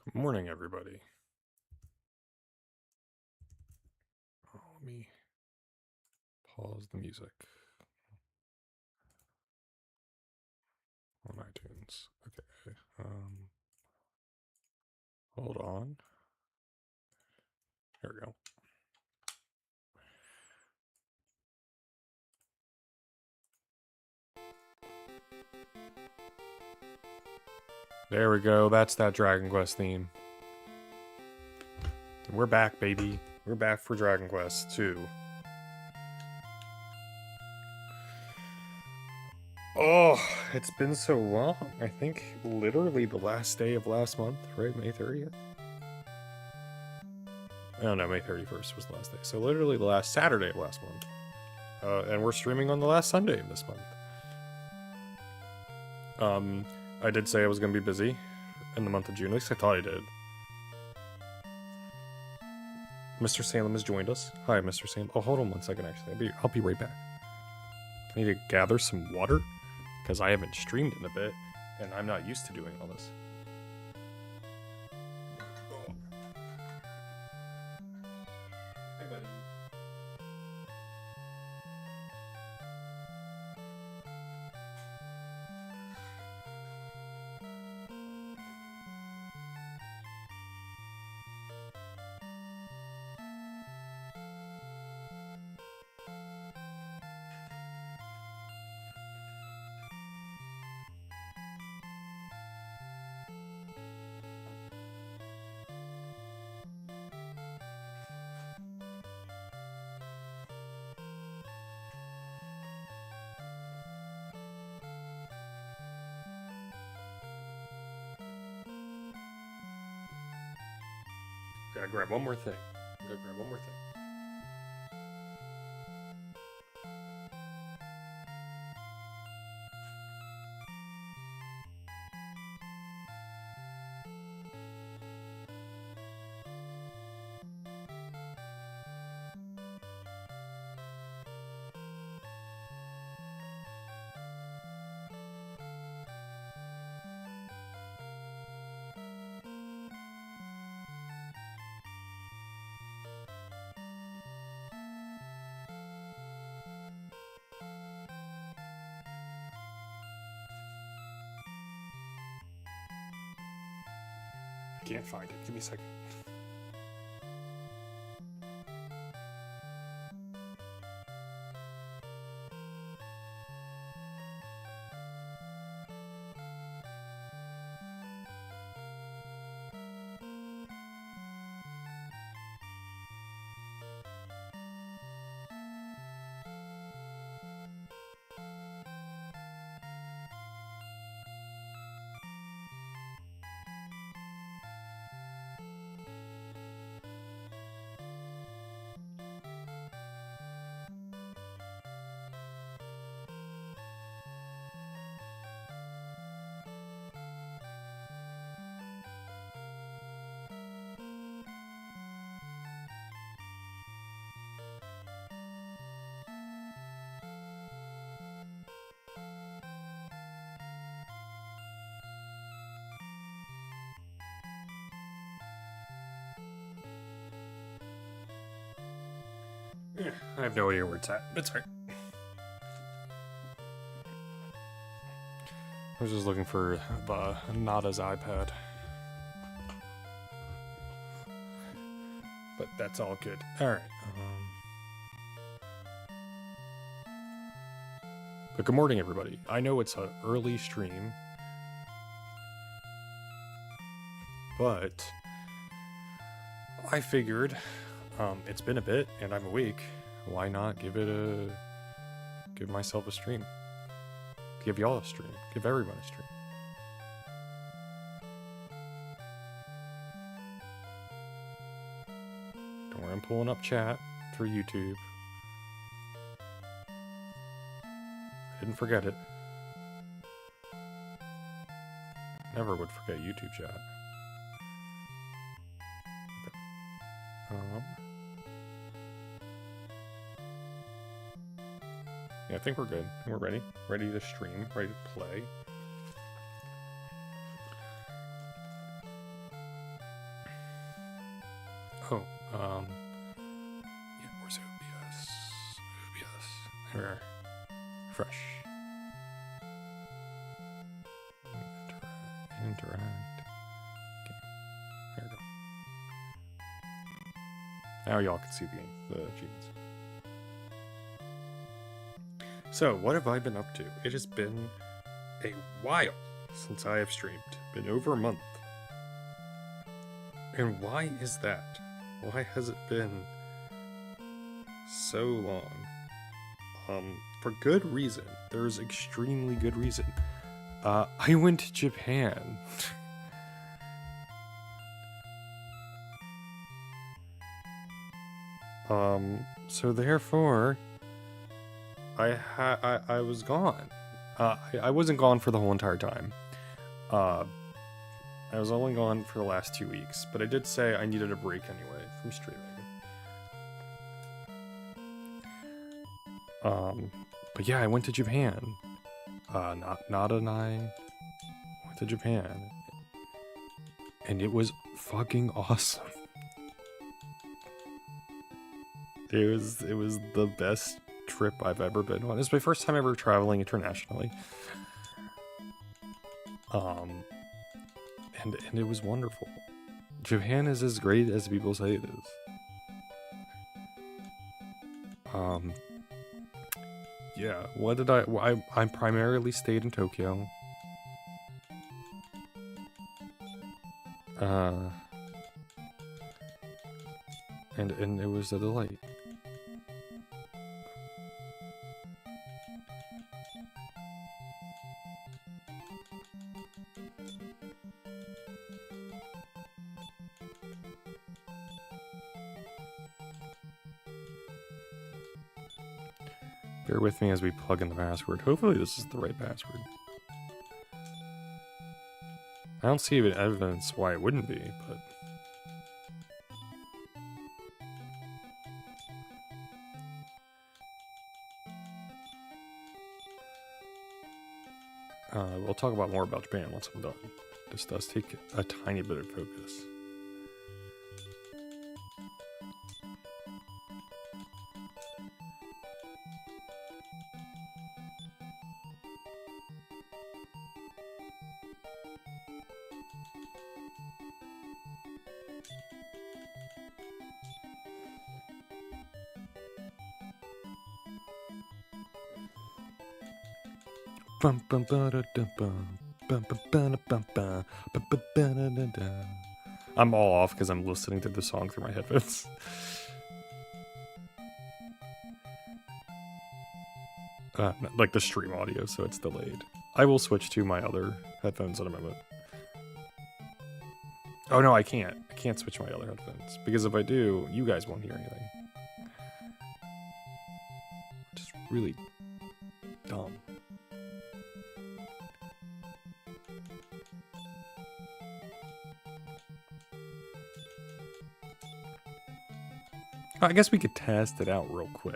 Good morning, everybody. Let me pause the music on iTunes. Okay. Hold on. Here we go. There we go. That's that Dragon Quest theme. We're back, baby. We're back for Dragon Quest 2. Oh, it's been so long. I think literally the last day of last month, right? May 30th? Oh no, May 31st was the last day. So literally the last Saturday of last month. And we're streaming on the last Sunday of this month. I did say I was going to be busy in the month of June. At least I thought I did. Mr. Salem has joined us. Hi, Mr. Salem. Oh, hold on one second, actually. I'll be right back. I need to gather some water, because I haven't streamed in a bit, and I'm not used to doing all this. Hey, buddy. Gotta grab one more thing. I can't find it. Give me a second. I have no idea where it's at. It's alright. I was just looking for the Nada's iPad. But that's all good. Alright. But good morning, everybody. I know it's an early stream, but I figured it's been a bit and I'm awake. Why not give myself a stream? Give y'all a stream. Give everyone a stream. Don't worry, I'm pulling up chat for YouTube. I didn't forget it. Never would forget YouTube chat. Yeah, I think we're good. We're ready. Ready to stream. Ready to play. Yeah, where's OBS? OBS. Here. Fresh. Interact. Okay. There we go. Now y'all can see the achievements. So, what have I been up to? It has been a while since I have streamed. Been over a month. And why is that? Why has it been so long? For good reason. There's extremely good reason. I went to Japan. So therefore, I was gone. I wasn't gone for the whole entire time. I was only gone for the last 2 weeks, but I did say I needed a break anyway from streaming. But yeah, I went to Japan. Nada and I went to Japan, and it was fucking awesome. It was the best trip I've ever been on. It's my first time ever traveling internationally. And it was wonderful. Japan is as great as people say it is. Yeah, what did I primarily stayed in Tokyo. And it was a delight. Bear with me as we plug in the password. Hopefully this is the right password. I don't see even evidence why it wouldn't be, but... we'll talk about more about Japan once I'm done. This does take a tiny bit of focus. I'm all off because I'm listening to the song through my headphones. Like the stream audio, so it's delayed. I will switch to my other headphones in a moment. Oh no, I can't. I can't switch my other headphones because if I do, you guys won't hear anything. Which is really dumb. I guess we could test it out real quick.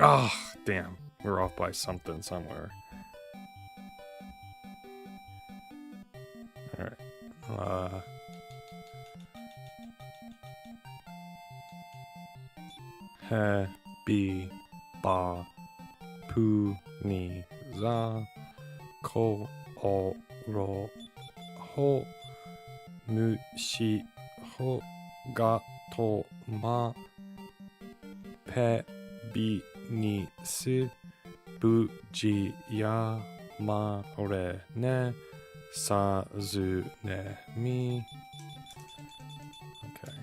Oh, damn. We're off by something somewhere. Alright. He, bi, ba, pu, ni, za, ko, o, ro, ho, mu, shi, ho, ga, to, ma, pe, bi, ni, su, bu, ji, ya, ma, re, ne, sa, zu, ne, mi. Okay.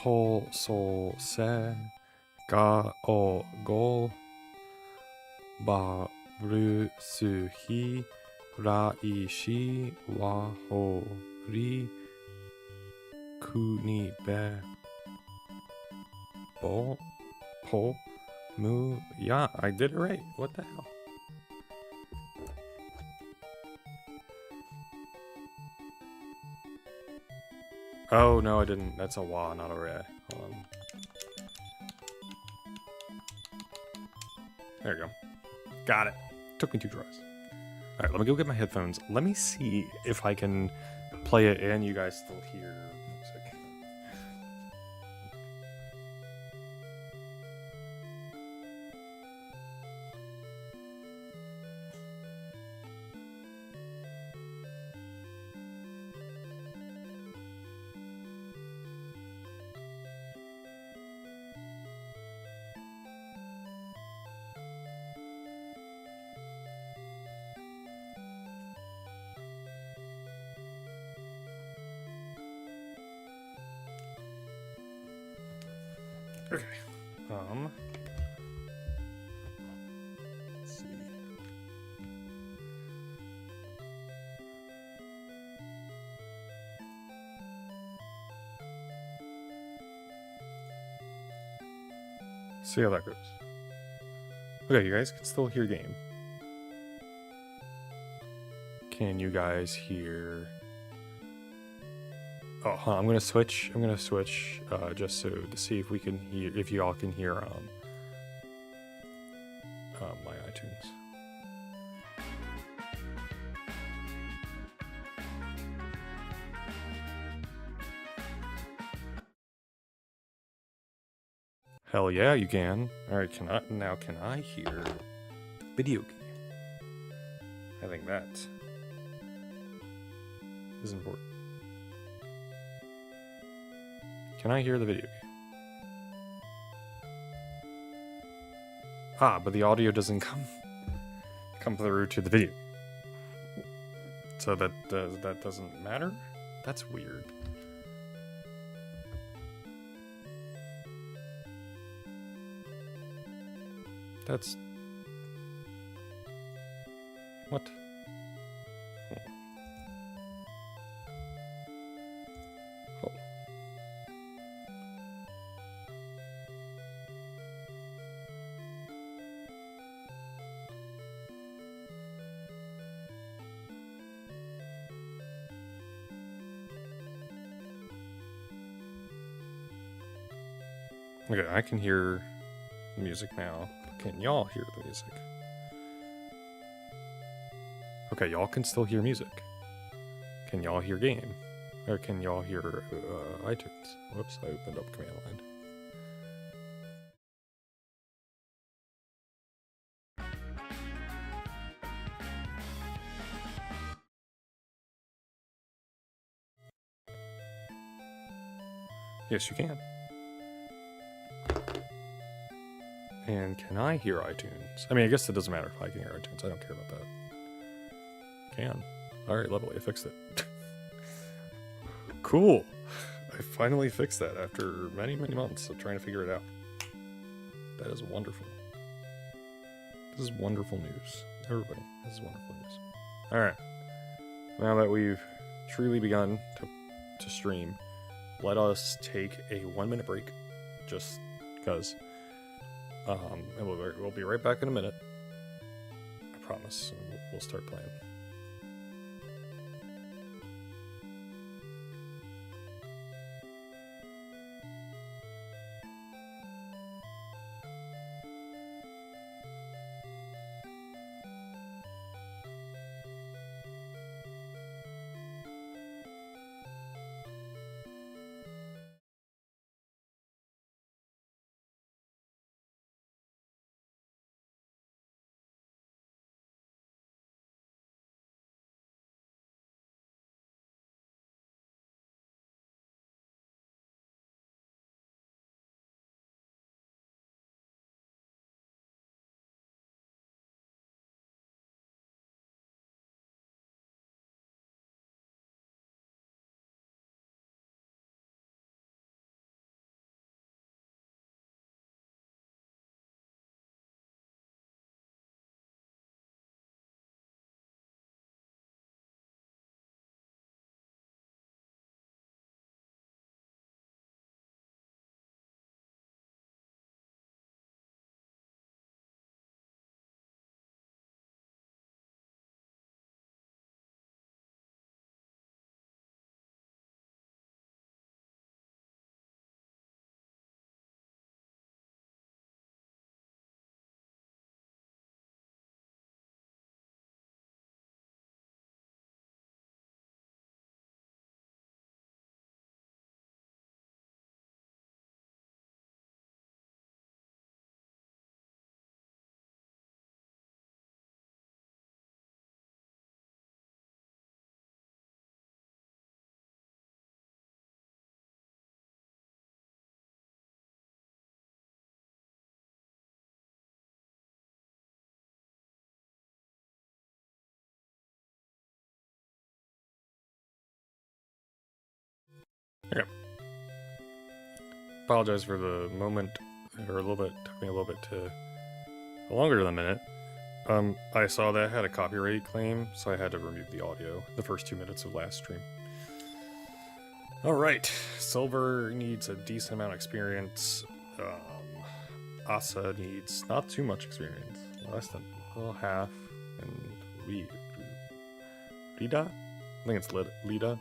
Kol sol se ga o gol ba ru su hi ra I shi wa ho ri ku ni be bo po mu. Yeah, I did it right. What the hell? Oh no, I didn't. That's a wa, not a re. Hold on. There you go. Got it. Took me 2 tries. All right, let me go get my headphones. Let me see if I can play it and you guys still hear music. Okay. Let's see. See how that goes. Okay, you guys can still hear game. Can you guys hear? Oh, I'm gonna switch. Just so to see if we can hear, if y'all can hear my iTunes. Hell yeah, you can. All right, can I hear video game? I think that is important. Can I hear the video game? Ah, but the audio doesn't come through to the video. So that doesn't matter? That's weird. That's what? Oh. Okay, I can hear the music now. Can y'all hear the music? Okay, y'all can still hear music. Can y'all hear game? Or can y'all hear iTunes? Whoops, I opened up command line. Yes, you can. And can I hear iTunes? I mean, I guess it doesn't matter if I can hear iTunes. I don't care about that. Can. Alright, lovely. I fixed it. Cool. I finally fixed that after many, many months of trying to figure it out. That is wonderful. This is wonderful news. Everybody, this is wonderful news. Alright. Now that we've truly begun to stream, let us take a 1-minute break. Just because. And we'll be right back in a minute. I promise. And we'll start playing. Okay. Apologize for the moment, or took me a little bit longer than a minute. I saw that had a copyright claim, so I had to remove the audio the first 2 minutes of last stream. Alright, Silver needs a decent amount of experience. Asa needs not too much experience, less than half, and Rita? I think it's Lita?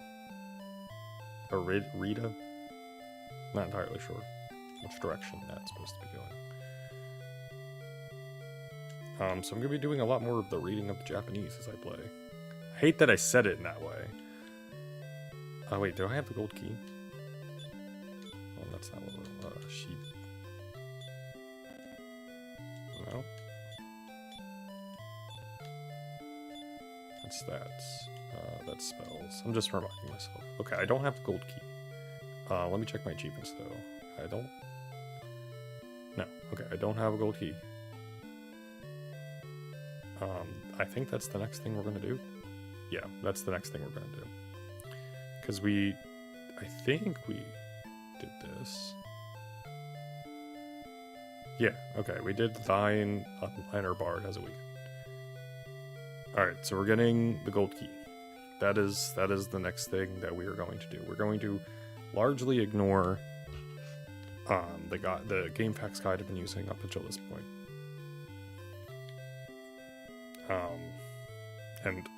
Or Rita? Not entirely sure which direction that's supposed to be going. So I'm going to be doing a lot more of the reading of the Japanese as I play. I hate that I said it in that way. Oh wait, do I have the gold key? Oh, that's not what sheep. No? That's stats. That's spells. I'm just reminding myself. Okay, I don't have the gold key. Let me check my achievements though. I don't... No, okay, I don't have a gold key. I think that's the next thing we're gonna do. Yeah, that's the next thing we're gonna do. Because I think we did this. Yeah, okay, we did Thine Minor Bard has a weekend. Alright, so we're getting the gold key. That is the next thing that we are going to do. We're going to largely ignore the GameFAQs guide I've been using up until this point.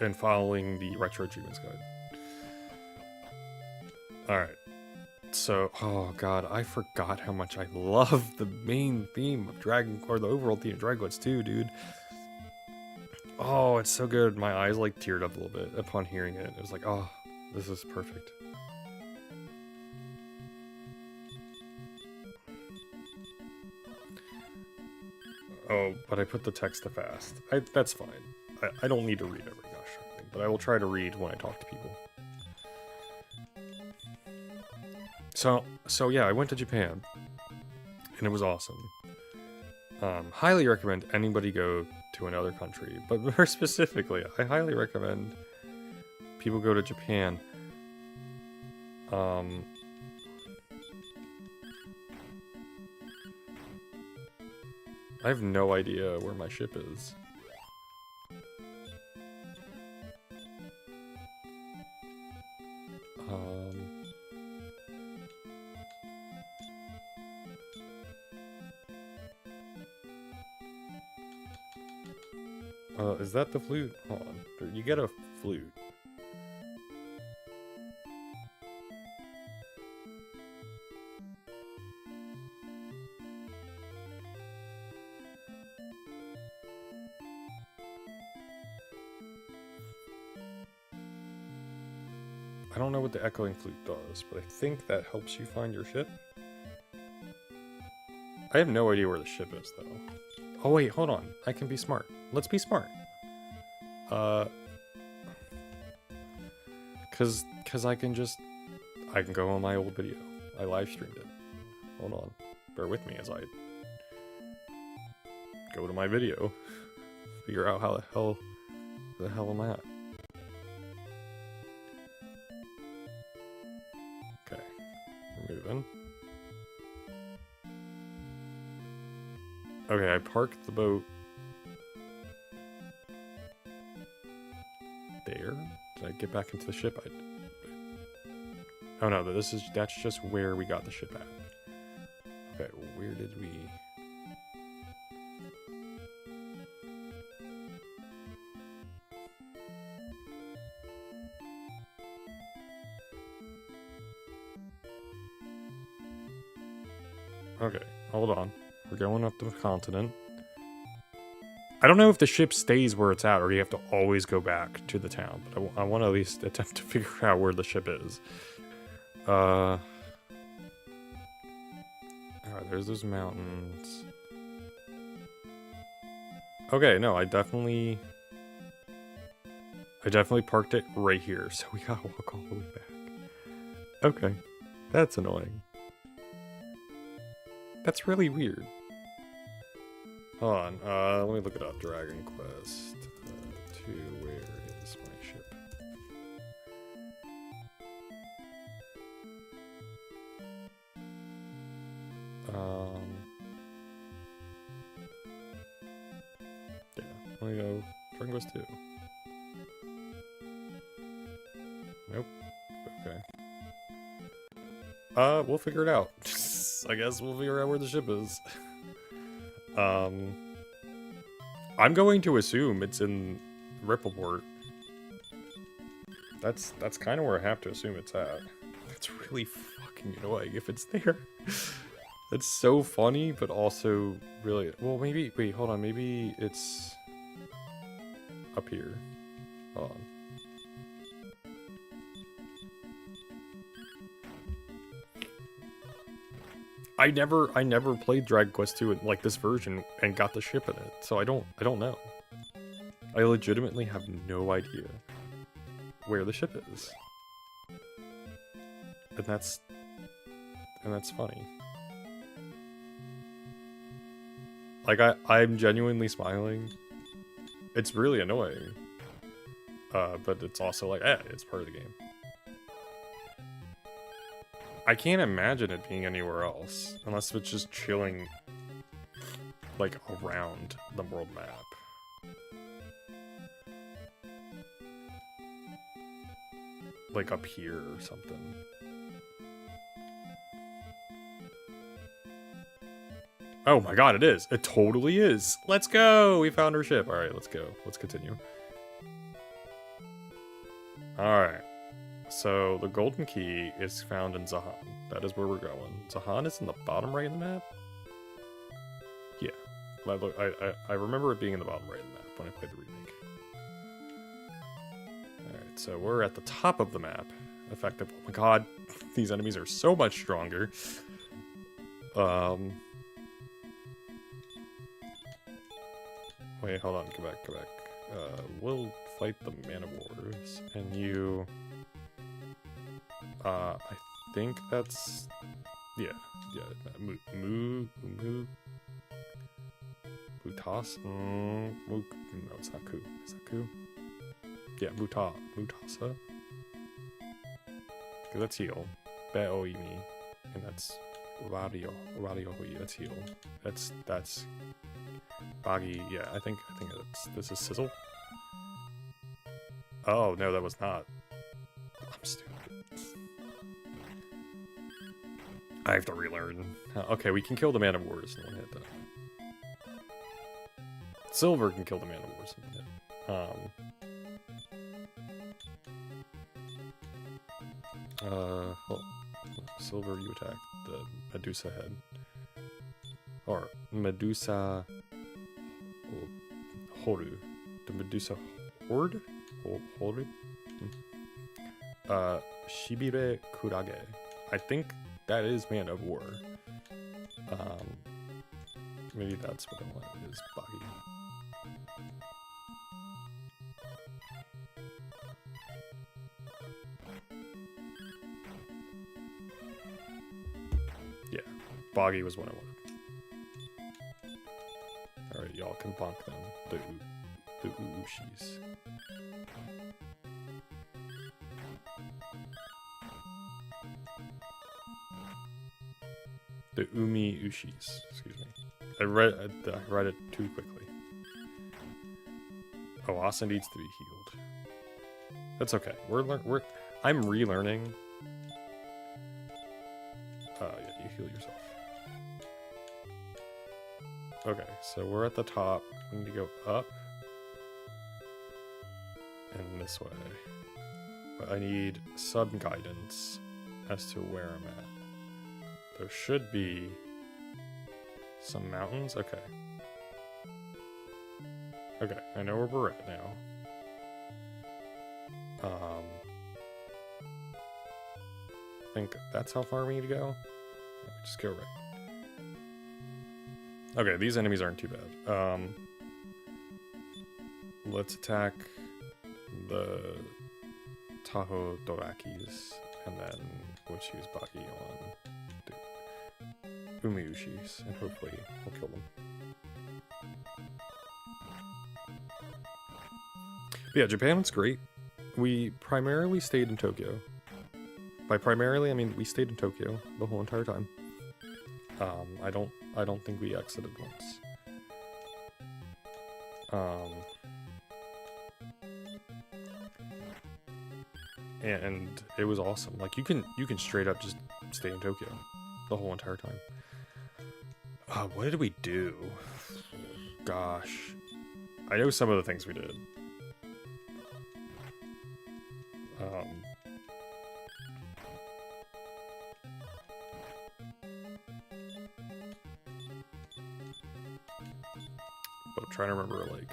And following the Retro Achievements guide. Alright. So, oh god, I forgot how much I love the main theme of the overall theme of Dragon Quest 2, dude. Oh, it's so good. My eyes like teared up a little bit upon hearing it. It was like, oh, this is perfect. Oh, but I put the text to fast. That's fine. I don't need to read every gosh thing, but I will try to read when I talk to people. So yeah, I went to Japan, and it was awesome. Highly recommend anybody go to another country, but more specifically, I highly recommend people go to Japan. I have no idea where my ship is. Is that the flute? Hold on. You get a flute. I don't know what the echoing flute does, but I think that helps you find your ship. I have no idea where the ship is, though. Oh wait, hold on. I can be smart. Let's be smart. Cause I can go on my old video. I live streamed it. Hold on. Bear with me as I go to my video. Figure out how the hell am I at. Okay. We're moving. Okay, I parked the boat there. Did I get back into the ship? Oh no, that's just where we got the ship at. Okay, where did we... Okay, hold on. We're going up the continent. I don't know if the ship stays where it's at or you have to always go back to the town, but I want to at least attempt to figure out where the ship is. Alright, there's those mountains. Okay, no, I definitely parked it right here, so we gotta walk all the way back. Okay, that's annoying. That's really weird. Hold on, let me look it up. Dragon Quest 2, where is my ship? Yeah, let me go Dragon Quest 2. Nope. Okay. We'll figure it out. I guess we'll figure out where the ship is. I'm going to assume it's in Rippleport. That's kind of where I have to assume it's at. It's really fucking annoying if it's there. It's so funny, but also really... Well, maybe... Wait, hold on. Maybe it's... up here. Hold on. I never played Dragon Quest 2 in like this version and got the ship in it, so I don't know. I legitimately have no idea where the ship is. And that's funny. Like I'm genuinely smiling. It's really annoying. But it's also like, it's part of the game. I can't imagine it being anywhere else, unless it's just chilling, like, around the world map. Like up here or something. Oh my god, it is! It totally is! Let's go! We found our ship. Alright, let's go. Let's continue. Alright. So, the golden key is found in Zahan. That is where we're going. Zahan is in the bottom right of the map? Yeah. I remember it being in the bottom right of the map when I played the remake. Alright, so we're at the top of the map. Effective. Oh my god, these enemies are so much stronger. Wait, hold on, go back. We'll fight the Man of Wars, and you... I think that's... Yeah. Mutas? No, it's not Ku. Is that Ku? Yeah, Mutasa. Because that's heal. Be'oimi. And that's Radio Hui, that's heal. That's Boggy, yeah, I think this is Sizzle. Oh, no, that was not. I'm stupid. I have to relearn. Okay, we can kill the Man of Wars in one hit, though. Silver can kill the Man of Wars in one hit. Well, Silver, you attack the Medusa head. Or Medusa Horu. The Medusa Horde? Horu? Shibire Kurage. I think that is Man of War. Maybe that's what I want, is Boggy. Yeah, Boggy was what I wanted. Alright, y'all can bonk them. The Uushis. The Umi Ushis, excuse me. I read it too quickly. Oh, Asa needs to be healed. That's okay. I'm relearning. Yeah, you heal yourself. Okay, so we're at the top. We need to go up and this way. But I need sudden guidance as to where I'm at. There should be some mountains. Okay. Okay, I know where we're at now. I think that's how far we need to go. Just go right. Okay, these enemies aren't too bad. Let's attack the Tahoe Dorakis, and then we'll choose Baki on the Umiushis, and hopefully we'll kill them. But yeah, Japan was great. We primarily stayed in Tokyo. By primarily, I mean we stayed in Tokyo the whole entire time. I don't think we exited once. And it was awesome. Like you can straight up just stay in Tokyo the whole entire time. What did we do? Gosh, I know some of the things we did. But I'm trying to remember, like,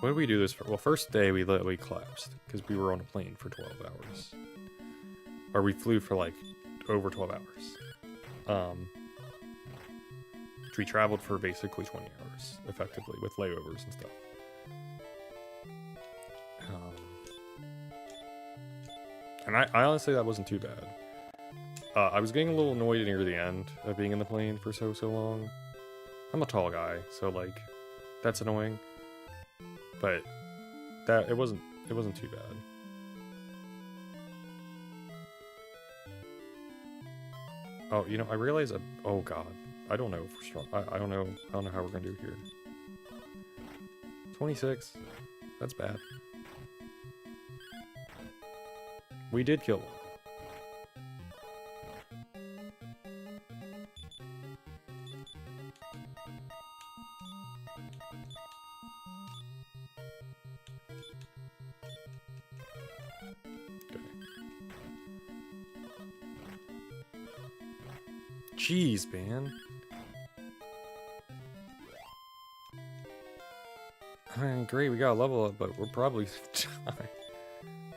what did we do this for? Well, first day we collapsed because we were on a plane for 12 hours. Or we flew for like over 12 hours. We traveled for basically 20 hours, effectively, with layovers and stuff. And I honestly, that wasn't too bad. I was getting a little annoyed near the end of being in the plane for so long. I'm a tall guy, so like, that's annoying. But it wasn't too bad. Oh, you know, I realize. Oh God, I don't know for strong. I don't know how we're gonna do here. 26. That's bad. We did kill one. Jeez, man. I mean, great, we got a level up, but we're probably...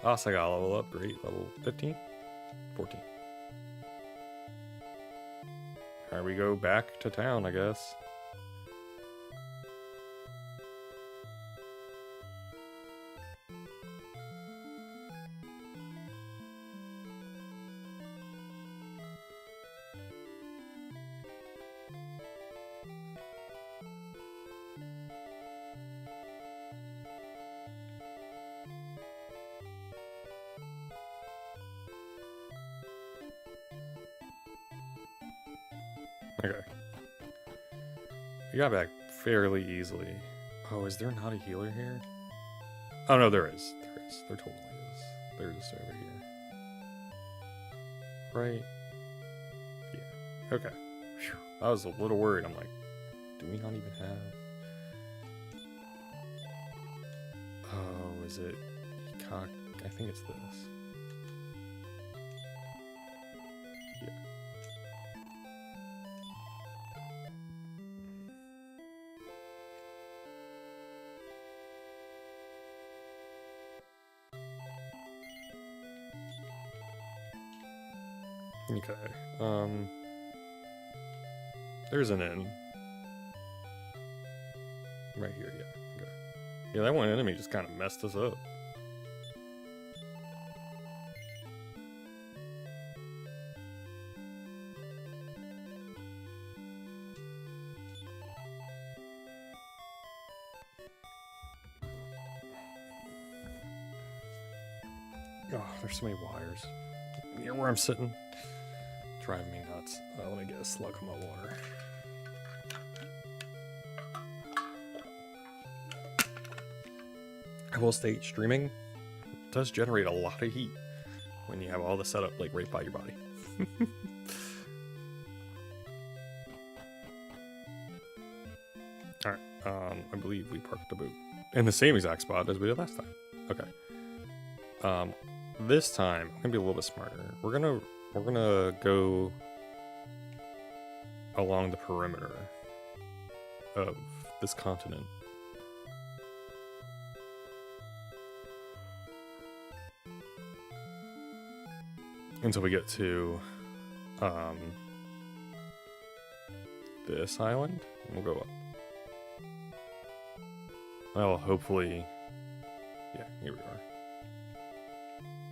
Asa got a level up, great. Level 15? 14. Alright, we go back to town, I guess. Okay. We got back fairly easily. Oh, is there not a healer here? Oh no, there is. There is. There totally is. They're just over here. Right? Yeah. Okay. Whew. I was a little worried. I'm like, do we not even have... Oh, is it... I think it's this. Okay, there's an inn. Right here, yeah. Okay. Yeah, that one enemy just kind of messed us up. Oh, there's so many wires. Near where I'm sitting. Driving me nuts. Let me get a slug of my water. I will state, streaming does generate a lot of heat when you have all the setup like right by your body. Alright, I believe we parked the boat in the same exact spot as we did last time. Okay. This time I'm gonna be a little bit smarter. We're gonna go along the perimeter of this continent. Until we get to this island, and we'll go up. Well, hopefully, yeah, here we are.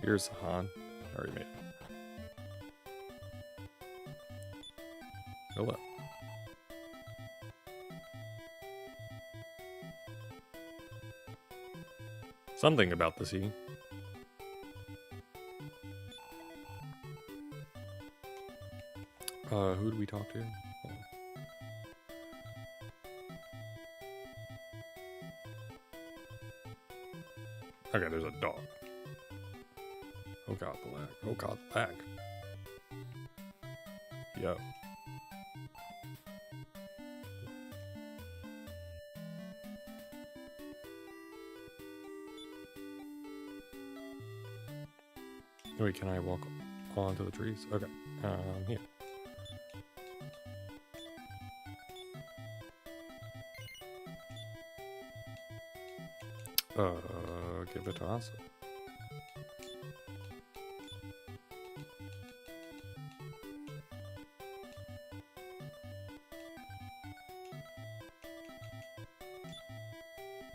Here's Han. Already made it. Hello. Something about the sea. Who do we talk to? Hold on. Okay, there's a dog. Oh god, the lag. Oh god, the lag. Yo. Wait, can I walk onto the trees? Okay. Here. Give it to us.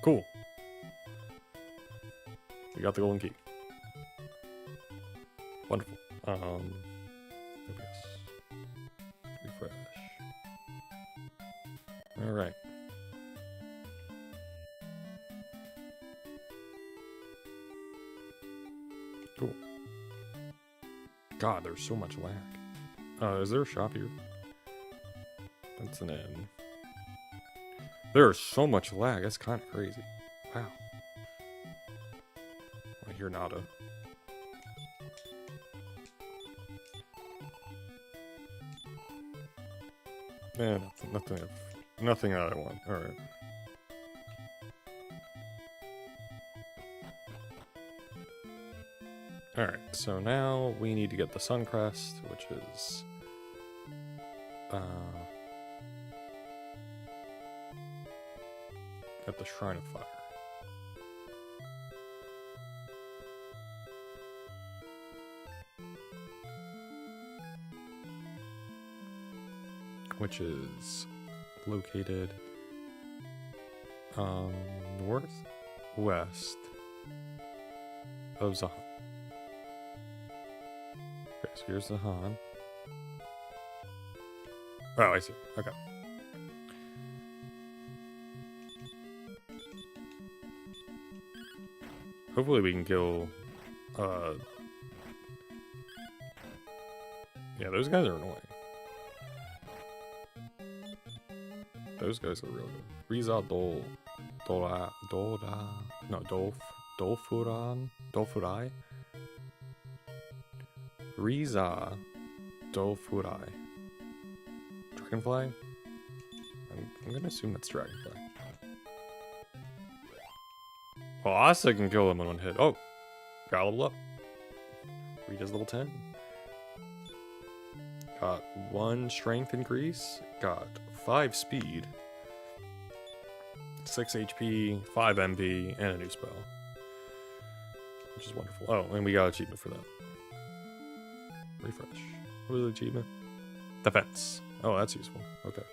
Cool. We got the golden key. Wonderful. OBS. Refresh. Alright. Cool. God, there's so much lag. Is there a shop here? That's an inn. There's so much lag, that's kind of crazy. Wow. I hear nada. Yeah, nothing that I want. Alright. Alright, so now we need to get the Sun Crest, which is at the Shrine of Fire. Which is located northwest of Zahan. Okay, so here's Zahan. Oh, I see. Okay. Hopefully we can kill, yeah, those guys are annoying. Those guys are real good. Riza Dolfurai? Riza Dolfurai. Dragonfly? I'm gonna assume that's Dragonfly. Well, Asa can kill him in one hit. Oh! Got a level up. Rita's level 10. Got 1 strength increase. Got 5 speed. 6 HP, 5 MP, and a new spell. Which is wonderful. Oh, and we got an achievement for that. Refresh. What was the achievement? Defense. Oh, that's useful. Okay.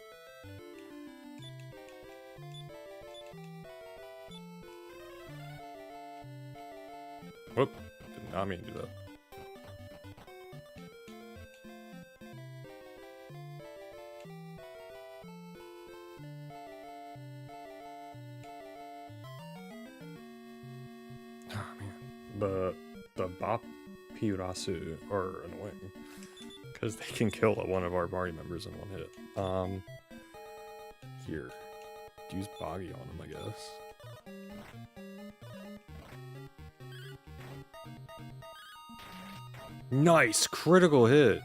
Whoop. Did not mean to do that. Oh, man. The Bapirasu are annoying. Because they can kill one of our party members in one hit. Here. Use Boggy on him, I guess. Nice! Critical hit!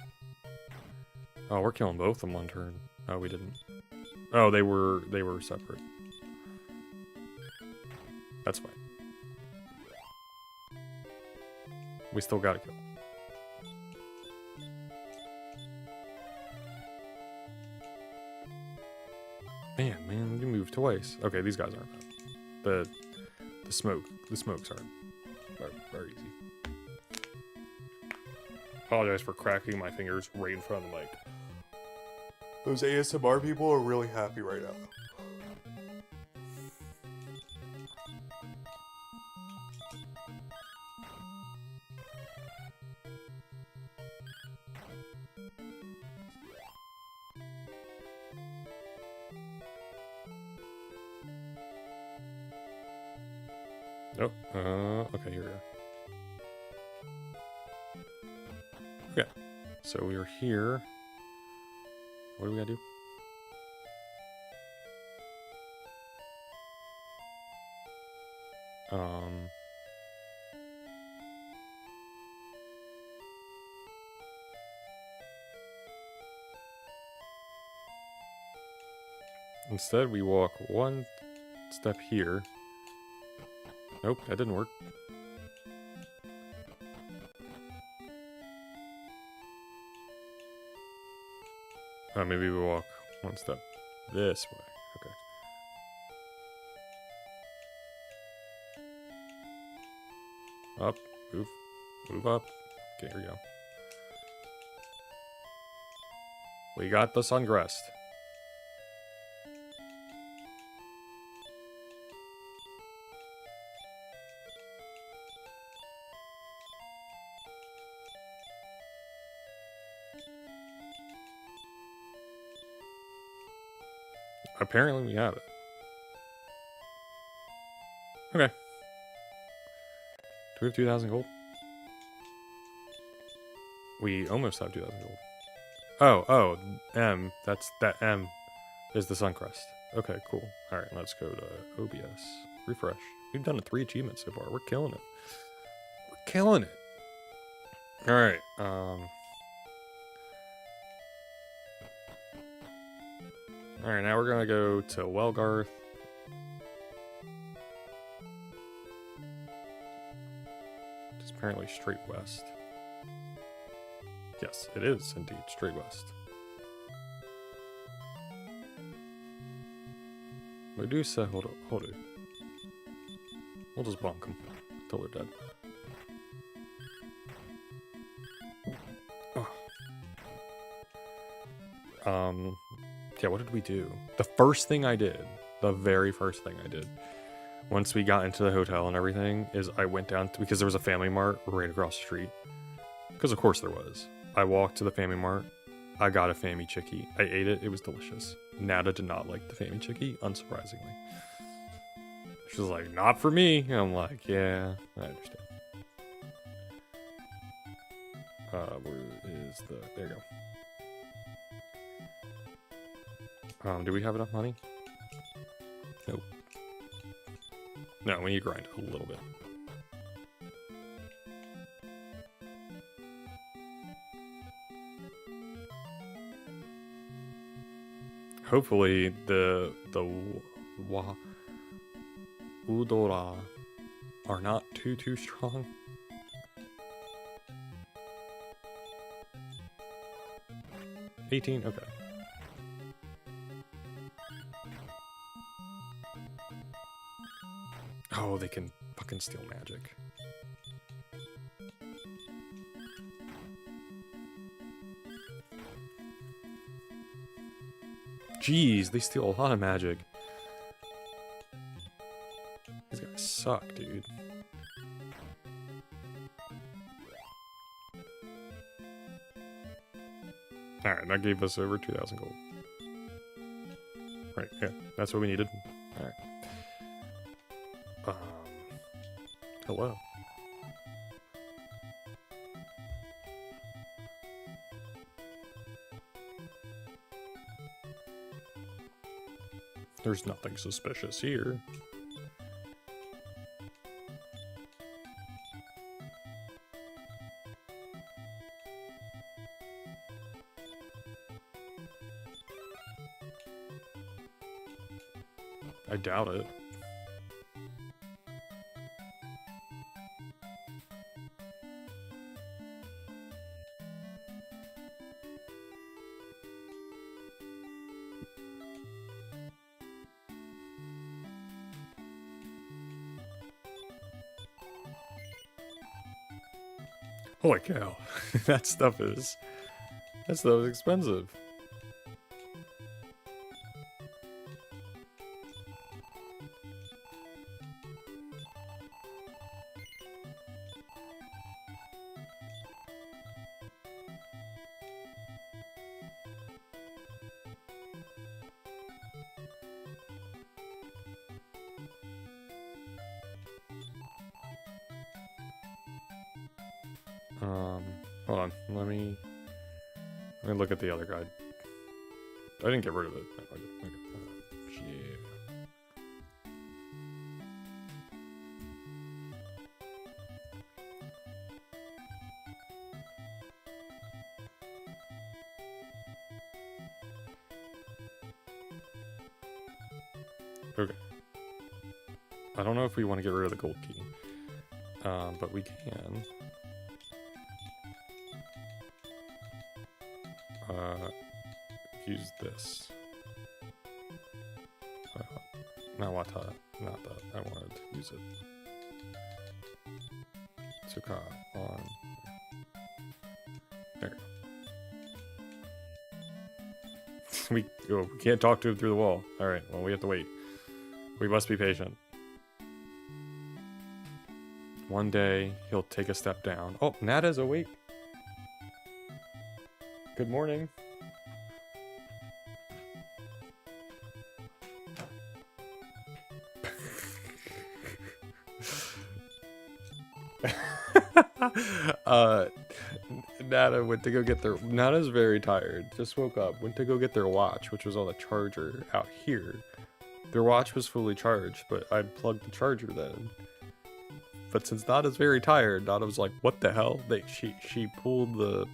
Oh, we're killing both of them on turn. Oh, we didn't. Oh, they were separate. That's fine. We still gotta kill. Man, you moved twice. Okay, these guys aren't bad. The smokes aren't very easy. Apologize for cracking my fingers right in front of the mic. Those ASMR people are really happy right now. Oh, okay, here we are. Okay, so we are here. What do we gotta do? Instead, we walk one step here. Nope, that didn't work. Maybe we walk one step this way. Okay. Up, move up. Okay, here we go. We got the Suncrest. Apparently we have it. Okay. Do we have 2,000 gold? We almost have 2,000 gold. Oh, that M is the Suncrest. Okay, cool. Alright, let's go to OBS. Refresh. We've done 3 achievements so far. We're killing it. We're killing it. Alright, Alright, now we're gonna go to Welgarth. It's apparently straight west. Yes, it is indeed straight west. Medusa, hold it. We'll just bonk them until they're dead. Oh. Yeah, what did we do? The first thing I did, the very first thing I did, once we got into the hotel and everything, is I went down because there was a Family Mart right across the street. Because of course there was. I walked to the Family Mart. I got a Fammy Chickie. I ate it. It was delicious. Nada did not like the Fammy Chickie, unsurprisingly. She was like, not for me. And I'm like, yeah, I understand. Where is the... There you go. Do we have enough money? Nope. No, we need to grind a little bit. Hopefully the Udora are not too strong. $18, okay. Oh, they can fucking steal magic. Jeez, they steal a lot of magic. These guys suck, dude. Alright, that gave us over 2,000 gold. Right, yeah, that's what we needed. Alright. Hello. There's nothing suspicious here. I doubt it. Holy cow. That stuff is expensive. Hold on. Let me look at the other guide. I didn't get rid of it. Okay. Yeah. Okay. I don't know if we want to get rid of the gold key. But we can. Use this. Not what that. Not that. I wanted to use it. Tsuka on. There. we can't talk to him through the wall. Alright, well, we have to wait. We must be patient. One day, he'll take a step down. Oh, Nada's awake. Good morning. Nada went to go get their... Nada's very tired. Just woke up. Went to go get their watch, which was on the charger out here. Their watch was fully charged, but I plugged the charger then. But since Nada's very tired, Nada was like, what the hell? She pulled the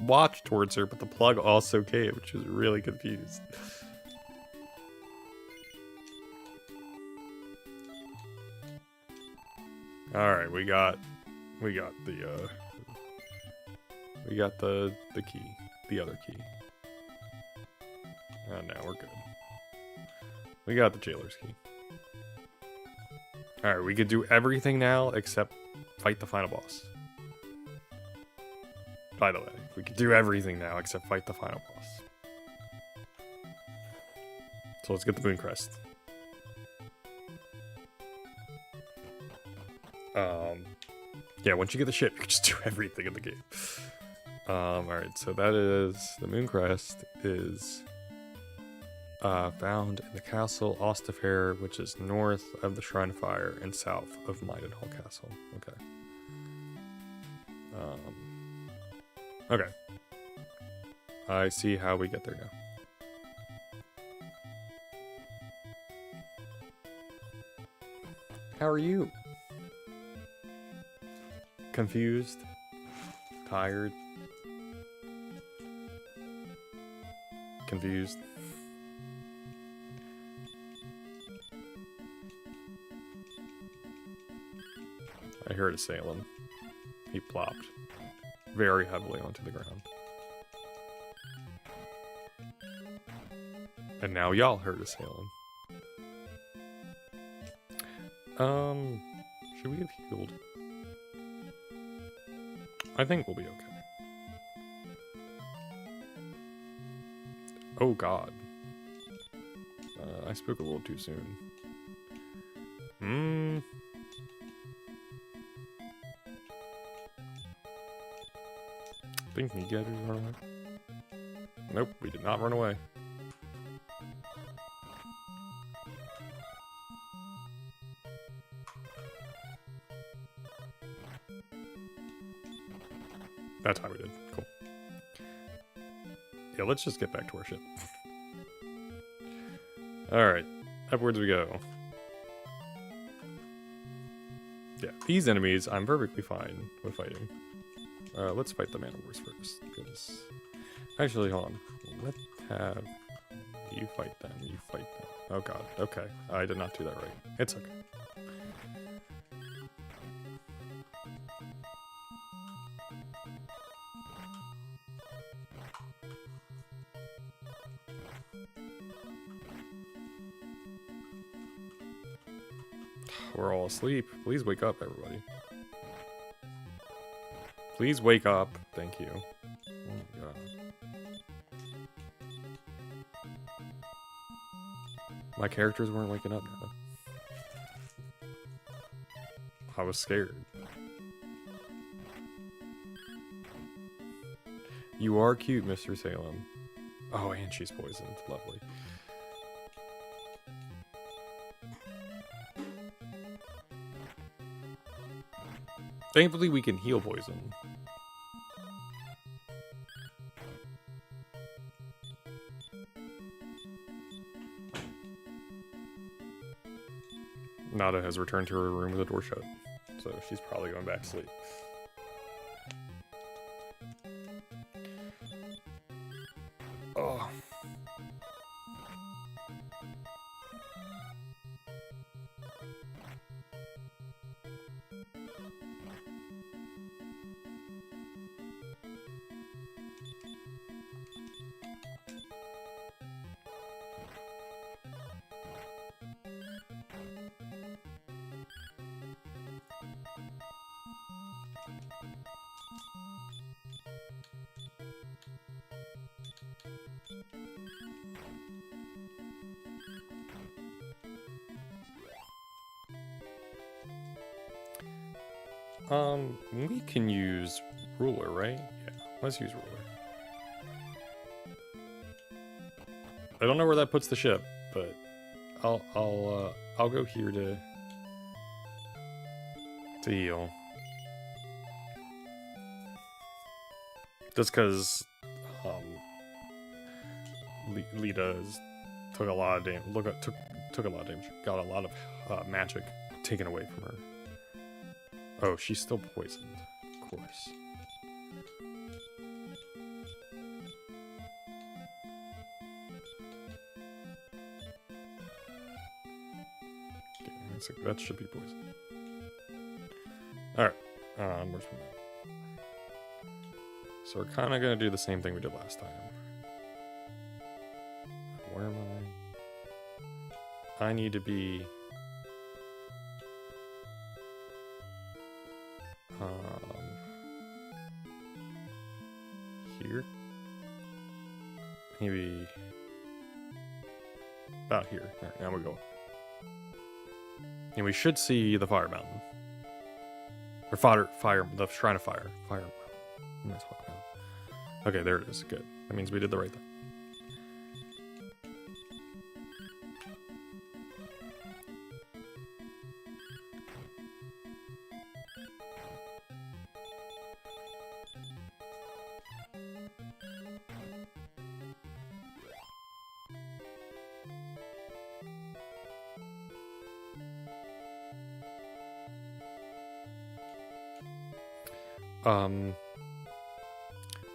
watch towards her, but the plug also came. She was really confused. Alright, we got the key. The other key. Oh, now we're good. We got the jailer's key. Alright, we could do everything now except fight the final boss. By the way, we could do everything now except fight the final boss. So let's get the Moon Crest. Yeah, once you get the ship, you can just do everything in the game. Alright, so that is... The Moon Crest is... found in the castle Ostafair, which is north of the Shrine of Fire and south of Maidenhall Castle. Okay. Okay. I see how we get there now. How are you? Confused? Tired? Confused? I heard a Salem. He plopped very heavily onto the ground. And now y'all heard a Salem. Should we have healed? I think we'll be okay. Oh god. I spoke a little too soon. Think we get it, run away? Nope, we did not run away. That's how we did. Cool. Yeah, let's just get back to our ship. Alright, upwards we go. Yeah, these enemies I'm perfectly fine with fighting. Let's fight the Man-O-Wars first. Because... Actually, hold on. Let's have... You fight them, you fight them. Oh god, okay. I did not do that right. It's okay. We're all asleep. Please wake up, everybody. Please wake up. Thank you. Oh my god. My characters weren't waking up now. I was scared. You are cute, Mr. Salem. Oh, and she's poisoned. Lovely. Thankfully, we can heal poison. Nada has returned to her room with the door shut, so she's probably going back to sleep. Oh. We can use ruler, right? Yeah, let's use ruler. I don't know where that puts the ship, but I'll go here to heal. Just because Lita's took a lot of damage. Took a lot of damage. Got a lot of magic taken away from her. Oh, she's still poisoned, of course. Okay, that should be poison. Alright, where's my map? So we're kind of going to do the same thing we did last time. Where am I? I need to be... here? Maybe... about here. Alright, now we go. And we should see the fire mountain. Or the shrine of fire. Fire. What am I talking about? Okay, there it is. Good. That means we did the right thing.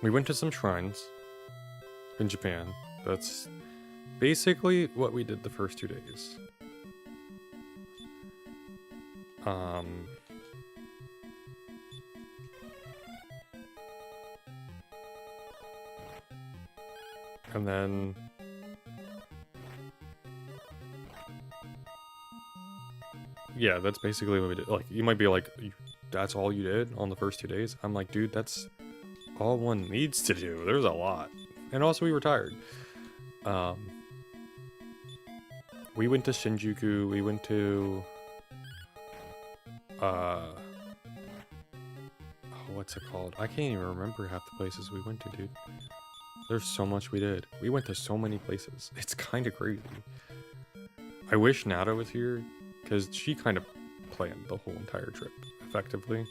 We went to some shrines in Japan. That's basically what we did the first 2 days. And then yeah, that's basically what we did. Like, you might be like, that's all you did on the first 2 days? I'm like, dude, that's all one needs to do. There's a lot. And also we were tired. We went to Shinjuku, we went to what's it called? I can't even remember half the places we went to, dude. There's so much we did. We went to so many places. It's kind of crazy. I wish Nada was here, because she kind of planned the whole entire trip effectively.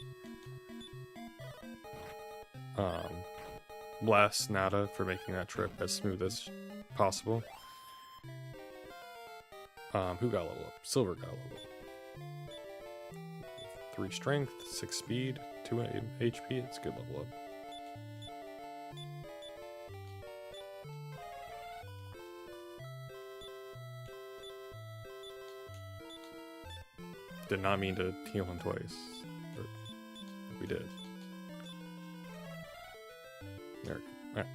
Bless Nada for making that trip as smooth as possible. Who got a level up? Silver got a level up. 3 strength, 6 speed, 2 HP. It's a good level up. Did not mean to heal him twice, but we did. There we go. Alright.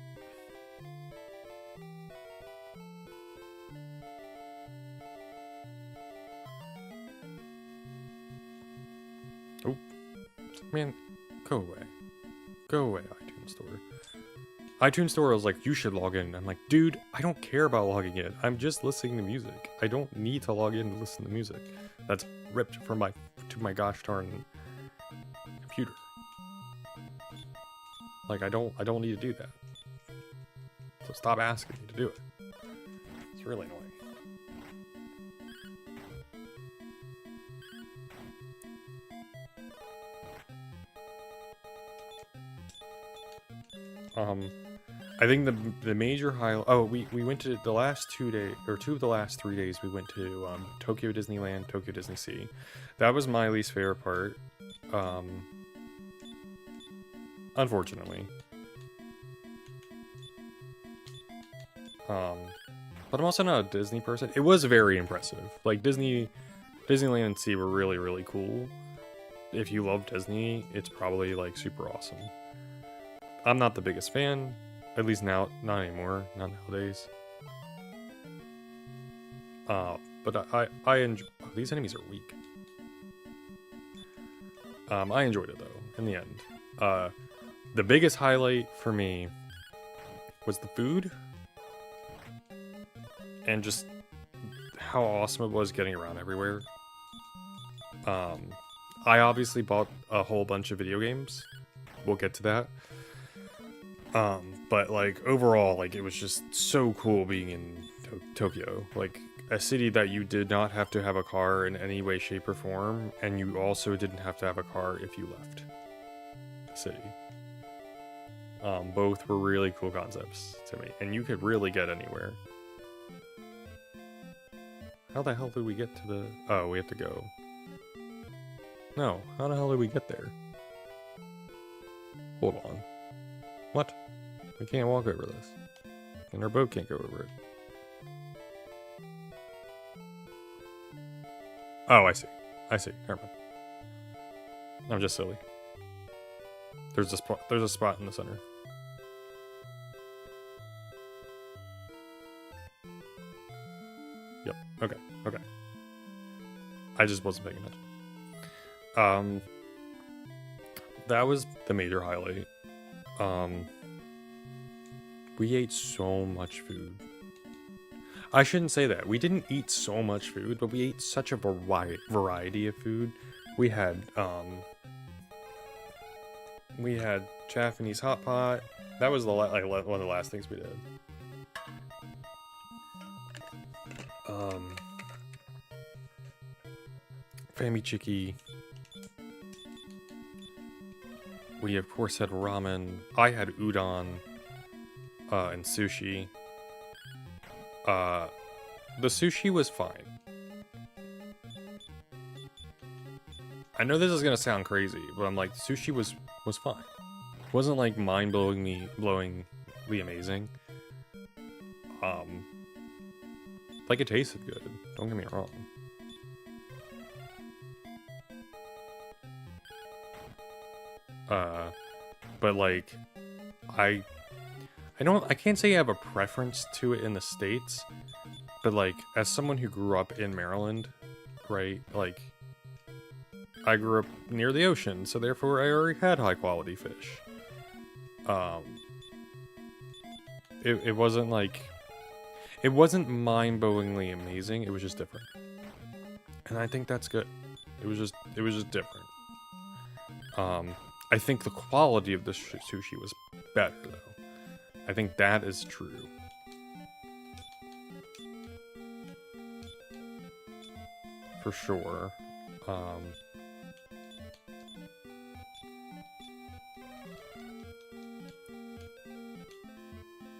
Oh. Man, go away. Go away, iTunes Store. iTunes Store was like, you should log in. I'm like, dude, I don't care about logging in. I'm just listening to music. I don't need to log in to listen to music. That's ripped from to my gosh darn computer. Like, I don't need to do that. So stop asking me to do it. It's really annoying. I think the major highlight. Oh, we went to the last 2 days, or 2 of the last 3 days. We went to Tokyo Disneyland, Tokyo Disney Sea. That was my least favorite part. Unfortunately. But I'm also not a Disney person. It was very impressive. Like Disneyland and Sea were really, really cool. If you love Disney, it's probably like super awesome. I'm not the biggest fan, at least now, not anymore, not nowadays. But I enjoy. Oh, these enemies are weak. I enjoyed it though. In the end, the biggest highlight for me was the food and just how awesome it was getting around everywhere. I obviously bought a whole bunch of video games. We'll get to that. But like overall, like it was just so cool being in Tokyo. Like a city that you did not have to have a car in any way, shape, or form, and you also didn't have to have a car if you left the city. Both were really cool concepts to me, and you could really get anywhere. How the hell did we get to the... Oh, we have to go. No, how the hell did we get there? Hold on. What? We can't walk over this. And our boat can't go over it. Oh, I see. I see. Never mind. I'm just silly. There's a spot in the center. Yep. Okay. Okay. I just wasn't paying attention. That was the major highlight. We ate so much food. I shouldn't say that. We didn't eat so much food, but we ate such a variety of food. We had Japanese hot pot. That was the one of the last things we did. Famichiki. We of course had ramen. I had udon and sushi. The sushi was fine. I know this is gonna sound crazy, but I'm like, sushi was fine. It wasn't like blowingly amazing. Like it tasted good. Don't get me wrong. But like, I can't say I have a preference to it in the States, but like, as someone who grew up in Maryland, right, like, I grew up near the ocean, so therefore I already had high quality fish. It wasn't like, it wasn't mind-blowingly amazing, it was just different. And I think that's good. It was just different. I think the quality of the sushi was better, though. I think that is true. For sure.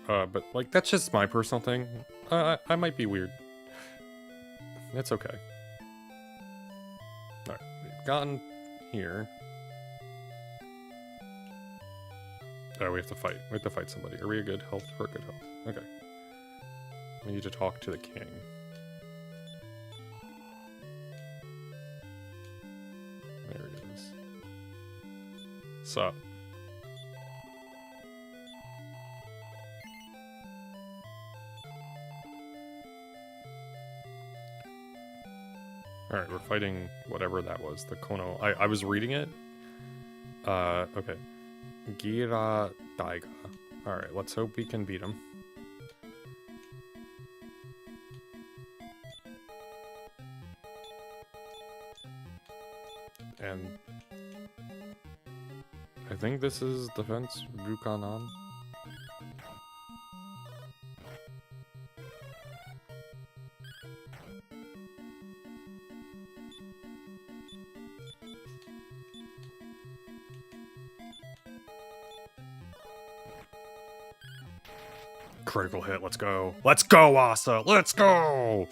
But, like, that's just my personal thing. I might be weird. It's okay. Alright, we've gotten here. Oh, we have to fight. We have to fight somebody. Are we a good health? We're good health. Okay. We need to talk to the king. There he is. Sup? Alright, we're fighting whatever that was. The Kono. I was reading it. Okay. Gira Daiga. Alright, let's hope we can beat him. And I think this is defense Bukanan. critical hit. Let's go. Let's go, Asa. Let's go.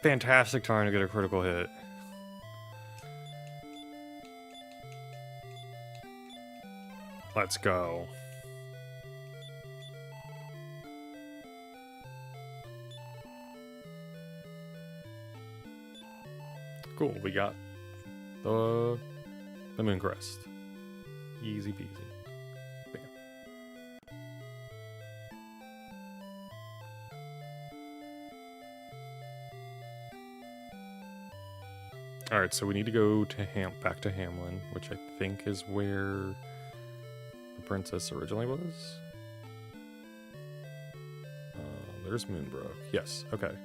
Fantastic time to get a critical hit. Let's go. Cool, we got the Moon Crest. Easy peasy. Bam. Alright, so we need to go to back to Hamlin, which I think is where the princess originally was. There's Moonbrook. Yes, okay.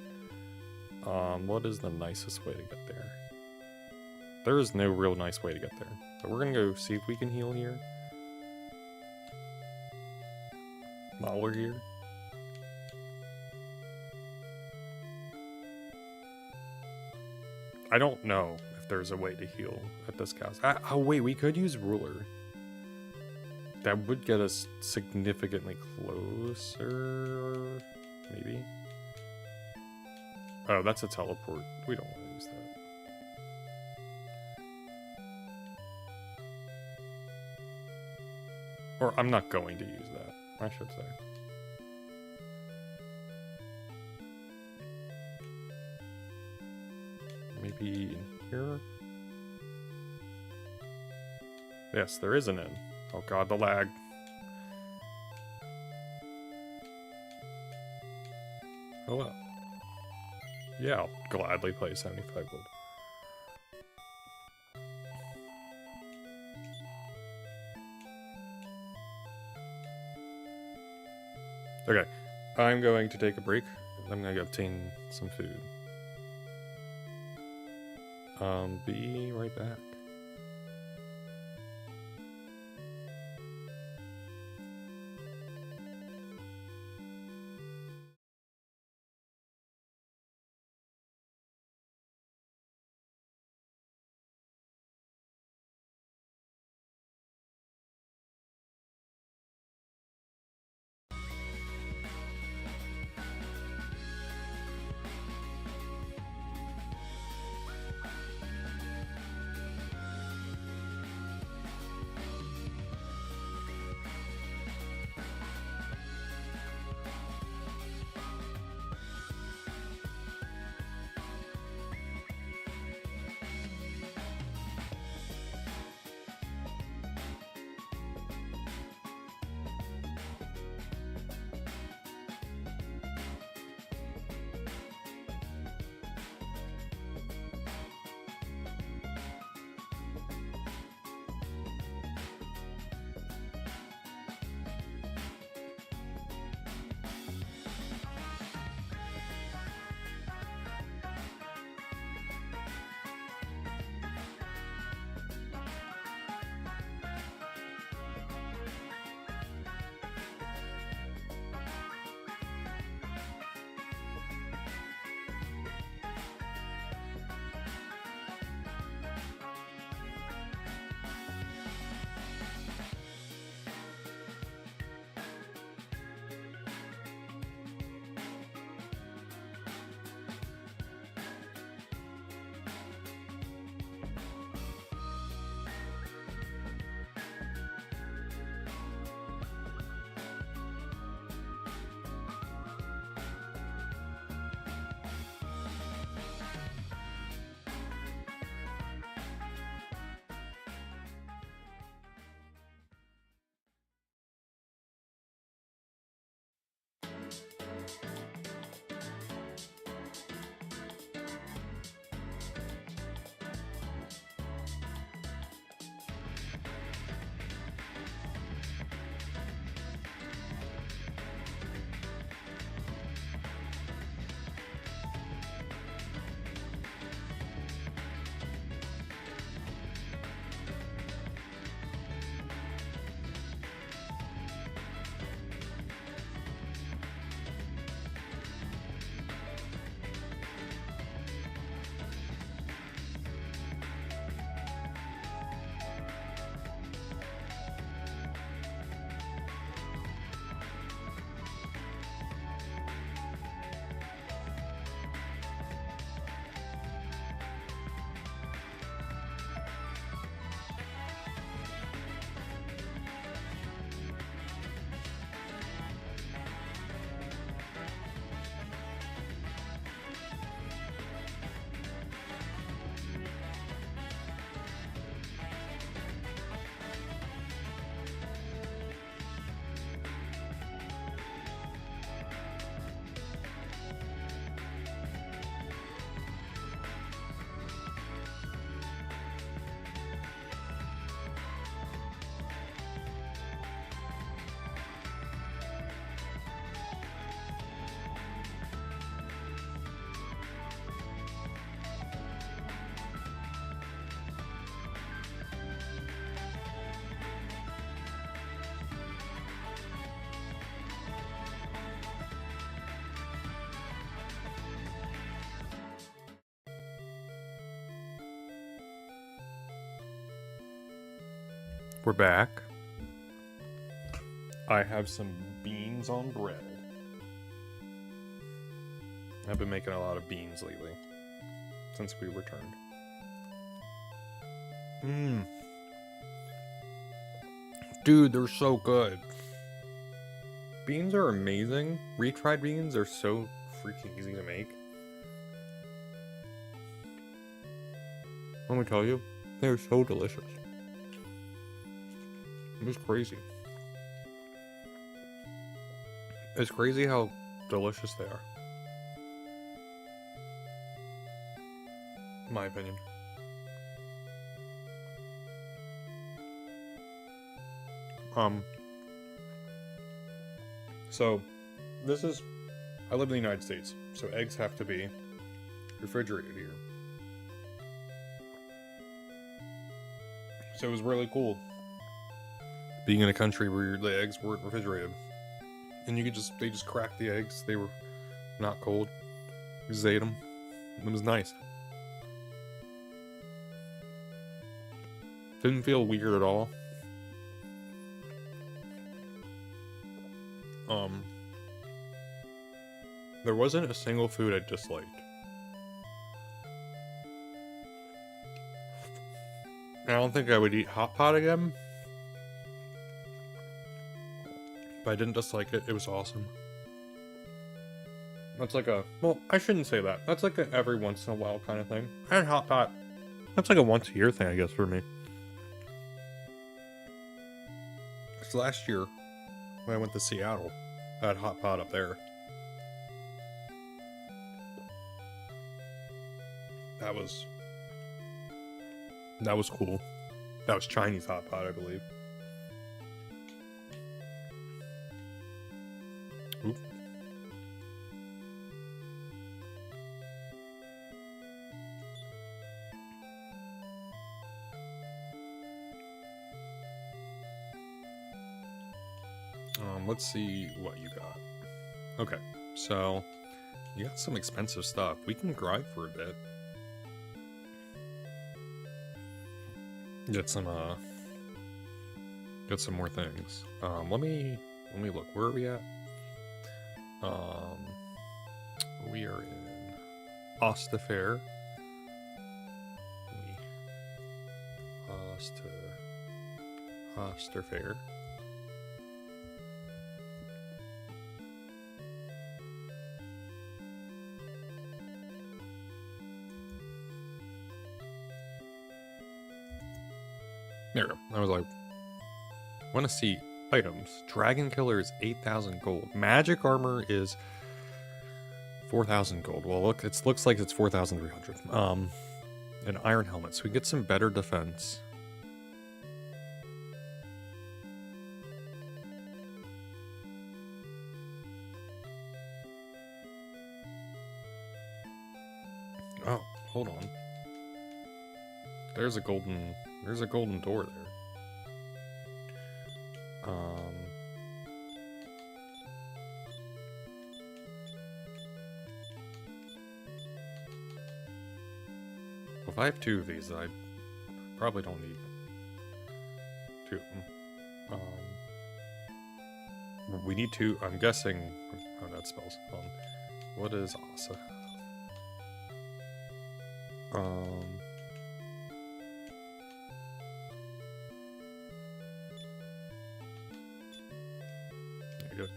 What is the nicest way to get there? There is no real nice way to get there. But we're gonna go see if we can heal here. While we're here. I don't know if there's a way to heal at this castle. Oh wait, we could use Ruler. That would get us significantly closer, maybe. Oh, that's a teleport. We don't want to use that. Or I'm not going to use that, I should say. Maybe in here? Yes, there is an inn. Oh god, the lag. Hello. Yeah, I'll gladly play 75 gold. Okay, I'm going to take a break. I'm going to obtain some food. Be right back. We're back. I have some beans on bread. I've been making a lot of beans lately since we returned. Dude, they're so good. Beans are amazing. Refried beans are so freaking easy to make. Let me tell you, they're so delicious. It was crazy. It's crazy how delicious they are. In my opinion. So, I live in the United States, so eggs have to be refrigerated here. So it was really cool being in a country where the eggs weren't refrigerated. And they just cracked the eggs. They were not cold. We just ate them. It was nice. Didn't feel weird at all. There wasn't a single food I disliked. I don't think I would eat hot pot again. But I didn't dislike it. It was awesome. That's like well, I shouldn't say that. That's like a every once in a while kind of thing. I had hot pot. That's like a once a year thing, I guess, for me. Because last year, when I went to Seattle, I had hot pot up there. That was cool. That was Chinese hot pot, I believe. Oop. Let's see what you got. Okay, so you got some expensive stuff. We can grind for a bit. Get some more things. Let me look. Where are we at? We are in Ostafair. Ostafair. There we go. I was like, want to see items. Dragon Killer is 8,000 gold. Magic Armor is 4,000 gold. Well, look, it looks like it's 4,300. An Iron Helmet, so we get some better defense. Oh, hold on. There's a golden door there. Well, if I have two of these, I probably don't need two of them. We need two. I'm guessing. Oh, that spells. What is Asa?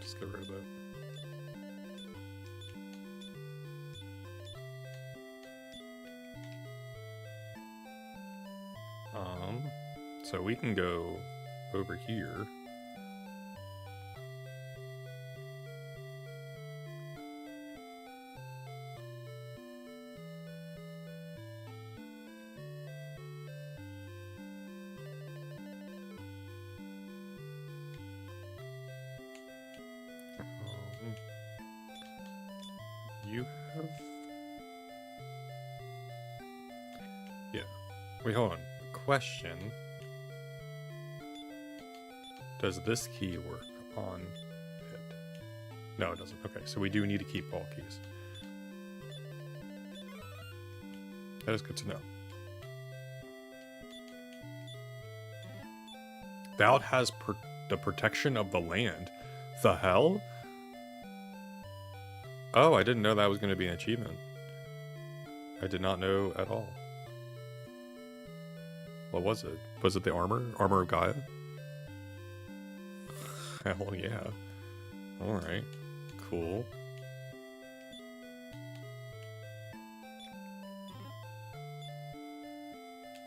Just get rid of that. So we can go over here. You have... Yeah. Wait, hold on. Question. Does this key work on it? No, it doesn't. Okay, so we do need to keep all keys. That is good to know. Thou has the protection of the land. The hell? Oh, I didn't know that was going to be an achievement. I did not know at all. What was it? Was it the armor? Armor of Gaia? Hell yeah. Alright. Cool.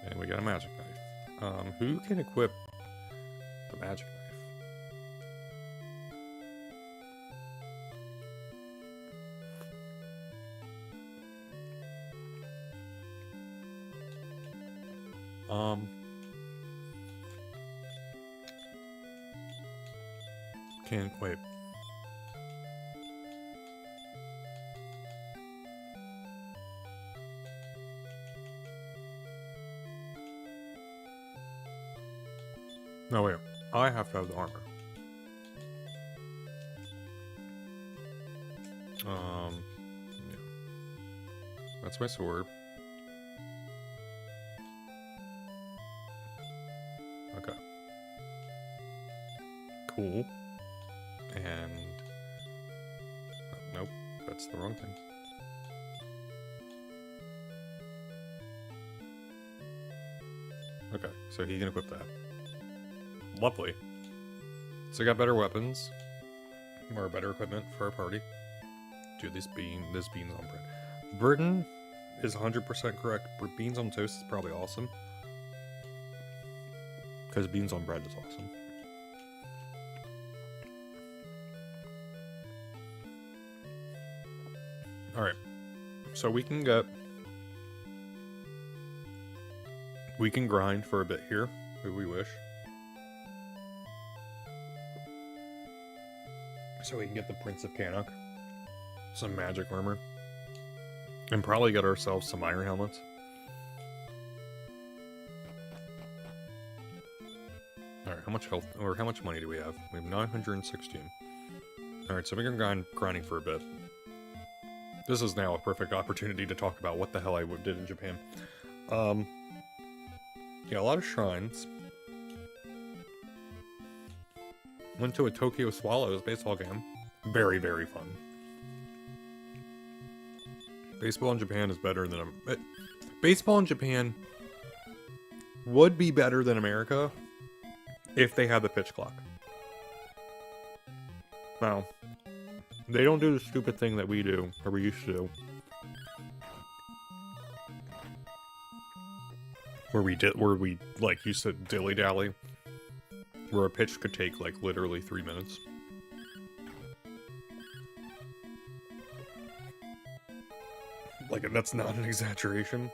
And we got a magic knife. Who can equip the magic knife? Can't wait. No, wait. I have to have the armor. Yeah. That's my sword. Okay. Cool. And... nope, that's the wrong thing. Okay, so he can equip that. Lovely. So we got better weapons. Or better equipment for our party. Dude, this beans on bread. Britain is 100% correct. Beans on toast is probably awesome. Because beans on bread is awesome. Alright. So we can grind for a bit here, if we wish. So we can get the Prince of Cannock. Some magic armor. And probably get ourselves some iron helmets. Alright, how much health, or how much money do we have? We have 916. Alright, so we can grinding for a bit. This is now a perfect opportunity to talk about what the hell I did in Japan. Yeah, a lot of shrines. Went to a Tokyo Swallows baseball game. Very, very fun. Baseball in Japan is better than... baseball in Japan would be better than America if they had the pitch clock. Now, they don't do the stupid thing that we do, or we used to do. Where we like used to dilly-dally. Where a pitch could take like literally 3 minutes. Like, that's not an exaggeration.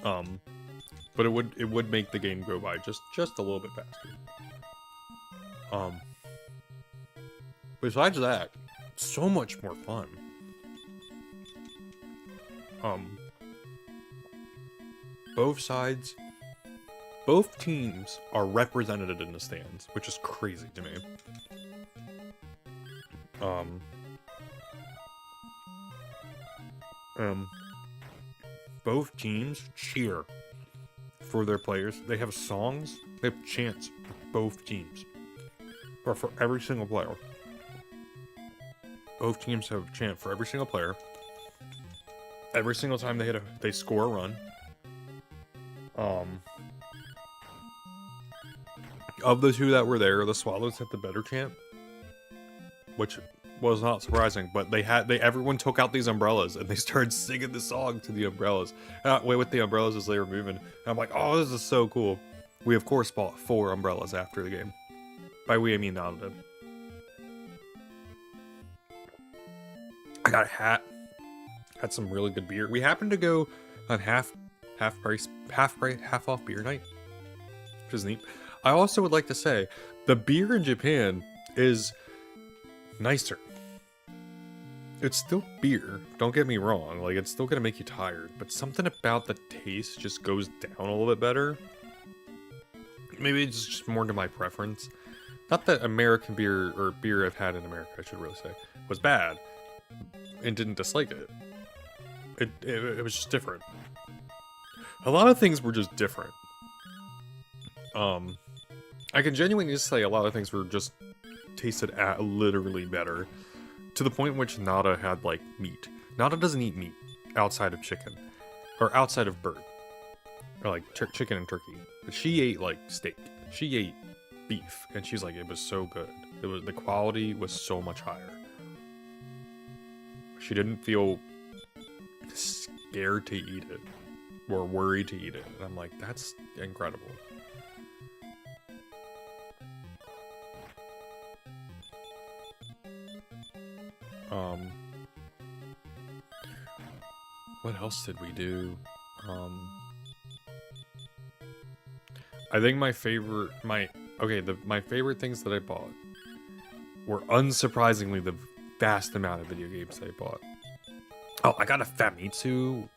But it would make the game go by just a little bit faster. Besides that, so much more fun. Both teams are represented in the stands, which is crazy to me. Both teams cheer for their players. They have songs, they have chants for both teams. Or for every single player. Both teams have a chant for every single player. Every single time they score a run. Of the two that were there, the Swallows had the better chant, which was not surprising. But everyone took out these umbrellas and they started singing the song to the umbrellas. With the umbrellas as they were moving. And I'm like, oh, this is so cool. We of course bought 4 umbrellas after the game. By we I mean Nana did. I got a hat. Had some really good beer. We happened to go on half off beer night, which is neat. I also would like to say, the beer in Japan is nicer. It's still beer, don't get me wrong, like it's still gonna make you tired, but something about the taste just goes down a little bit better. Maybe it's just more to my preference. Not that American beer, or beer I've had in America, I should really say, was bad, and didn't dislike it. It was just different. A lot of things were just different. I can genuinely just say a lot of things were just tasted literally better, to the point in which Nada had like meat. Nada doesn't eat meat outside of chicken, or outside of bird, or like chicken and turkey. But she ate like steak. She ate beef, and she's like, it was so good. The quality was so much higher. She didn't feel scared to eat it or worried to eat it, and I'm like, that's incredible. What else did we do? I think my favorite things that I bought were unsurprisingly the vast amount of video games I bought. Oh, I got a Famitsu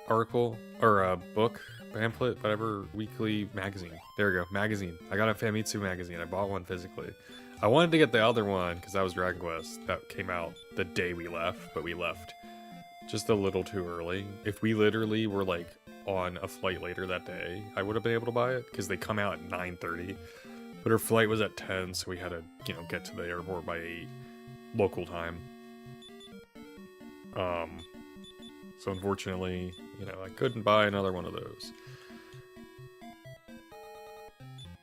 article, or a book, pamphlet, whatever, weekly magazine. There we go, magazine. I got a Famitsu magazine. I bought one physically. I wanted to get the other one because that was Dragon Quest. That came out the day we left, but we left just a little too early. If we literally were like on a flight later that day, I would have been able to buy it because they come out at 9:30. But our flight was at 10, so we had to, get to the airport by 8 local time. So unfortunately, I couldn't buy another one of those.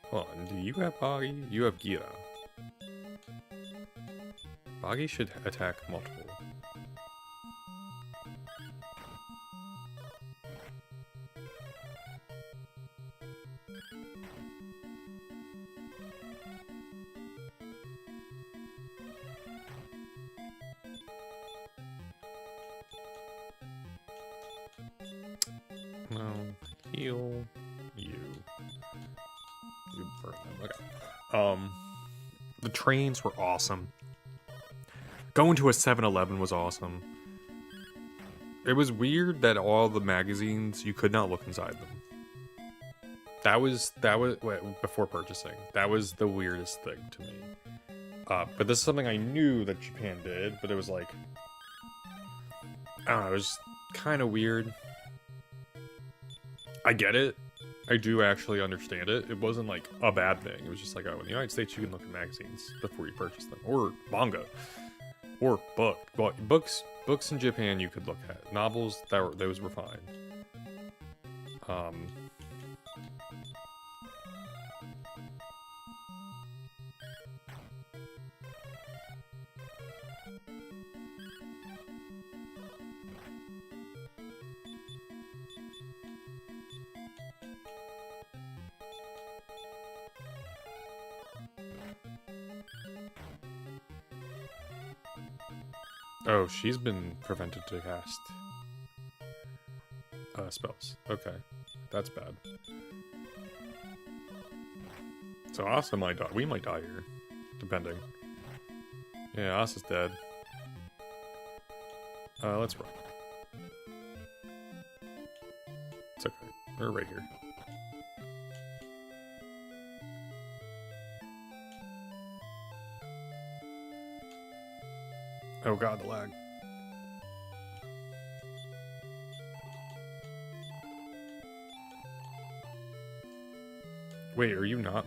Hold on, do you have Boggy? You have Gira. Boggy should attack multiple. No, heal you. You burn them. Okay. The trains were awesome. Going to a 7-Eleven was awesome. It was weird that all the magazines, you could not look inside them. That was before purchasing. That was the weirdest thing to me. But this is something I knew that Japan did, but it was like, I don't know, it was kind of weird. I get it. I do actually understand it. It wasn't like a bad thing. It was just like, oh, in the United States, you can look at magazines before you purchase them, or manga, or books. Books in Japan you could look at. Novels, those were fine. Oh, she's been prevented to cast spells. Okay, that's bad. So Asa might die. We might die here, depending. Yeah, Asa's dead. Let's run. It's okay. We're right here. Oh god, the lag. Wait, are you not?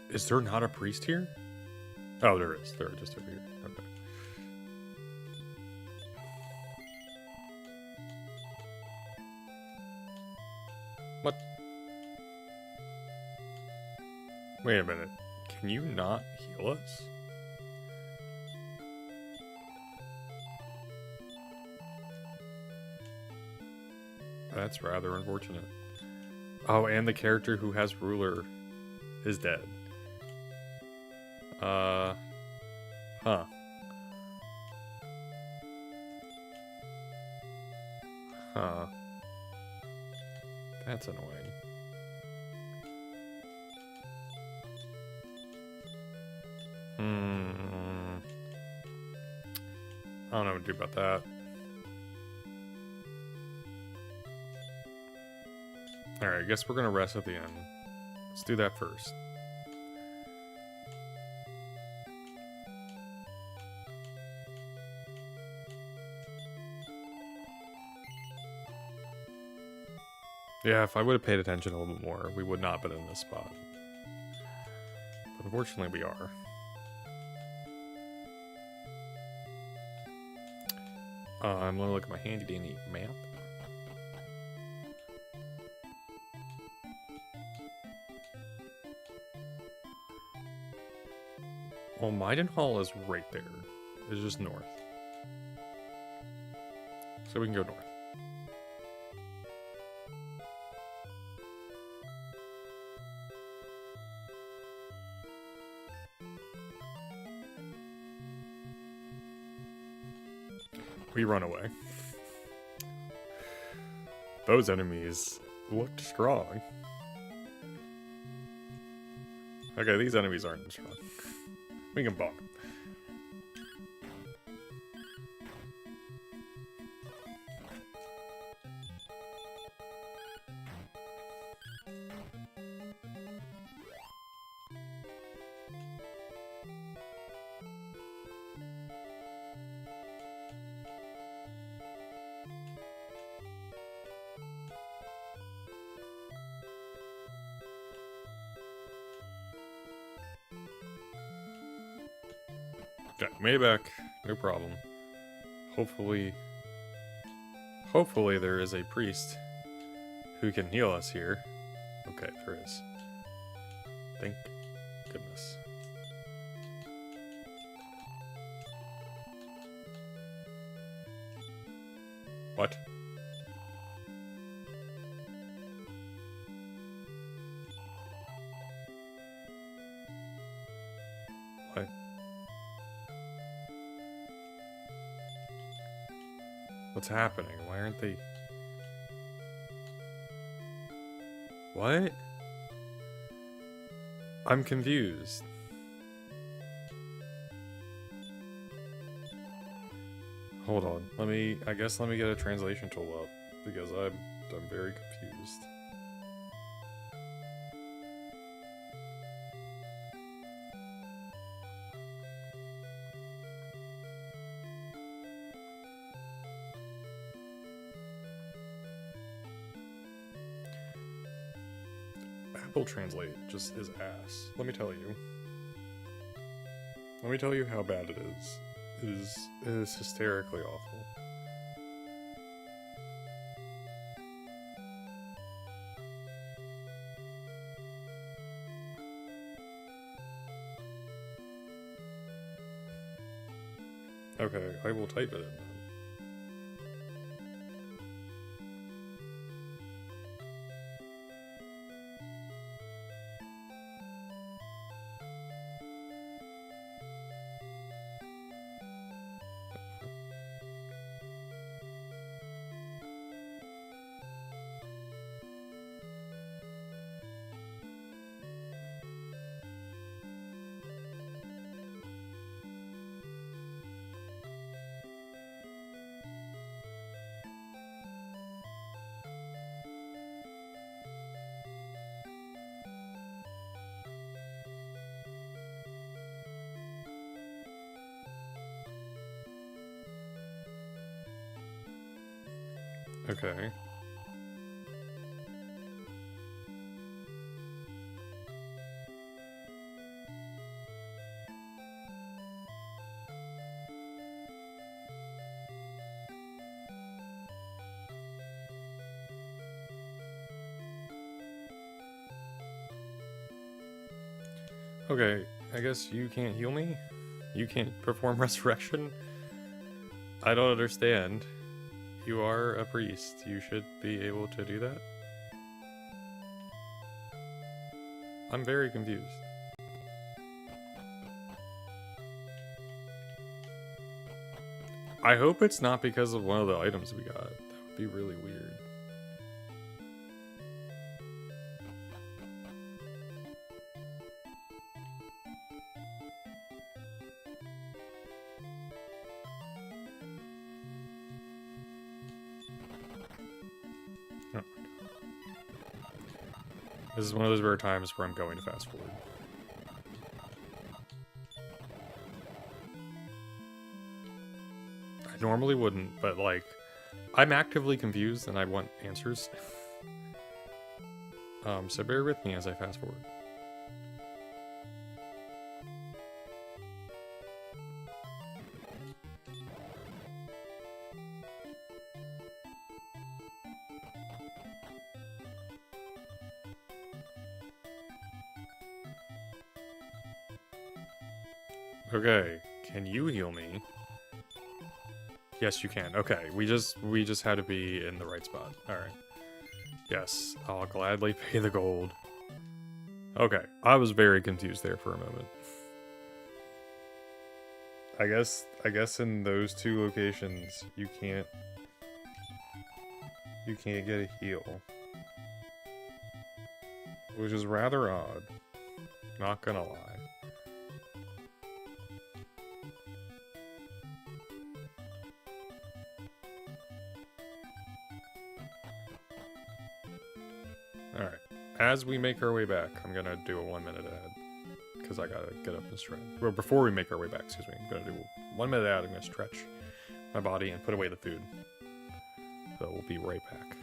Is there not a priest here? Oh, there is. They're just over here. Okay. What? Wait a minute. Can you not heal us? That's rather unfortunate. Oh, and the character who has ruler is dead. Huh. Huh. That's annoying. I don't know what to do about that. Alright, I guess we're gonna rest at the end. Let's do that first. Yeah, if I would have paid attention a little bit more, we would not have been in this spot. But unfortunately, we are. I'm gonna look at my handy dandy map. Well, Maidenhall is right there. It's just north. So we can go north. We run away. Those enemies looked strong. Okay, these enemies aren't strong. We can bonk them. Okay, made it back. No problem. Hopefully there is a priest who can heal us here. Okay, there is. Thank goodness. What? What? What's happening? Why aren't they... What? I'm confused. Hold on. Let me get a translation tool up because I'm very confused. Apple Translate just is ass. Let me tell you. Let me tell you how bad it is. It is hysterically awful. Okay, I will type it in then. Okay. Okay, I guess you can't heal me? You can't perform resurrection? I don't understand. You are a priest. You should be able to do that? I'm very confused. I hope it's not because of one of the items we got. That would be really weird. Oh. This is one of those rare times where I'm going to fast forward. I normally wouldn't, but like, I'm actively confused and I want answers. So bear with me as I fast forward. Okay, can you heal me? Yes, you can. Okay, we just had to be in the right spot. All right. Yes, I'll gladly pay the gold. Okay, I was very confused there for a moment. I guess in those two locations you can't get a heal, which is rather odd. Not gonna lie. Alright, as we make our way back, I'm gonna do a 1 minute ad. Because I gotta get up and stretch. Well, before we make our way back, excuse me, I'm gonna do a 1 minute ad. I'm gonna stretch my body and put away the food. So we'll be right back.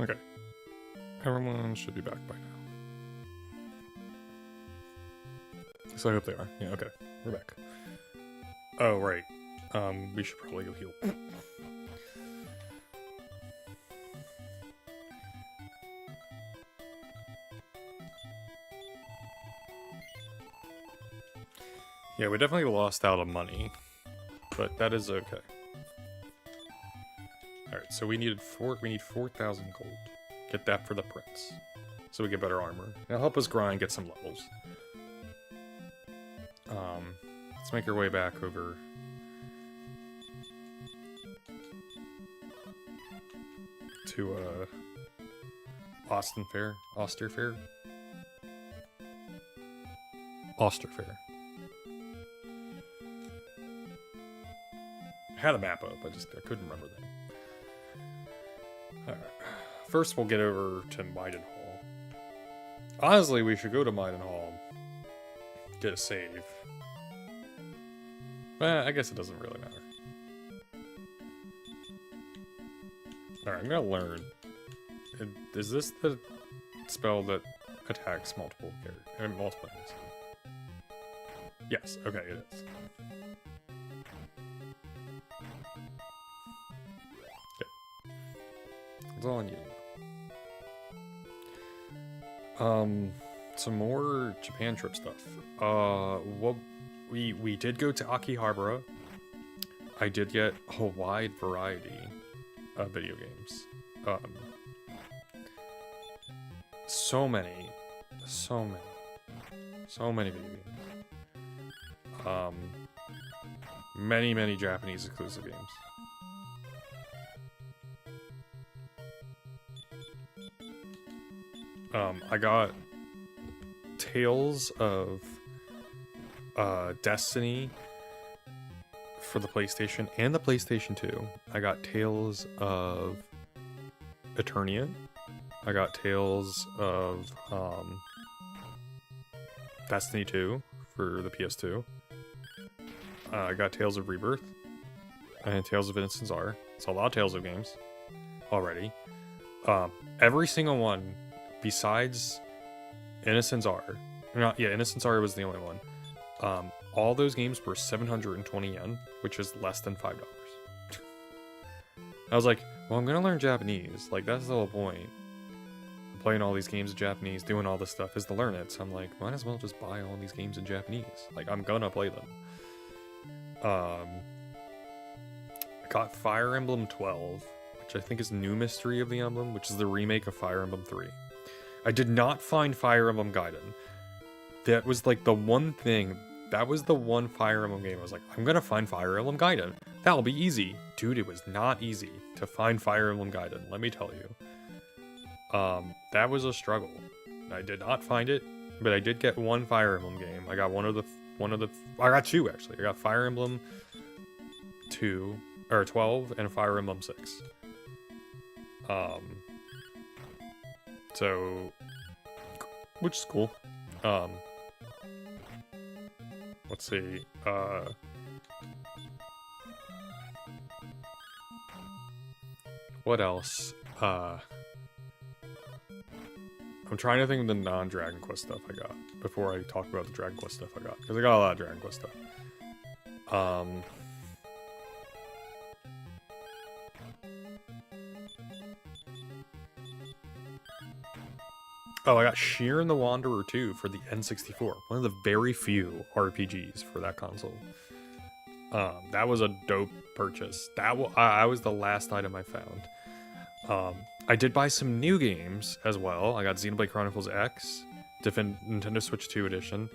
Okay. Everyone should be back by now. So I hope they are. Yeah, okay. We're back. Oh, right. We should probably go heal. Yeah, we definitely lost out on money, but that is okay. Alright, so we need 4,000 gold. Get that for the prince. So we get better armor. It'll help us grind, get some levels. Let's make our way back over to Oster Fair. I had a map up, I couldn't remember that. Alright. First we'll get over to Maidenhall. Honestly, we should go to Maidenhall. Get a save. I guess it doesn't really matter. Alright, I'm gonna learn. Is this the spell that attacks multiple characters? Multiple enemies? Yes, okay, it is. That's all I need. Some more Japan trip stuff. What we did go to Akihabara. I did get a wide variety of video games. So many video games. Many Japanese exclusive games. I got Tales of Destiny for the PlayStation and the PlayStation 2. I got Tales of Eternia I got Tales of Destiny 2 for the PS2. I got Tales of Rebirth and Tales of Innocence R. It's a lot of Tales of games already. Every single one besides Innocence R. Innocence R was the only one. All those games were 720 yen, which is less than $5. I was like, well, I'm gonna learn Japanese. Like, that's the whole point. I'm playing all these games in Japanese, doing all this stuff is to learn it. So I'm like, might as well just buy all these games in Japanese. Like, I'm gonna play them. I got Fire Emblem 12, which I think is New Mystery of the Emblem, which is the remake of Fire Emblem 3. I did not find Fire Emblem Gaiden. That was like the one thing. That was the one Fire Emblem game I was like, I'm gonna find Fire Emblem Gaiden. That'll be easy. Dude, it was not easy to find Fire Emblem Gaiden, let me tell you. That was a struggle. I did not find it, but I did get one Fire Emblem game. I got I got two actually. I got Fire Emblem 12 and Fire Emblem 6. So, which is cool. Let's see. What else? I'm trying to think of the non-Dragon Quest stuff I got before I talk about the Dragon Quest stuff I got, because I got a lot of Dragon Quest stuff. Oh, I got Shiren the Wanderer 2 for the N64. One of the very few RPGs for that console. That was a dope purchase. I was the last item I found. I did buy some new games as well. I got Xenoblade Chronicles X, Nintendo Switch 2 edition,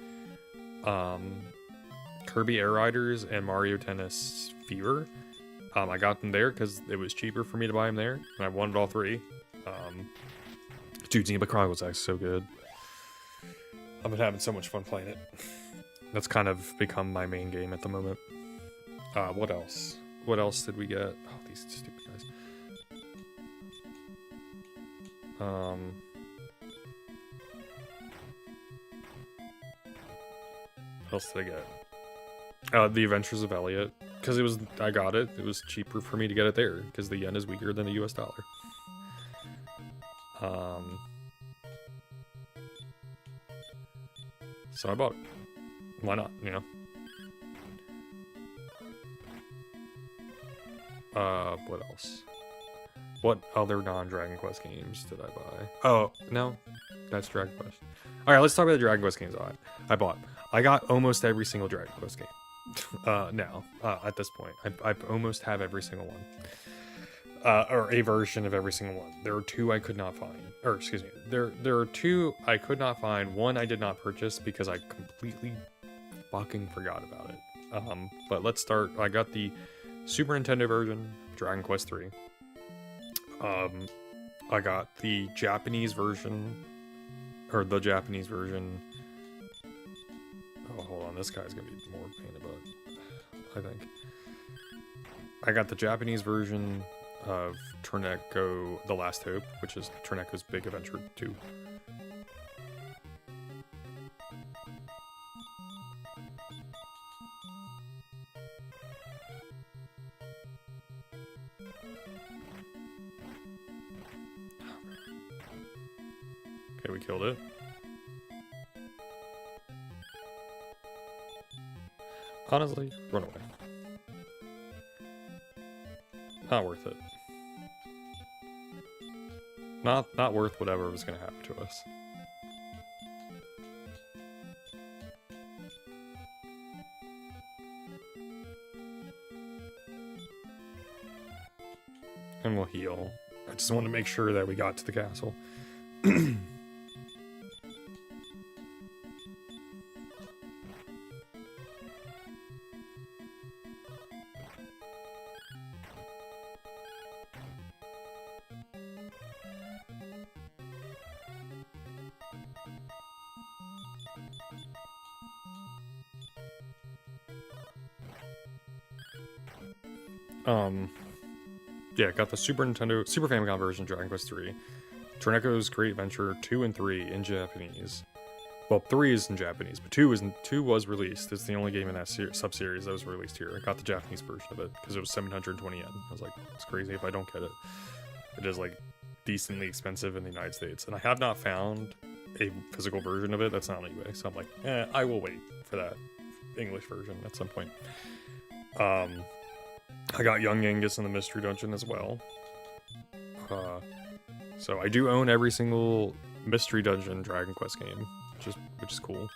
Kirby Air Riders, and Mario Tennis Fever. I got them there because it was cheaper for me to buy them there, and I wanted all three. Dude, Xenoblade Chronicles X is so good. I've been having so much fun playing it. That's kind of become my main game at the moment. What else? What else did we get? Oh, these stupid guys. What else did I get? The Adventures of Elliot. Because I got it. It was cheaper for me to get it there. Because the yen is weaker than the US dollar. So I bought it. Why not, you know? What else? What other non-Dragon Quest games did I buy? Oh, no. That's Dragon Quest. Alright, let's talk about the Dragon Quest games I bought. I got almost every single Dragon Quest game. Now, at this point. I almost have every single one. Or a version of every single one. There are two I could not find. Or, excuse me. There are two I could not find. One I did not purchase because I completely fucking forgot about it. But let's start. I got the Super Nintendo version, Dragon Quest 3. I got the Japanese version. Or the Japanese version. Oh, hold on. This guy's gonna be more pain in the butt, I think. I got the Japanese version of Torneko The Last Hope, which is Torneko's Big Adventure 2. Okay, we killed it. Honestly, run away. Not worth it. Not worth whatever was gonna happen to us. And we'll heal. I just wanted to make sure that we got to the castle. Yeah, got the Super Famicom version of Dragon Quest 3. Torneko's Great Adventure 2 and 3 in Japanese. Well, 3 is in Japanese, but 2 was released. It's the only game in that sub-series that was released here. I got the Japanese version of it because it was 720 yen. I was like, it's crazy if I don't get it. It is like decently expensive in the United States, and I have not found a physical version of it that's not on eBay. So I'm like, I will wait for that English version at some point. I got Young Angus in the Mystery Dungeon as well. So I do own every single Mystery Dungeon Dragon Quest game, which is cool.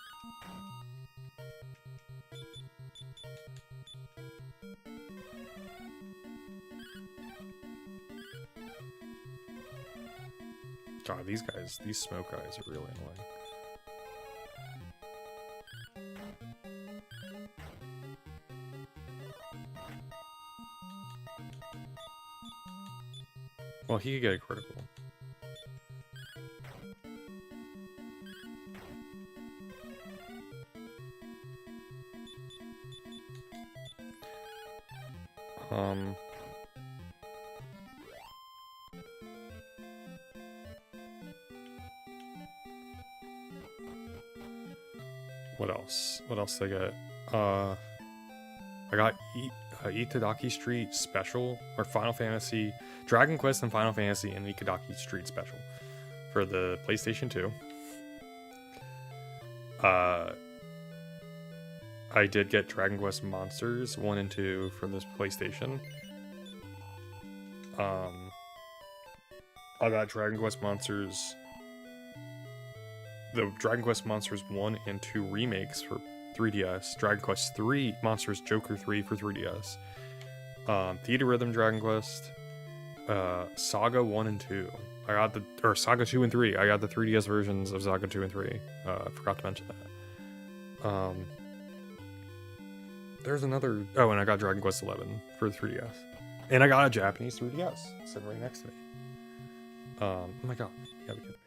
God, these smoke guys are really annoying. Well, he could get a critical. What else? What else did I get? I got Itadaki Street Special, or Final Fantasy, Dragon Quest and Final Fantasy and Itadaki Street Special for the PlayStation 2. I did get Dragon Quest Monsters 1 and 2 for this PlayStation. I got Dragon Quest Monsters, the Dragon Quest Monsters 1 and 2 remakes for 3DS, Dragon Quest 3 Monsters Joker 3 for 3DS, Theater Rhythm Dragon Quest, Saga 1 and 2. Saga 2 and 3. I got the 3DS versions of Saga 2 and 3. Forgot to mention that. There's another... Oh, and I got Dragon Quest 11 for the 3DS. And I got a Japanese 3DS sitting right next to me. Oh my god. You gotta be kidding me.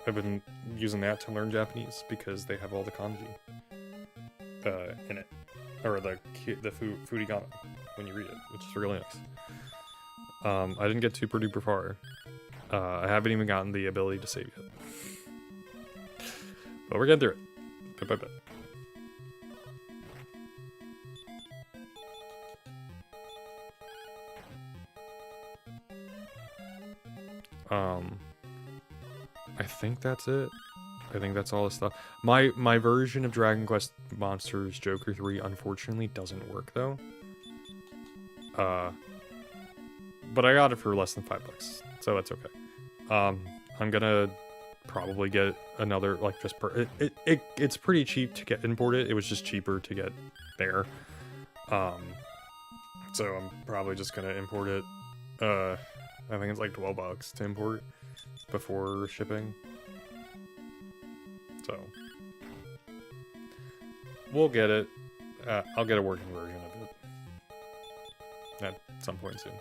I've been using that to learn Japanese because they have all the kanji in it. Or the furigana when you read it, which is really nice. I didn't get super duper far. I haven't even gotten the ability to save yet. But we're getting through it. Bit by bit. I think that's it. I think that's all the stuff. My version of Dragon Quest Monsters Joker 3 unfortunately doesn't work though. But I got it for less than $5, so that's okay. I'm gonna probably get another, like, it's pretty cheap to get imported. It was just cheaper to get there. So I'm probably just gonna import it. I think it's like $12 to import before shipping. So we'll get it. I'll get a working version of it at some point soon.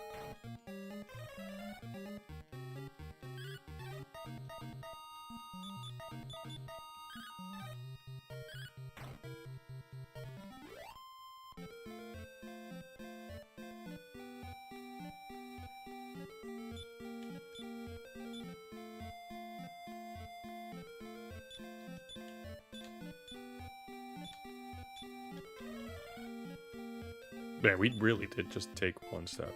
Yeah, we really did just take one step.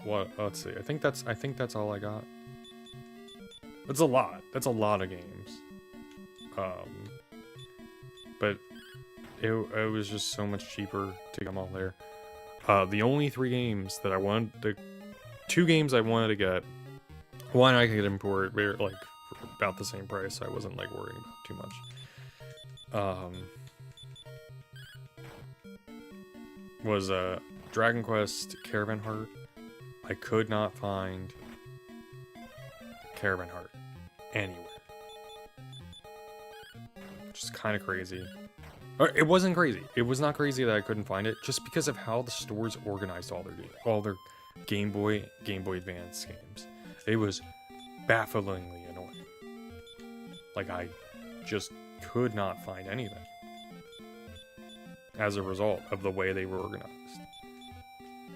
What? Let's see. I think that's all I got. That's a lot. That's a lot of games. But it was just so much cheaper to get them all there. The only 3 games that I wanted to, 2 games I wanted to get. One I could import, like, for about the same price. I wasn't like worrying about too much. Was Dragon Quest Caravan Heart. I could not find Caravan Heart anywhere, which is kind of crazy. Or, it wasn't crazy. It was not crazy that I couldn't find it, just because of how the stores organized all their Game Boy Advance games. It was bafflingly annoying. Like, I just could not find anything as a result of the way they were organized.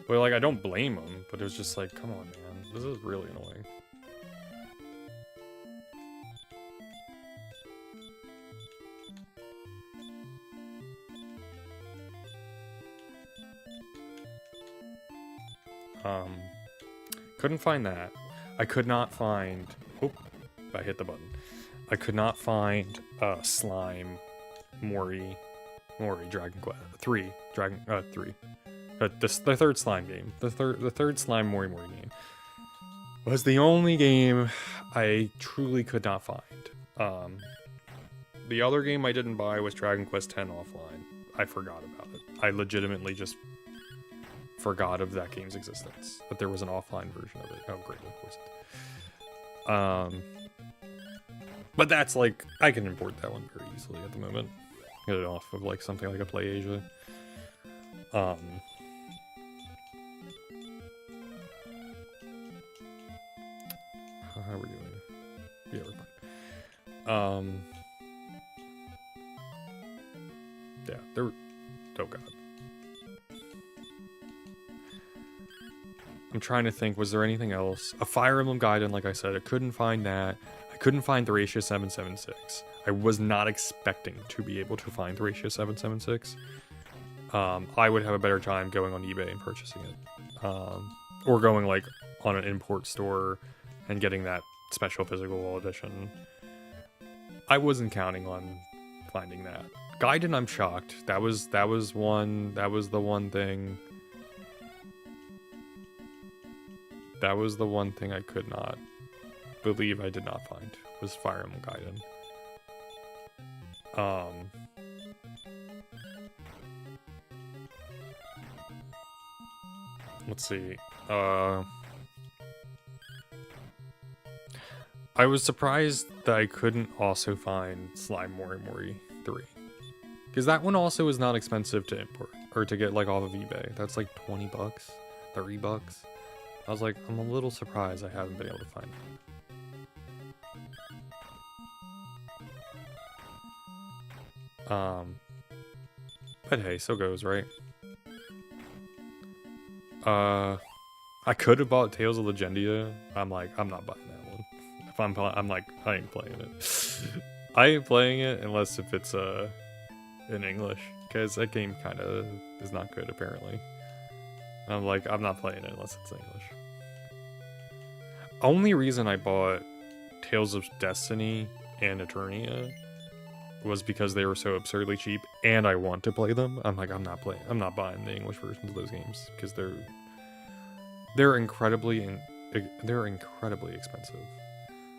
Well, like, I don't blame them, but it was just like, come on, man, this is really annoying. Couldn't find that. I could not find... Oop, I hit the button. I could not find Slime, Mori, Dragon Quest 3, the third Slime game. The third Slime Mori game was the only game I truly could not find. The other game I didn't buy was Dragon Quest X offline. I forgot about it. I legitimately just forgot of that game's existence, that there was an offline version of it. Oh, great, of course. But that's like, I can import that one very easily at the moment. Get it off of like something like a PlayAsia. How are we doing? Yeah, we're fine. Yeah, there were, oh god. I'm trying to think, was there anything else? A Fire Emblem Gaiden, like I said, I couldn't find that. I couldn't find Thracia 776. I was not expecting to be able to find Thracia 776. I would have a better time going on eBay and purchasing it. Or going like on an import store and getting that special physical edition. I wasn't counting on finding that. Gaiden, I'm shocked. That was the one thing. That was the one thing I could not believe I did not find, was Fire Emblem Gaiden. Let's see. I was surprised that I couldn't also find Slime Mori 3. Because that one also is not expensive to import, or to get like off of eBay. That's like 20 bucks, 30 bucks. I was like, I'm a little surprised I haven't been able to find it. But hey, so goes, right? I could have bought Tales of Legendia. I'm like, I'm not buying that one. If I'm like, I ain't playing it. I ain't playing it unless if it's in English, because that game kind of is not good apparently. I'm like, I'm not playing it unless it's English. Only reason I bought Tales of Destiny and Eternia was because they were so absurdly cheap, and I want to play them. I'm like, I'm not buying the English versions of those games because they're incredibly expensive.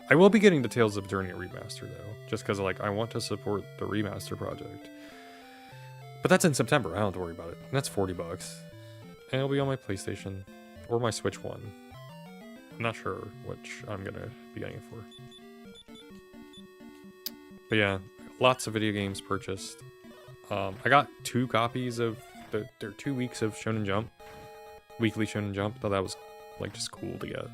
I will be getting the Tales of Eternia remaster though, just because like I want to support the remaster project. But that's in September. I don't have to worry about it. And that's 40 bucks. And it'll be on my PlayStation or my Switch 1. I'm not sure which I'm gonna be getting it for. But yeah, lots of video games purchased. I got 2 copies of there are 2 weeks of Shonen Jump, weekly Shonen Jump. Thought that was like just cool to get.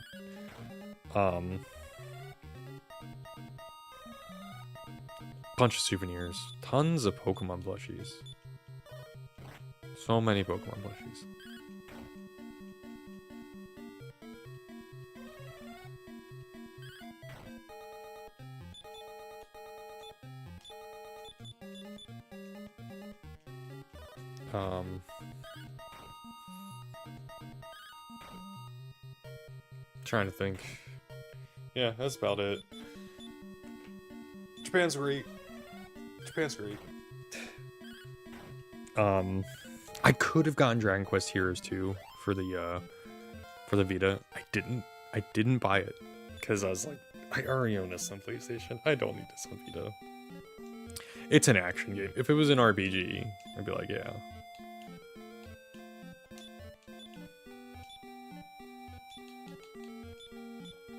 Bunch of souvenirs, tons of Pokemon plushies. So many Pokemon plushies. Trying to think. Yeah, that's about it. Japan's great. Japan's great. I could have gotten Dragon Quest Heroes 2 for the Vita. I didn't buy it because I was like, I already own this on PlayStation. I don't need this on Vita. It's an action game. If it was an RPG, I'd be like, yeah.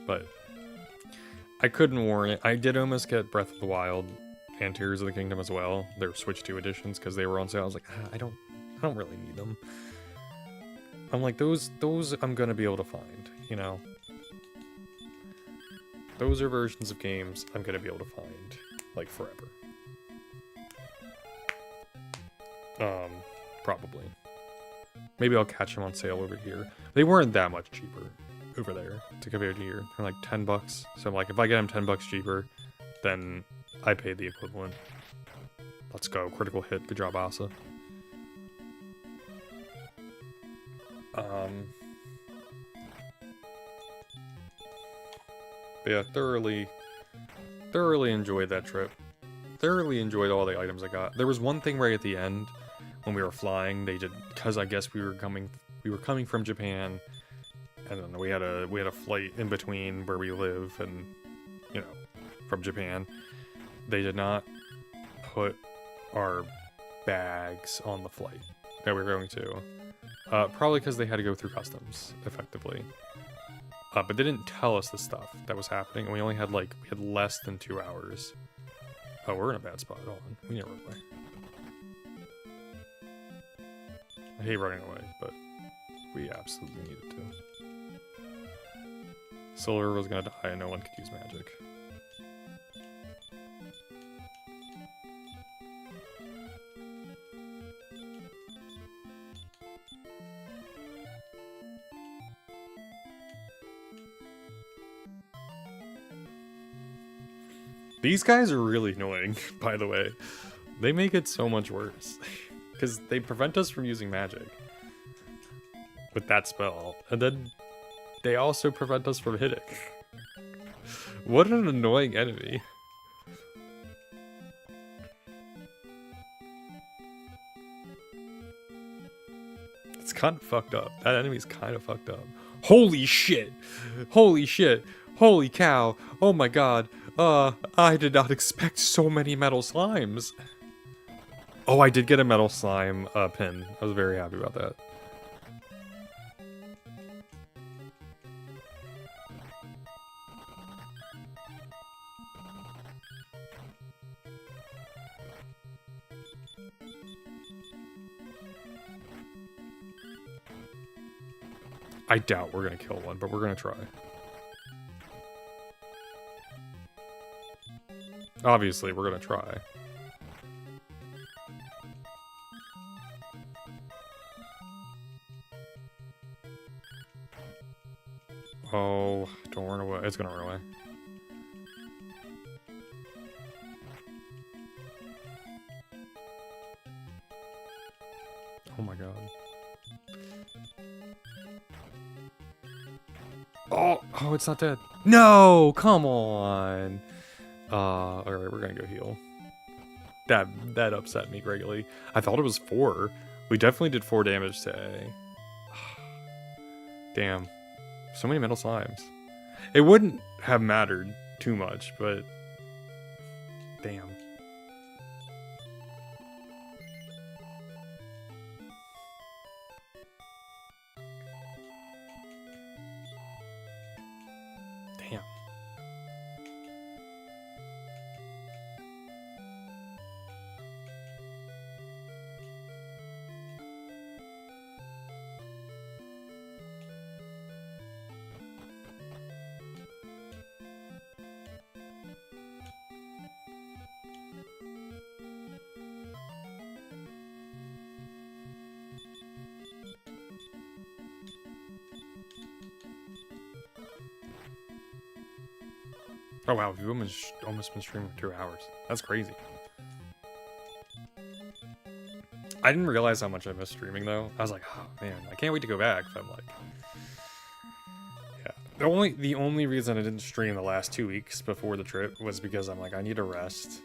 But I couldn't warrant it. I did almost get Breath of the Wild and Tears of the Kingdom as well. They're Switch 2 editions because they were on sale. I was like, I don't really need them. I'm like, those I'm gonna be able to find, you know. Those are versions of games I'm gonna be able to find. like forever. Probably. Maybe I'll catch them on sale over here. They weren't that much cheaper over there to compare to here. They're like $10. So I'm like, if I get them $10 cheaper, then I pay the equivalent. Let's go. Critical hit. Good job, Asa. But yeah, thoroughly enjoyed that trip. Thoroughly enjoyed all the items I got. There was one thing right at the end when we were flying. They did, because I guess we were coming from Japan, and then we had a flight in between where we live and, you know, from Japan. They did not put our bags on the flight that we were going to. Probably because they had to go through customs, effectively. But they didn't tell us the stuff that was happening, and we only had, like, we had less than 2 hours. Oh, we're in a bad spot. Hold on. We need to run away. I hate running away, but we absolutely needed to. Silver was gonna die and no one could use magic. These guys are really annoying, by the way. They make it so much worse. Because they prevent us from using magic with that spell. And then they also prevent us from hitting. What an annoying enemy. It's kind of fucked up. That enemy's kind of fucked up. Holy shit! Holy shit! Holy cow! Oh my god! I did not expect so many metal slimes. Oh, I did get a metal slime pin. I was very happy about that. I doubt we're gonna kill one, but we're gonna try. Obviously, we're gonna try. Oh, don't run away. It's gonna run away. Oh my god. Oh, it's not dead. No, come on. Alright, we're gonna go heal. That upset me greatly. I thought it was 4. We definitely did 4 damage to A. Damn. So many metal slimes. It wouldn't have mattered too much, but... Damn. Damn. Oh wow, we've almost been streaming for 2 hours. That's crazy. I didn't realize how much I missed streaming though. I was like, oh man, I can't wait to go back. But I'm like, yeah. The only reason I didn't stream the last 2 weeks before the trip was because I'm like, I need a rest.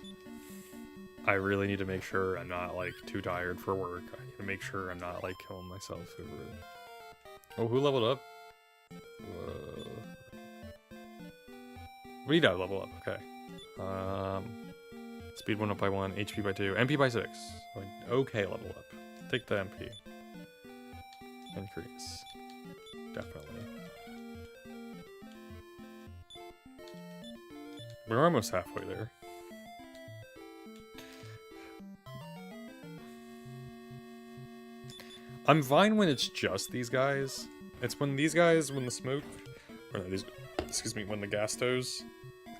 I really need to make sure I'm not like too tired for work. I need to make sure I'm not like killing myself over it. Oh, who leveled up? We don't level up, okay. Speed 1 up by 1, HP by 2, MP by 6. Okay, level up. Take the MP. Increase. Definitely. We're almost halfway there. I'm fine when it's just these guys. It's when these guys, when the smoke, or no, these, excuse me, when the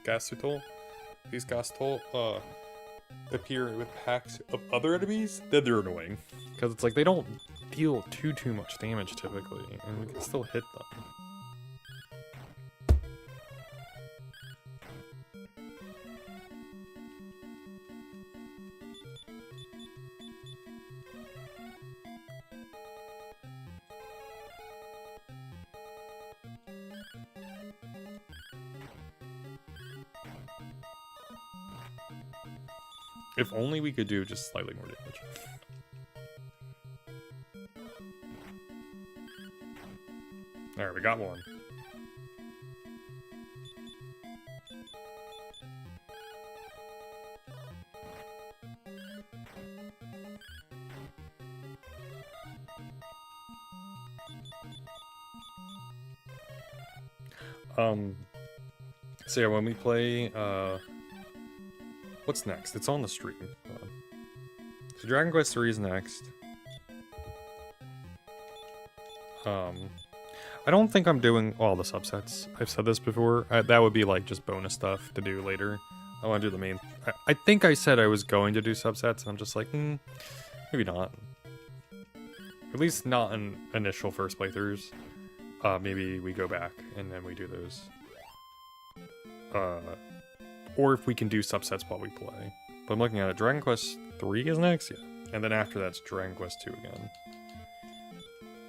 Gastotol these Gastol appear with packs of other enemies, then they're annoying. Because it's like they don't deal too much damage typically, and we can still hit them. If only we could do just slightly more damage. Alright, we got one. So yeah, when we play, what's next? It's on the stream. So Dragon Quest III is next. I don't think I'm doing all the subsets. I've said this before. That would be like just bonus stuff to do later. I want to do the main. I think I said I was going to do subsets, and I'm just like, maybe not. At least not in initial first playthroughs. Maybe we go back and then we do those. Or if we can do subsets while we play. But I'm looking at it. Dragon Quest III is next, yeah. And then after that's Dragon Quest II again.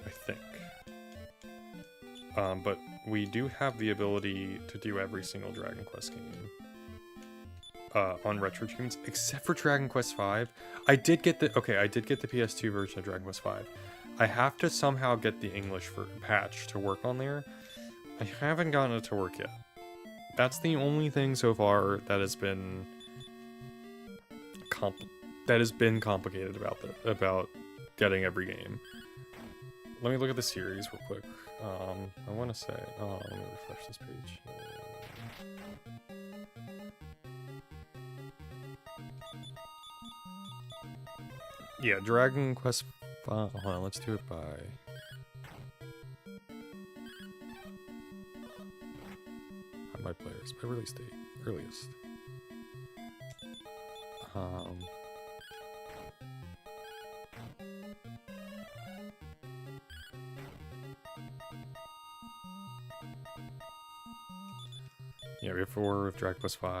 I think. But we do have the ability to do every single Dragon Quest game. On Retro Tunes, except for Dragon Quest V. I did get the PS2 version of Dragon Quest V. I have to somehow get the English patch to work on there. I haven't gotten it to work yet. That's the only thing so far that has been complicated about getting every game. Let me look at the series real quick. I want to say, let me refresh this page. Yeah, Dragon Quest. Hold on, let's do it by. My players, my release date, earliest. Yeah, we have 4 with Dragon Quest V, we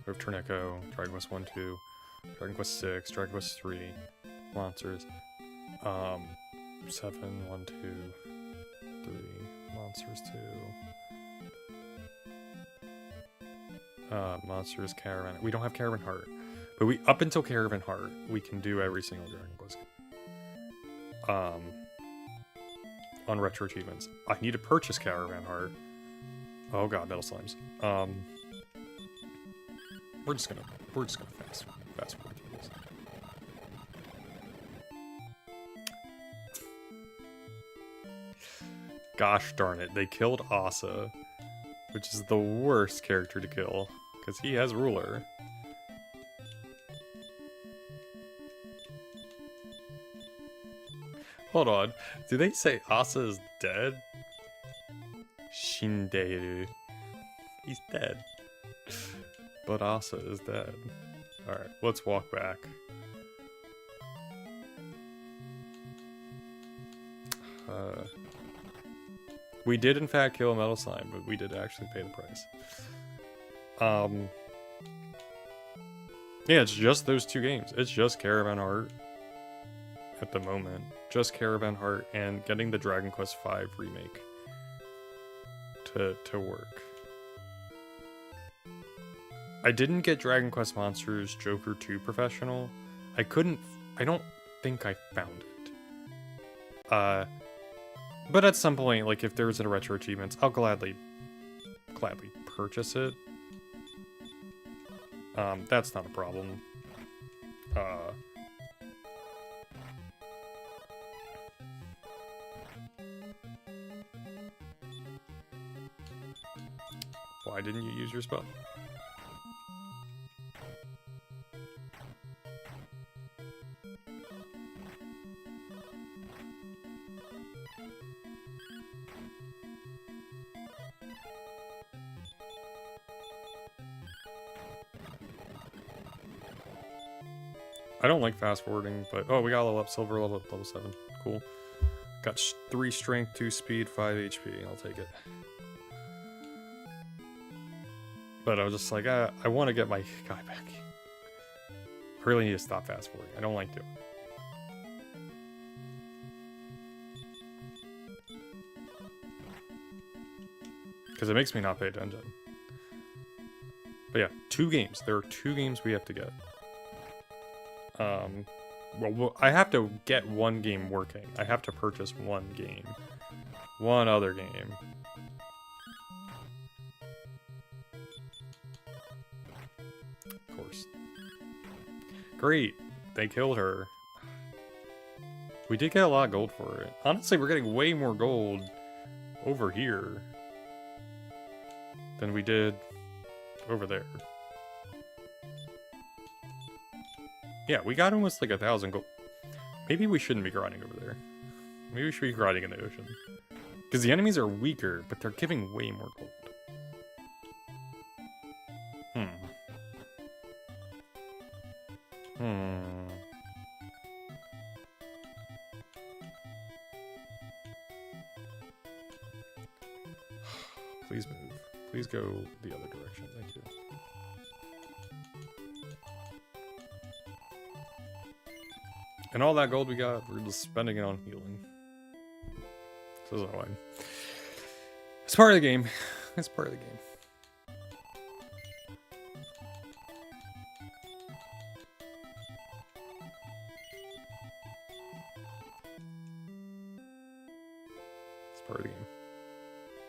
have Turn Echo, Dragon Quest 1, 2, Dragon Quest 6, Dragon Quest 3, Monsters, 7, 1, 2, 3, Monsters 2. Monsters, Caravan. We don't have Caravan Heart, but up until Caravan Heart, we can do every single Dragon Quest game. On Retro Achievements, I need to purchase Caravan Heart. Oh god, Metal Slimes. We're just gonna fast forward through this. Gosh darn it, they killed Asa, which is the worst character to kill, because he has ruler. Hold on, do they say Asa is dead? Shinderu. He's dead. But Asa is dead. Alright, let's walk back. We did in fact kill a Metal Slime, but we did actually pay the price. Yeah, it's just those 2 games. It's just Caravan Heart at the moment. Just Caravan Heart and getting the Dragon Quest V remake to work. I didn't get Dragon Quest Monsters Joker 2 Professional. I don't think I found it. But at some point, like if there's a Retro Achievements, I'll gladly purchase it. That's not a problem. Why didn't you use your spell? I don't like fast forwarding, but oh, we got level up silver level 7. Cool. Got 3 strength, 2 speed, 5 HP. I'll take it. But I was just like, I want to get my guy back. I really need to stop fast forwarding. I don't like doing it. Because it makes me not pay attention. But yeah, 2 games. There are 2 games we have to get. Well, I have to get 1 game working. I have to purchase 1 game. 1 other game. Of course. Great. They killed her. We did get a lot of gold for it. Honestly, we're getting way more gold over here than we did over there. Yeah, we got almost like 1,000 gold. Maybe we shouldn't be grinding over there. Maybe we should be grinding in the ocean. Because the enemies are weaker, but they're giving way more gold. Please move. Please go the other direction. Thank you. And all that gold we got, we're just spending it on healing. So that's annoying. It's part of the game. It's part of the game. It's part of the game.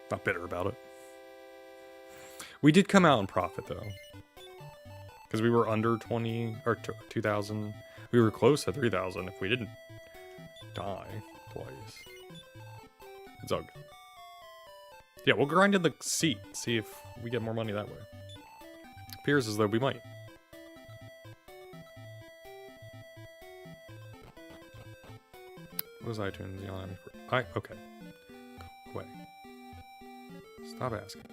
Not bitter about it. We did come out in profit though. Because we were under 20 or 2,000. We were close to 3,000 if we didn't die twice. It's all good. Yeah, we'll grind in the seat, see if we get more money that way. Appears as though we might. What was iTunes on? Okay. Go away. Stop asking.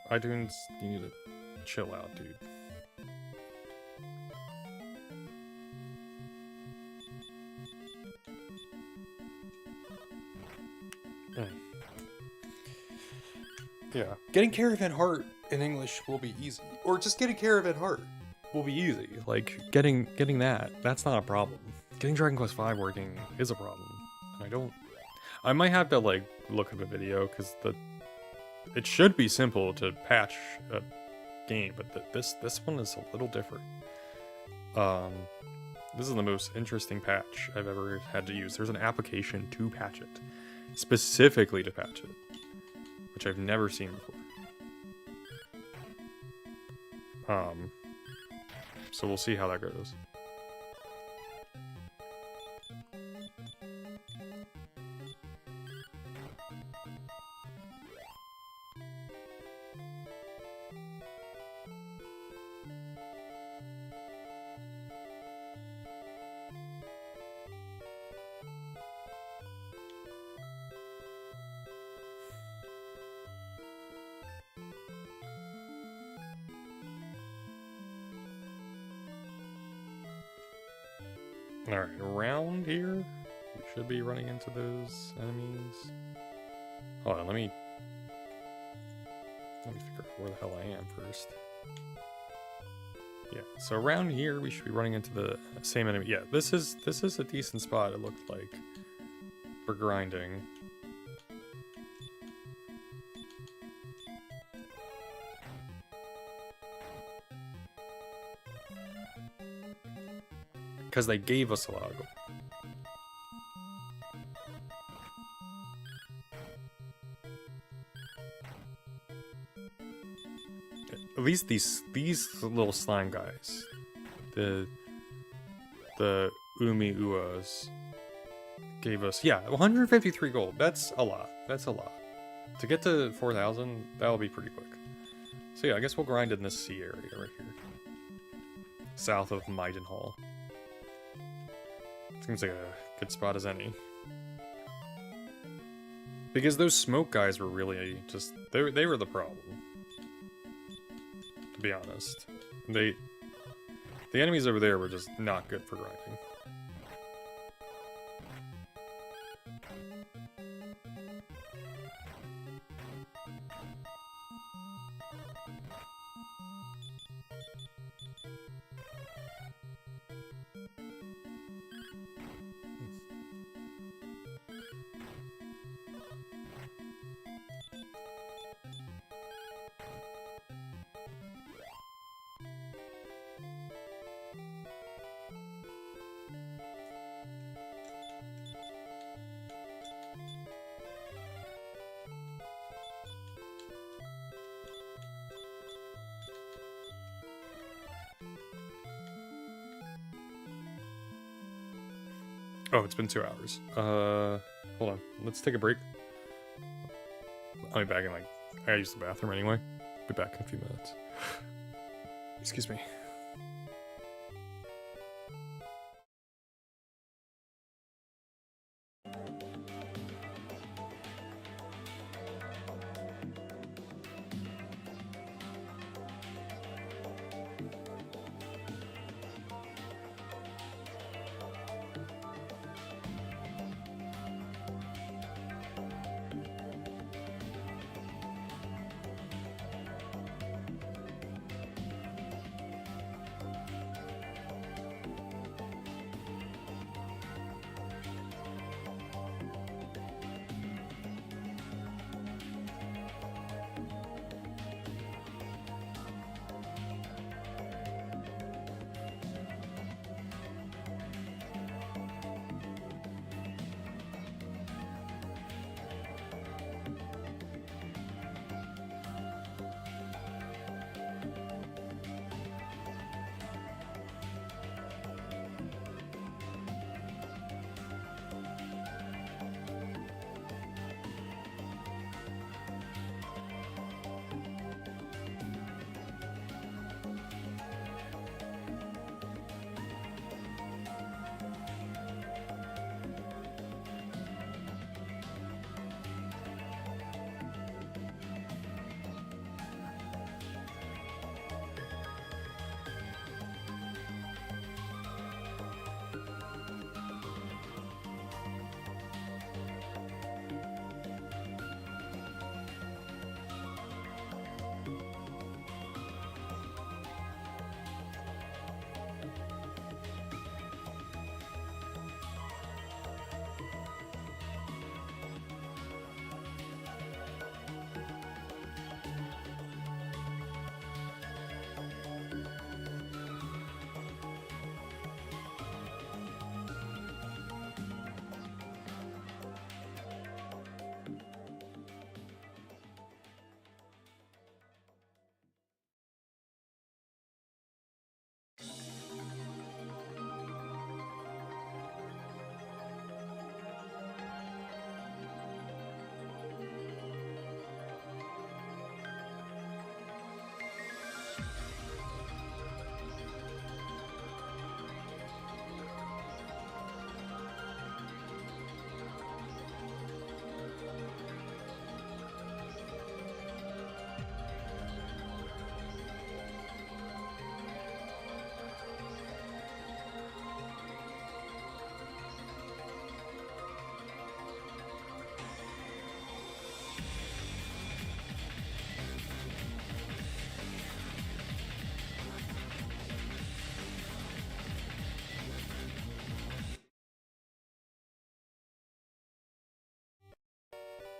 iTunes, you need to chill out, dude. Yeah. Getting Caravan Heart in English will be easy. Or just getting Caravan Heart will be easy. Like, getting that, that's not a problem. Getting Dragon Quest V working is a problem. And I might have to, like, look up a video, because it should be simple to patch a game, but this one is a little different. This is the most interesting patch I've ever had to use. There's an application to patch it. Specifically to patch it. Which I've never seen before. So we'll see how that goes. Alright, around here, we should be running into those enemies. Hold on, let me figure out where the hell I am first. Yeah, so around here we should be running into the same enemy. Yeah, this is a decent spot, it looked like, for grinding. Because they gave us a lot of gold. At least these little slime guys, the Umi Uas, gave us, yeah, 153 gold. That's a lot. That's a lot. To get to 4,000, that'll be pretty quick. So yeah, I guess we'll grind in this sea area right here, south of Maidenhall. Seems like a good spot as any. Because those smoke guys were really just... They were the problem. To be honest. The enemies over there were just not good for grinding. Oh, it's been 2 hours. Hold on. Let's take a break. I'll be back in, like, I gotta use the bathroom anyway. Be back in a few minutes. Excuse me.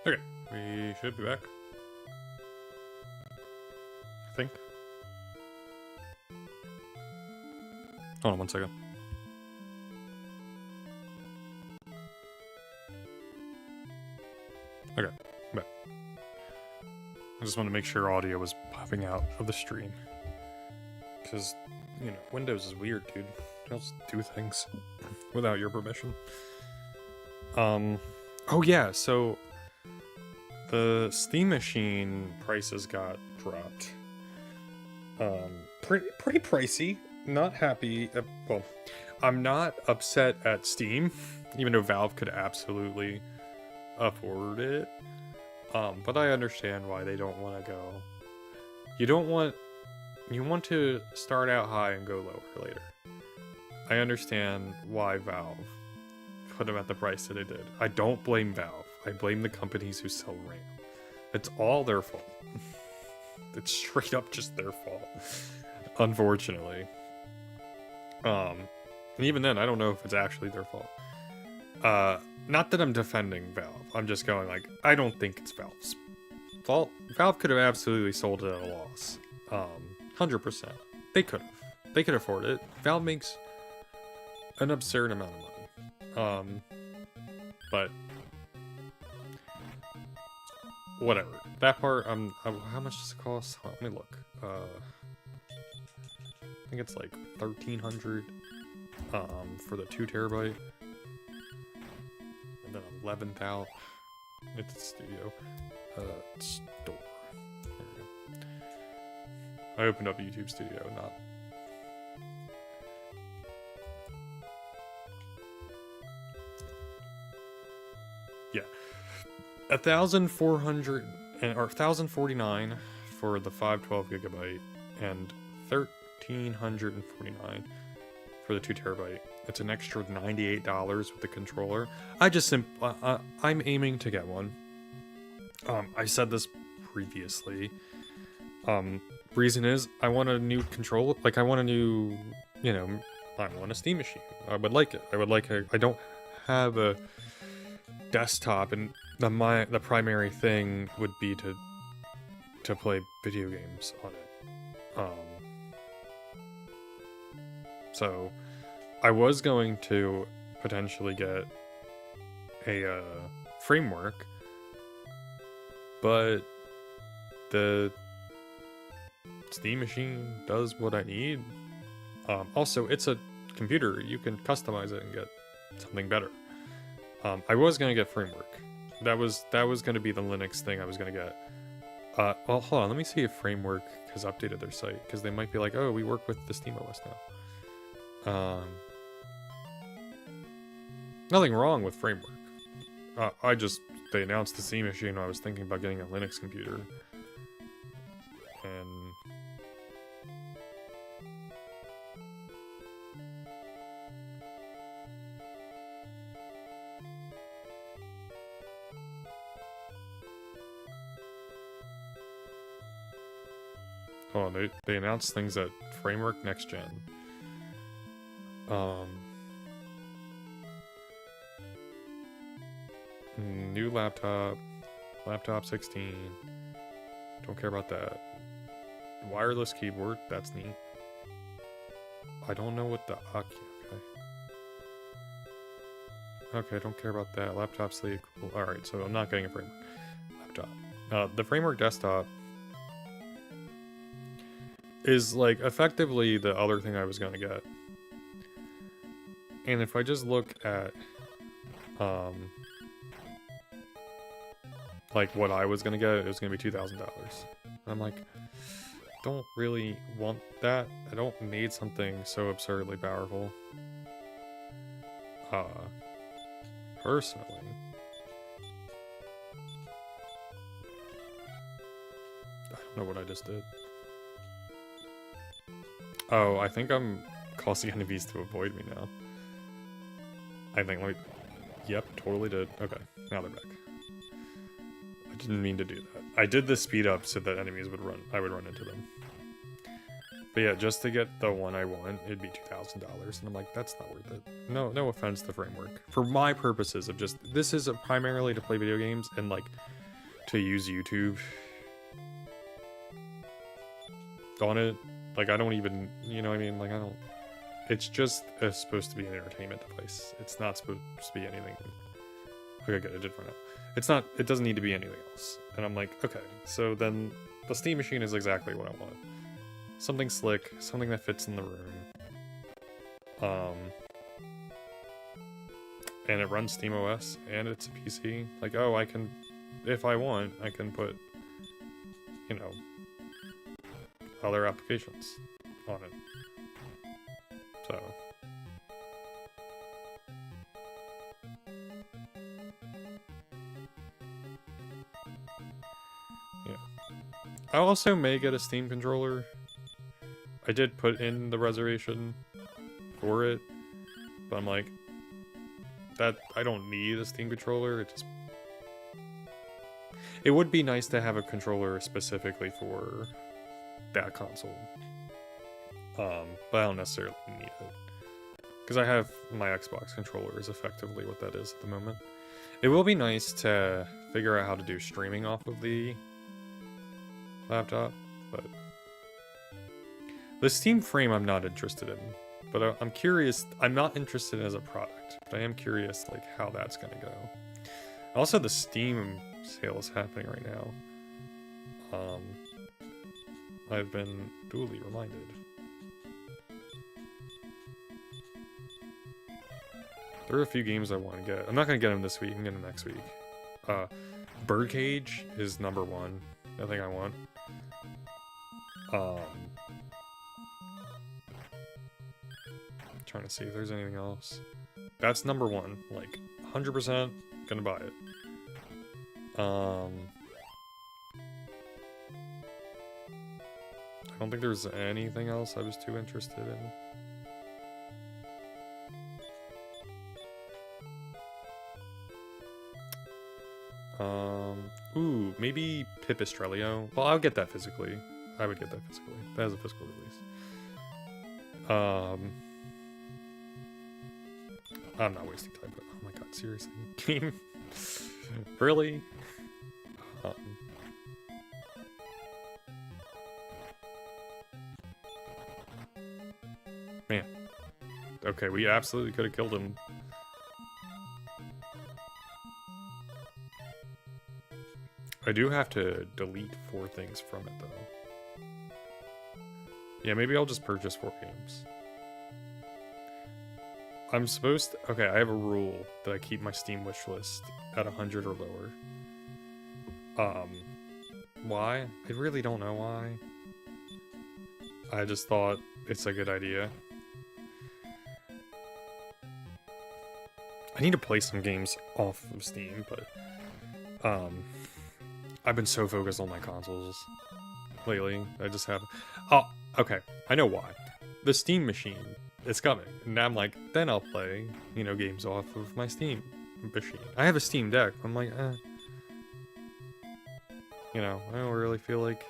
Okay, we should be back. I think. Hold on 1 second. Okay, back. I just want to make sure audio was popping out of the stream. Because, you know, Windows is weird, dude. It'll just do things without your permission. Oh yeah, so the Steam Machine prices got dropped. Pretty pricey. Not happy. Well, I'm not upset at Steam, even though Valve could absolutely afford it. But I understand why they don't want to go. You don't want you want to start out high and go lower later. I understand why Valve put them at the price that it did. I don't blame Valve. I blame the companies who sell RAM. It's all their fault. It's straight up just their fault, unfortunately. And even then, I don't know if it's actually their fault. Not that I'm defending Valve. I'm just going like, I don't think it's Valve's fault. Valve could have absolutely sold it at a loss. 100%. They could have. They could afford it. Valve makes an absurd amount of money. But whatever. That part, how much does it cost? Let me look. I think it's like $1,300 for the 2 terabyte. And then 11,000. It's a studio. Store. There we go. I opened up YouTube Studio, not. Yeah. 1,400 or 1,049 for the 512 gigabyte and 1,349 for the 2 terabyte. It's an extra $98 with the controller. I'm aiming to get one. I said this previously. Reason is I want a new controller. Like I want a new, I want a Steam machine. I would like it. I don't have a desktop, and the primary thing would be to play video games on it. So I was going to potentially get a framework, but the Steam machine does what I need. Also, it's a computer. You can customize it and get something better. I was gonna get framework. That was gonna be the Linux thing I was gonna get. Well, hold on. Let me see if Framework has updated their site, because they might be like, oh, we work with the SteamOS now. Nothing wrong with Framework. They announced the Steam machine. I was thinking about getting a Linux computer, and oh, they announced things at Framework Next Gen. New laptop 16. Don't care about that. Wireless keyboard, that's neat. I don't know what the okay, don't care about that. Laptop sleeve, cool. Alright, so I'm not getting a Framework laptop. The Framework desktop is like effectively the other thing I was gonna get. And if I just look at like what I was gonna get, it was gonna be $2,000. I'm like, don't really want that. I don't need something so absurdly powerful. Personally. I don't know what I just did. Oh, I think I'm causing enemies to avoid me now. I think, yep, totally did. Okay, now they're back. I didn't mean to do that. I did the speed up so that enemies would I would run into them. But yeah, just to get the one I want, it'd be $2,000, and I'm like, that's not worth it. No offense to Framework. For my purposes of this is primarily to play video games and like to use YouTube on it. Like I don't even, you know what I mean? Like I don't. It's just supposed to be an entertainment device. It's not supposed to be anything. Okay, good. I did run out. It's not. It doesn't need to be anything else. And I'm like, okay. So then the Steam machine is exactly what I want. Something slick, something that fits in the room. And it runs SteamOS, and it's a PC. Like, oh, I can, if I want, I can put, other applications on it. So. Yeah. I also may get a Steam controller. I did put in the reservation for it, but I'm like, that I don't need a Steam controller. It would be nice to have a controller specifically for that console. But I don't necessarily need it. Because I have my Xbox controller is effectively what that is at the moment. It will be nice to figure out how to do streaming off of the laptop, but the Steam frame I'm not interested in. But I'm curious, I'm not interested as a product, but I am curious like how that's gonna go. Also, the Steam sale is happening right now. I've been duly reminded. There are a few games I want to get. I'm not going to get them this week. I'm going to get them next week. Birdcage is #1. I think I want. Trying to see if there's anything else. That's #1. Like, 100% gonna buy it. I don't think there's anything else I was too interested in. Ooh, maybe Pipistrello. Well, I'll get that physically. I would get that physically. That is a physical release. I'm not wasting time, but oh my god, seriously? Game? Really? Man. Okay, we absolutely could have killed him. I do have to delete 4 things from it, though. Yeah, maybe I'll just purchase 4 games. I'm supposed to... Okay, I have a rule that I keep my Steam wishlist at 100 or lower. Why? I really don't know why. I just thought it's a good idea. I need to play some games off of Steam, but... I've been so focused on my consoles lately. I just have... Oh, okay. I know why. The Steam machine is coming. And I'm like, then I'll play, you know, games off of my Steam machine. I have a Steam Deck. I'm like, you know, I don't really feel like...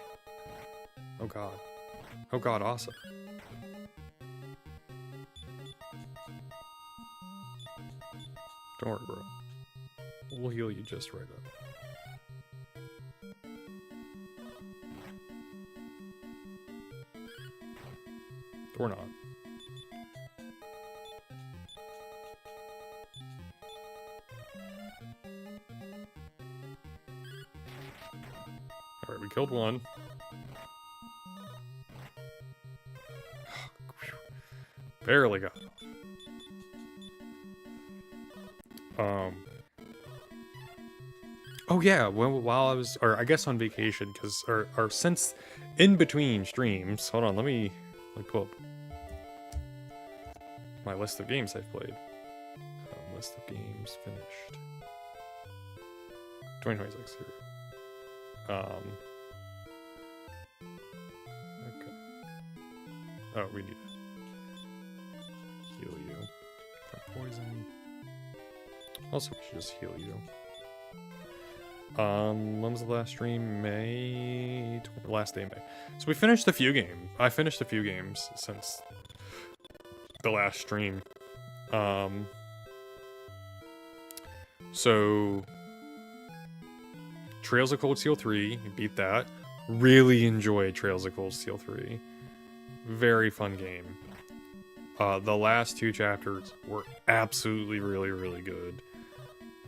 Oh god. Oh god, awesome. Don't worry, bro. We'll heal you just right up. Or not. Alright, we killed one. Barely got it. Oh yeah, while I was, or I guess on vacation, because, or since in between streams, hold on, let me pull up my list of games I've played. List of games finished. 2026 here. Okay. Oh, we need to heal you from poison. Also, we should just heal you. When was the last stream? May... Last day May. So we finished a few games. I finished a few games since the last stream. So... Trails of Cold Steel 3, beat that. Really enjoyed Trails of Cold Steel 3. Very fun game. The last 2 chapters were absolutely really, really good.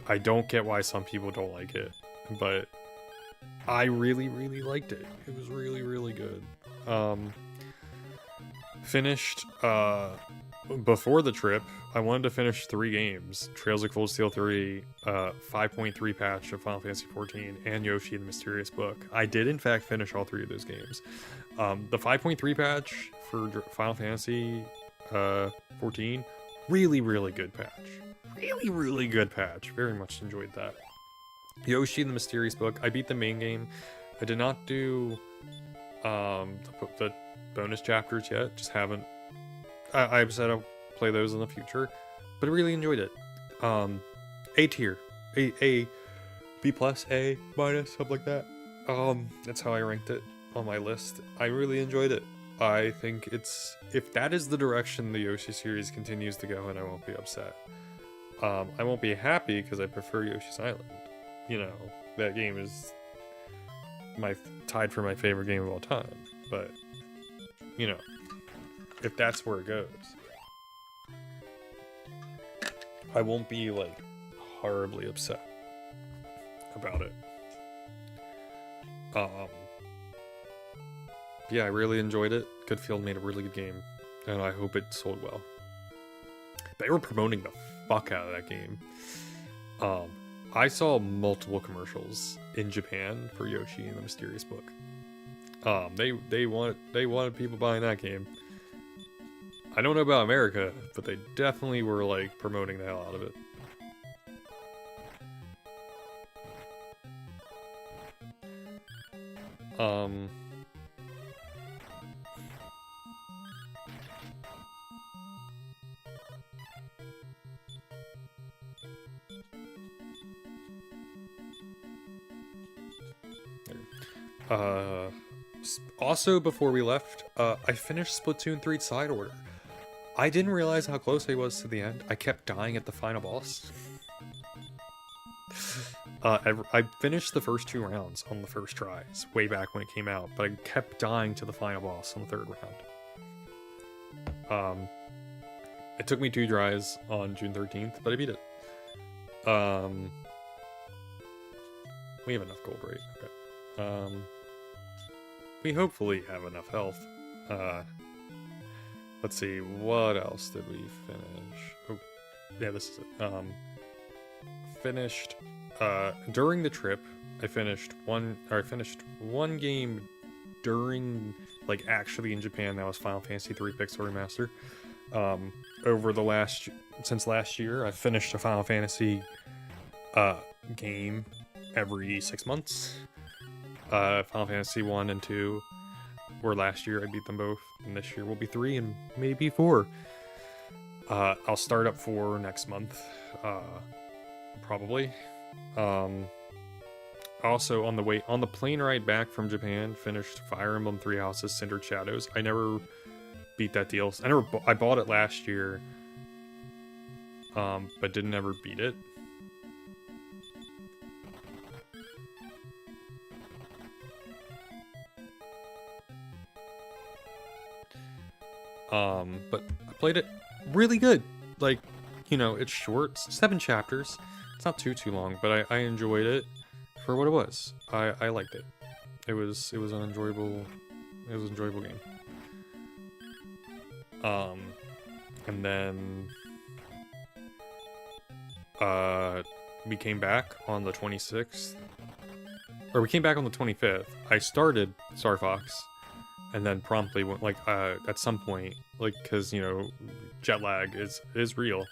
I don't get why some people don't like it, but I really, really liked it. It was really, really good. Finished, before the trip, I wanted to finish 3 games. Trails of Cold Steel 3, 5.3 patch of Final Fantasy XIV, and Yoshi and the Mysterious Book. I did, in fact, finish all 3 of those games. The 5.3 patch for Final Fantasy 14, really, really good patch. Really, really good patch. Very much enjoyed that. Yoshi and the Mysterious Book. I beat the main game. I did not do the bonus chapters yet. Just haven't. I've said I'll play those in the future, but I really enjoyed it. A tier, A, B plus, A minus, something like that. That's how I ranked it on my list. I really enjoyed it. I think if that is the direction the Yoshi series continues to go, and I won't be upset. I won't be happy because I prefer Yoshi's Island. You know, that game is tied for my favorite game of all time. But, you know, if that's where it goes, I won't be, like, horribly upset about it. Yeah, I really enjoyed it. Good Field made a really good game, and I hope it sold well. They were promoting the fuck out of that game. I saw multiple commercials in Japan for Yoshi and the Mysterious Book. They wanted people buying that game. I don't know about America, but they definitely were like promoting the hell out of it. Also, before we left, I finished Splatoon 3 Side Order. I didn't realize how close I was to the end. I kept dying at the final boss. I finished the first 2 rounds on the first tries, way back when it came out, but I kept dying to the final boss on the 3rd round. It took me 2 tries on June 13th, but I beat it. We have enough gold, right? Okay. We hopefully have enough health. Let's see, what else did we finish? Oh, yeah, this is it. Finished, during the trip, I finished one game during, like, actually in Japan. That was Final Fantasy 3 Pixel Remaster. Since last year, I've finished a Final Fantasy, game every 6 months. Final Fantasy 1 and 2 were last year. I beat them both, and this year will be 3 and maybe 4. I'll start up 4 next month, probably. Also, on the plane ride back from Japan, finished Fire Emblem 3 Houses Cindered Shadows. I never beat that deal. I bought it last year, but didn't ever beat it. But I played it really good. Like, you know, it's short, 7 chapters. It's not too long, but I enjoyed it for what it was. I liked it. It was an enjoyable game. And then we came back on the 26th. Or we came back on the 25th. I started Star Fox, and then promptly went, like, at some point, like, because, you know, jet lag is real.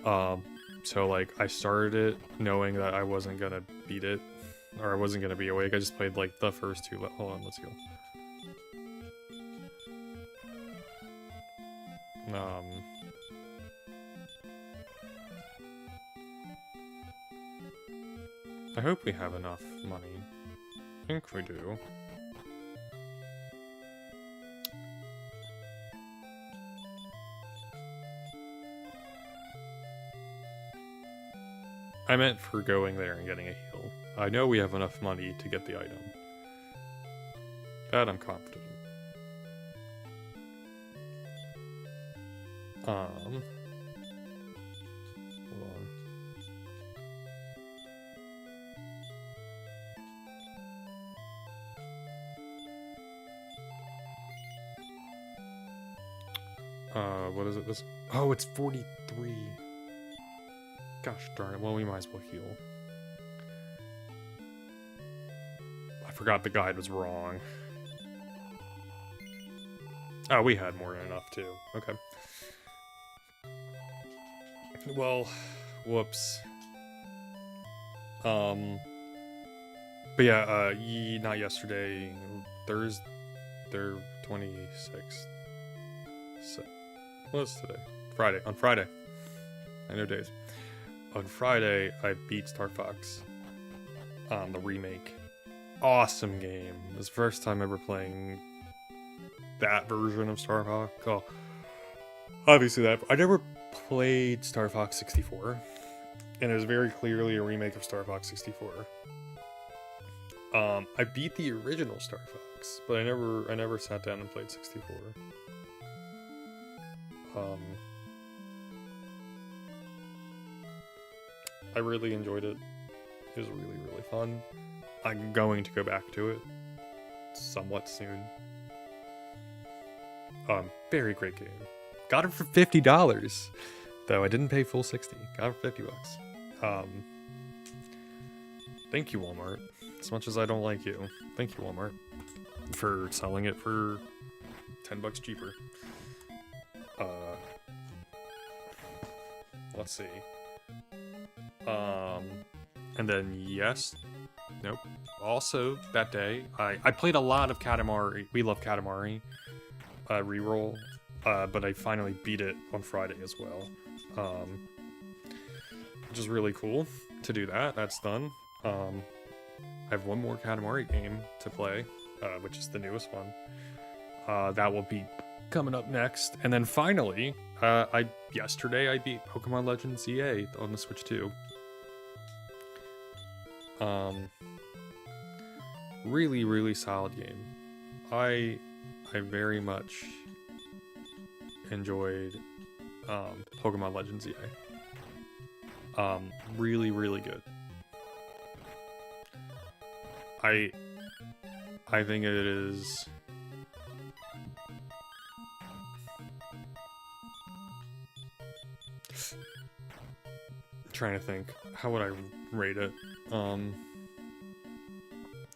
So, like, I started it knowing that I wasn't gonna beat it, or I wasn't gonna be awake. I just played, like, the first 2. Hold on, let's go. I hope we have enough money. I think we do. I meant for going there and getting a heal. I know we have enough money to get the item. That I'm confident. Hold on. What is it? Oh, it's 43. Gosh darn it. Well, we might as well heal. I forgot the guide was wrong. Oh, we had more than enough, too. Okay. Well, whoops. But yeah, not yesterday. 26th. So, what's today? Friday. On Friday. I know days. On Friday, I beat Star Fox. The remake. Awesome game. It was the first time ever playing that version of Star Fox. Oh, obviously that. I never played Star Fox 64. And it was very clearly a remake of Star Fox 64. I beat the original Star Fox, but I never sat down and played 64. I really enjoyed it. It was really, really fun. I'm going to go back to it somewhat soon. Very great game. Got it for $50, though I didn't pay full 60. Got it for $50. Thank you, Walmart. As much as I don't like you, thank you, Walmart, for selling it for $10 cheaper. Let's see. And then nope. Also that day, I played a lot of Katamari. We love Katamari. Reroll. But I finally beat it on Friday as well. Which is really cool to do that. That's done. I have one more Katamari game to play, which is the newest one. That will be coming up next. And then finally, yesterday I beat Pokemon Legends ZA on the Switch 2. Really, really solid game. I very much enjoyed Pokemon Legends ZA. Really, really good. I think it is trying to think, how would I rate it?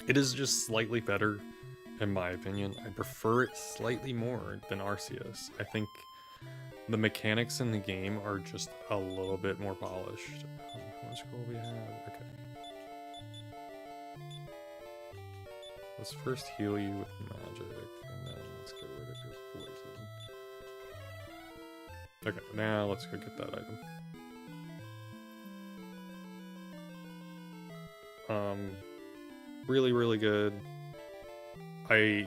It is just slightly better, in my opinion. I prefer it slightly more than Arceus. I think the mechanics in the game are just a little bit more polished. How much gold we have? Okay. Let's first heal you with magic, and then let's get rid of your poison. Okay, now let's go get that item. Really, really good. I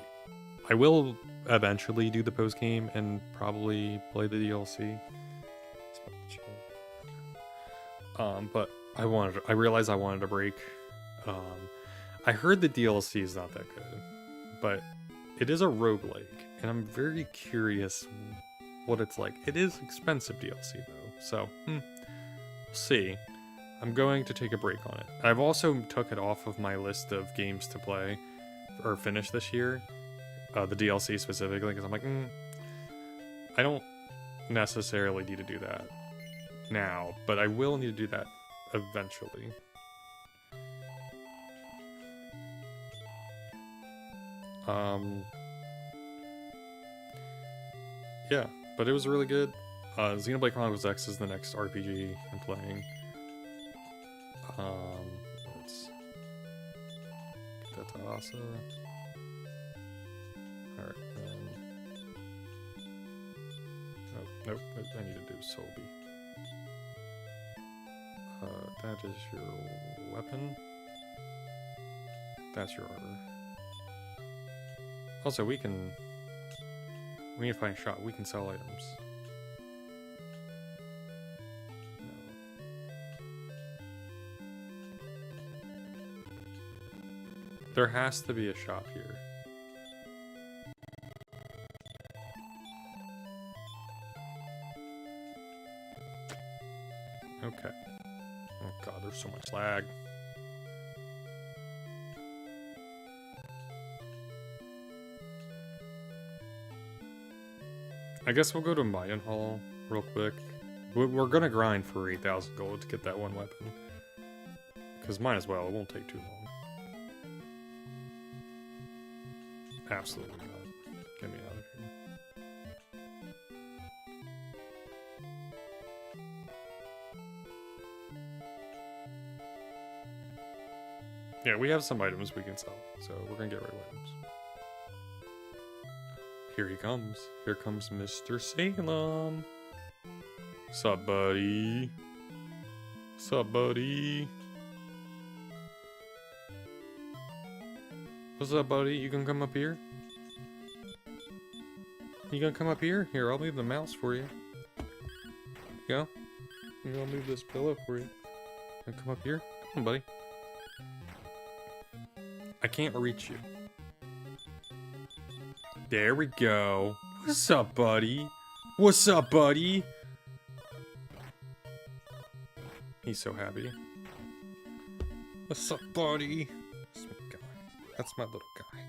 will eventually do the post game and probably play the DLC. But I realized I wanted a break. I heard the DLC is not that good, but it is a roguelike, and I'm very curious what it's like. It is expensive DLC though, so we'll see. I'm going to take a break on it. I've also took it off of my list of games to play or finish this year, the DLC specifically, because I'm like, I don't necessarily need to do that now, but I will need to do that eventually. Yeah, but it was really good. Xenoblade Chronicles X is the next RPG I'm playing. Let's get that to Asa. Alright, nope, I need to do Sobi. That is your weapon. That's your armor. Also, we need to find a shop. We can sell items. There has to be a shop here. Okay. Oh god, there's so much lag. I guess we'll go to Mayan Hall real quick. We're gonna grind for 8,000 gold to get that one weapon. Because might as well, it won't take too long. Absolutely not. Get me out of here. Yeah, we have some items we can sell, so we're gonna get rid of items. Here he comes. Here comes Mr. Salem. Sup, buddy? Sup, buddy? What's up, buddy? You gonna come up here? You gonna come up here? Here, I'll leave the mouse for you. Go. Here, I'll move this pillow for you. Wanna come up here? Come on, buddy. I can't reach you. There we go. What's up, buddy? What's up, buddy? He's so happy. What's up, buddy? That's my guy. That's my little guy.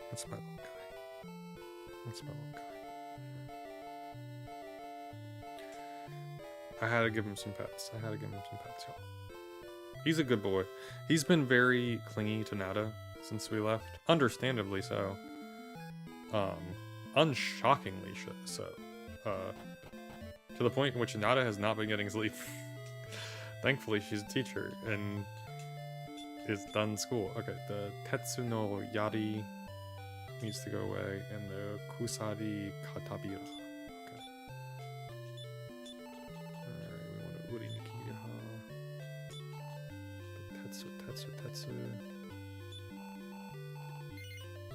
That's my little guy. That's my little guy. I had to give him some pets. Y'all. He's a good boy. He's been very clingy to Nada since we left. Understandably so. Unshockingly so. To the point in which Nada has not been getting sleep. Thankfully, she's a teacher and is done school. Okay, the Tetsu no Yari needs to go away, and the Kusari Katabira. Okay. Alright, we want to Uri Nikiha. The Tetsu.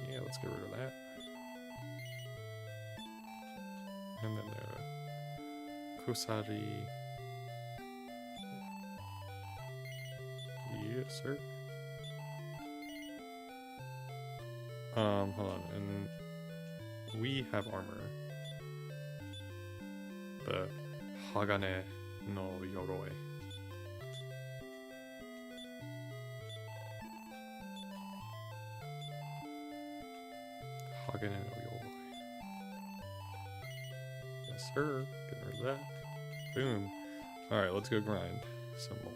Yeah, let's get rid of that. And then the Kusari. Yes, sir. Hold on, and we have armor. The Hagane no Yoroi. Hagane no Yoroi. Yes, sir. Getting rid of that. Boom. Alright, let's go grind some more.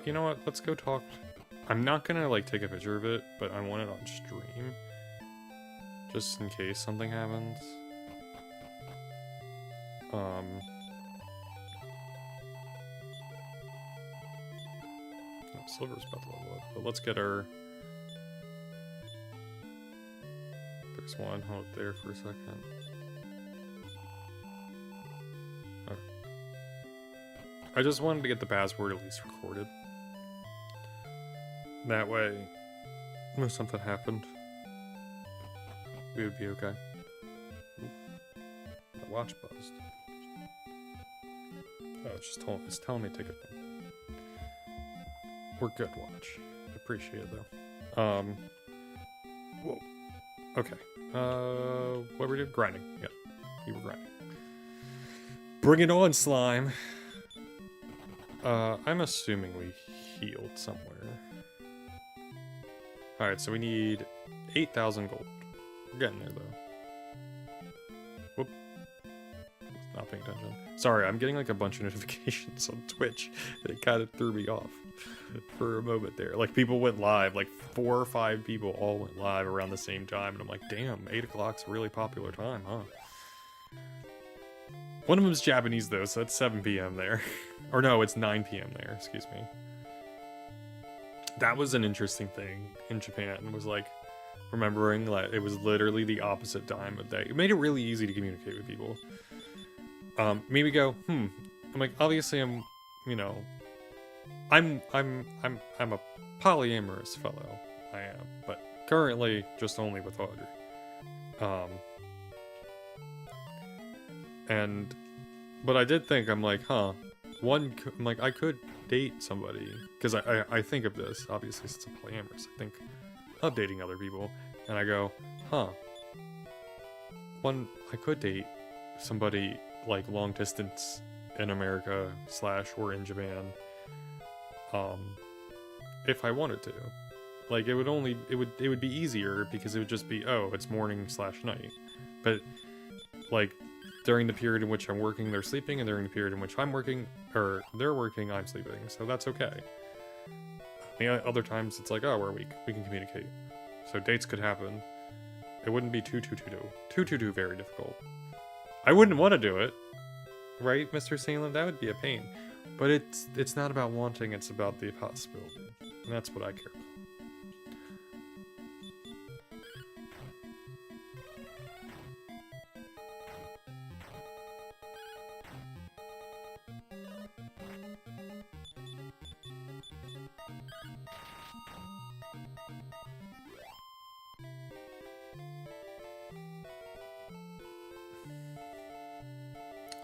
You know what? Let's go talk. I'm not gonna, like, take a picture of it, but I want it on stream. Just in case something happens. Oh, Silver's about to level up, but let's get our... There's one. Hold it there for a second. Okay. I just wanted to get the password at least recorded. That way, if something happened, we would be okay. Ooh, the watch buzzed. Oh, it's telling me to take it. We're good, watch. I appreciate it though. Whoa. Okay. What were we doing? Grinding. Yeah, we were grinding. Bring it on, slime. I'm assuming we healed somewhere. Alright, so we need 8,000 gold. We're getting there, though. Whoop. Not paying attention. Sorry, I'm getting like a bunch of notifications on Twitch. It kind of threw me off for a moment there. Like, people went live. Like, 4 or 5 people all went live around the same time. And I'm like, damn, 8 o'clock's a really popular time, huh? One of them's Japanese, though, so that's 7 p.m. there. Or no, it's 9 p.m. there, excuse me. That was an interesting thing in Japan. It was like, remembering like it was literally the opposite time of day. It made it really easy to communicate with people. Made me go, I'm like, obviously I'm a polyamorous fellow. I am, but currently just only with Audrey. But I did think, I'm like, I'm like, I could date somebody, because I think of this, obviously, since I'm polyamorous, I think of dating other people, and I go, I could date somebody, like, long distance in America / or in Japan, if I wanted to. Like, it would be easier, because it would just be, oh, it's morning / night, but, like, during the period in which I'm working, they're sleeping, and during the period in which I'm working, or they're working, I'm sleeping, so that's okay. Other times, it's like, oh, we're weak, we can communicate. So dates could happen. It wouldn't be too very difficult. I wouldn't want to do it, right, Mr. Salem? That would be a pain. But it's not about wanting, it's about the possibility. And that's what I care about.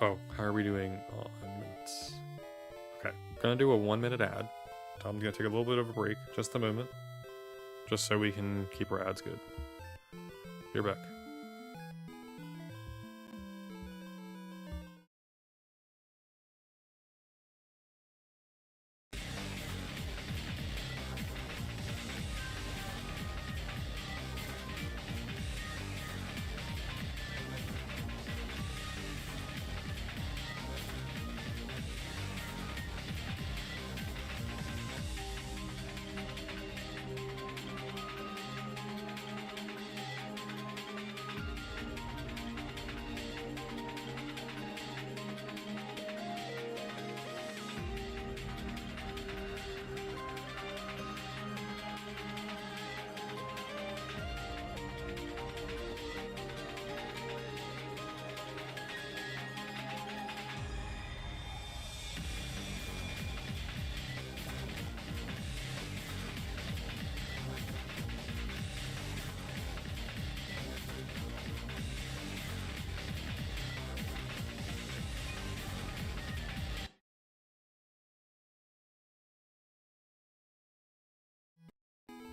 Oh, how are we doing on minutes? Okay, gonna do a 1-minute ad. Tom's gonna take a little bit of a break, just a moment, just so we can keep our ads good. You're back.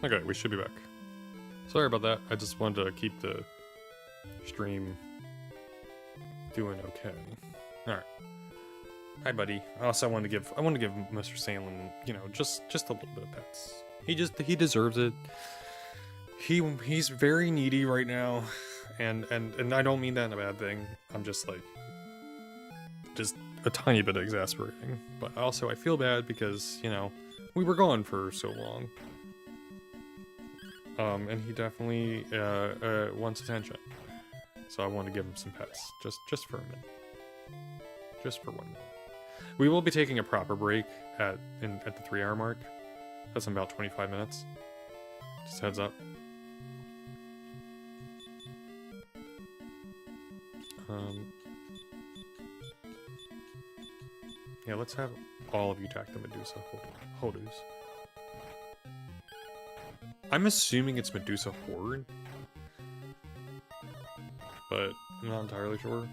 Okay, we should be back. Sorry about that. I just wanted to keep the stream doing okay. All right. Hi, buddy. Also, I want to give Mr. Salem, you know, just a little bit of pets. He deserves it. He's very needy right now, and I don't mean that in a bad thing. I'm just like, just a tiny bit exasperating. But also, I feel bad because, you know, we were gone for so long. And he definitely wants attention. So I want to give him some pets, just for a minute, just for 1 minute. We will be taking a proper break at the 3-hour mark. That's in about 25 minutes. Just heads up. Yeah, let's have all of you attack the Medusa Hodus. I'm assuming it's Medusa Horde, but I'm not entirely sure.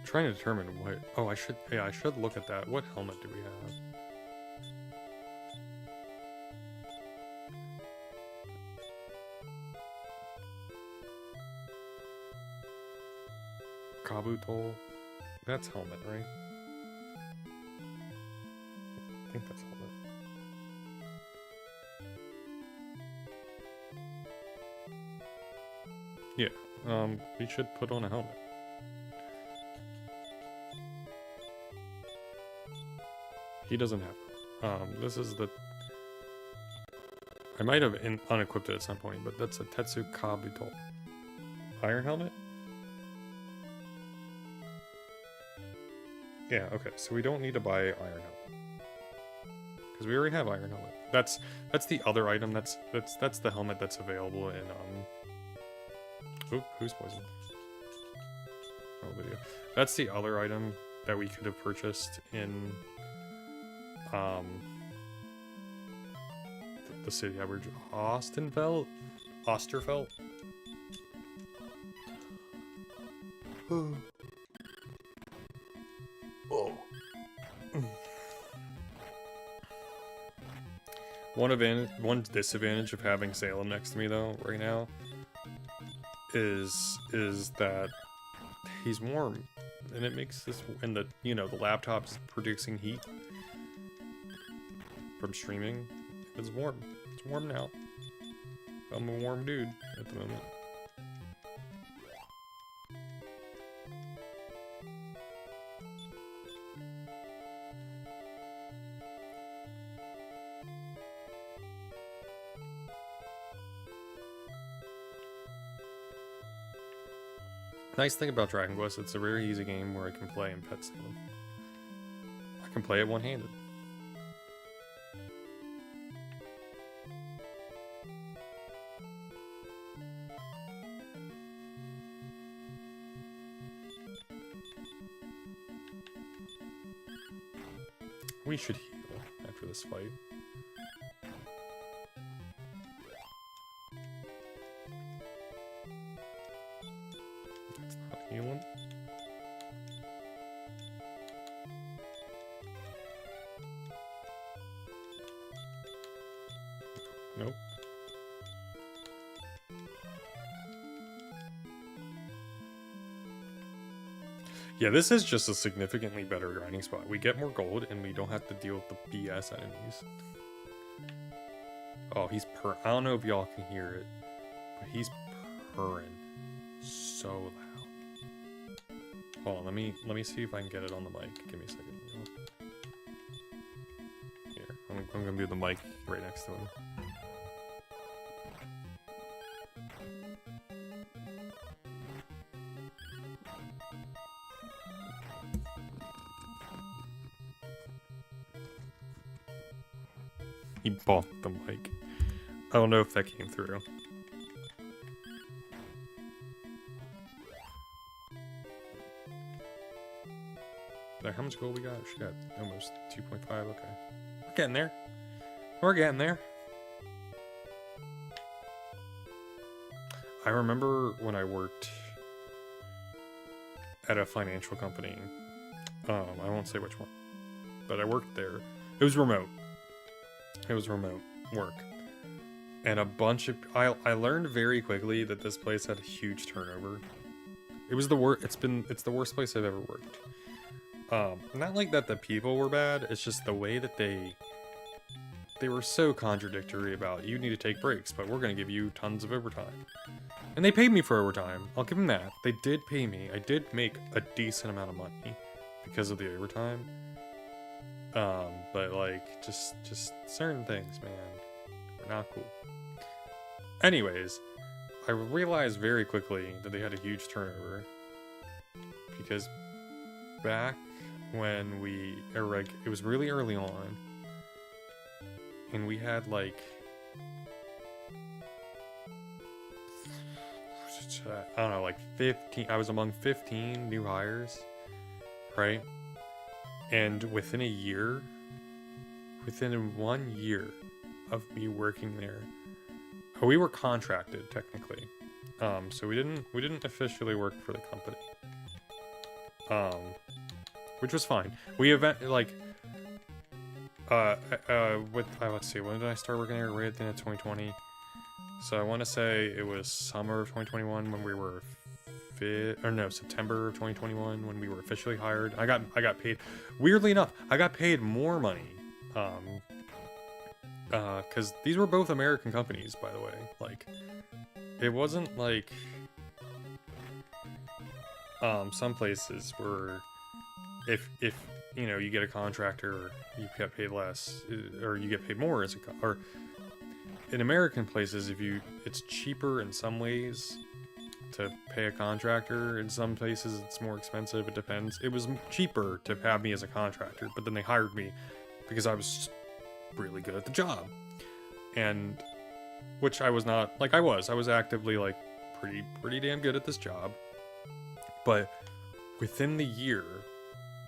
Trying to determine what. Oh, I should look at that. What helmet do we have? Kabuto. That's helmet, right? I think that's helmet. Yeah. We should put on a helmet. He doesn't have. This is the. I might have unequipped it at some point, but that's a Tetsu Kabuto. Iron helmet? Yeah, okay, so we don't need to buy iron helmet. Because we already have iron helmet. That's the other item, that's the helmet that's available in, Oop, who's poisoned? No video. That's the other item that we could have purchased in, the city average. Osterfeld? Oh. One disadvantage of having Salem next to me though right now is that he's warm, and it makes this, and the the laptop's producing heat from streaming. It's warm. It's warm now. I'm a warm dude at the moment. Nice thing about Dragon Quest, it's a very easy game where I can play in Pet Salem. I can play it one-handed. We should heal after this fight. That's not healing. Nope. Yeah, this is just a significantly better grinding spot. We get more gold, and we don't have to deal with the BS enemies. Oh, he's purr. I don't know if y'all can hear it, but he's purring so loud. Hold on, let me see if I can get it on the mic. Give me a second. Here, I'm gonna move the mic right next to him. He bonked the mic. I don't know if that came through. There, how much gold we got? She got almost 2.5. Okay. We're getting there. We're getting there. I remember when I worked at a financial company. I won't say which one, but I worked there. It was remote. It was remote work. And a bunch of... I learned very quickly that this place had a huge turnover. It was the worst... It's the worst place I've ever worked. Not like that the people were bad, it's just the way that they were so contradictory about, you need to take breaks, but we're going to give you tons of overtime. And they paid me for overtime. I'll give them that. They did pay me. I did make a decent amount of money because of the overtime. But like, just certain things, man, were not cool. Anyways, I realized very quickly that they had a huge turnover. Because back when it was really early on, and we had like, I don't know, like 15, I was among 15 new hires, right? And within 1 year of me working there, we were contracted technically. So we didn't officially work for the company. Which was fine. Let's see, when did I start working there? Right at the end of 2020. So I want to say it was summer of 2021 when we were September of 2021 when we were officially hired. I got paid. Weirdly enough, I got paid more money. Because these were both American companies, by the way. Like, it wasn't like some places where if you know, you get a contractor, you get paid less, or you get paid more as or in American places, it's cheaper in some ways to pay a contractor. In some places, it's more expensive. It depends. It was cheaper to have me as a contractor, but then they hired me because I was really good at the job, and which I was not. Like, I was actively like pretty damn good at this job, but within the year,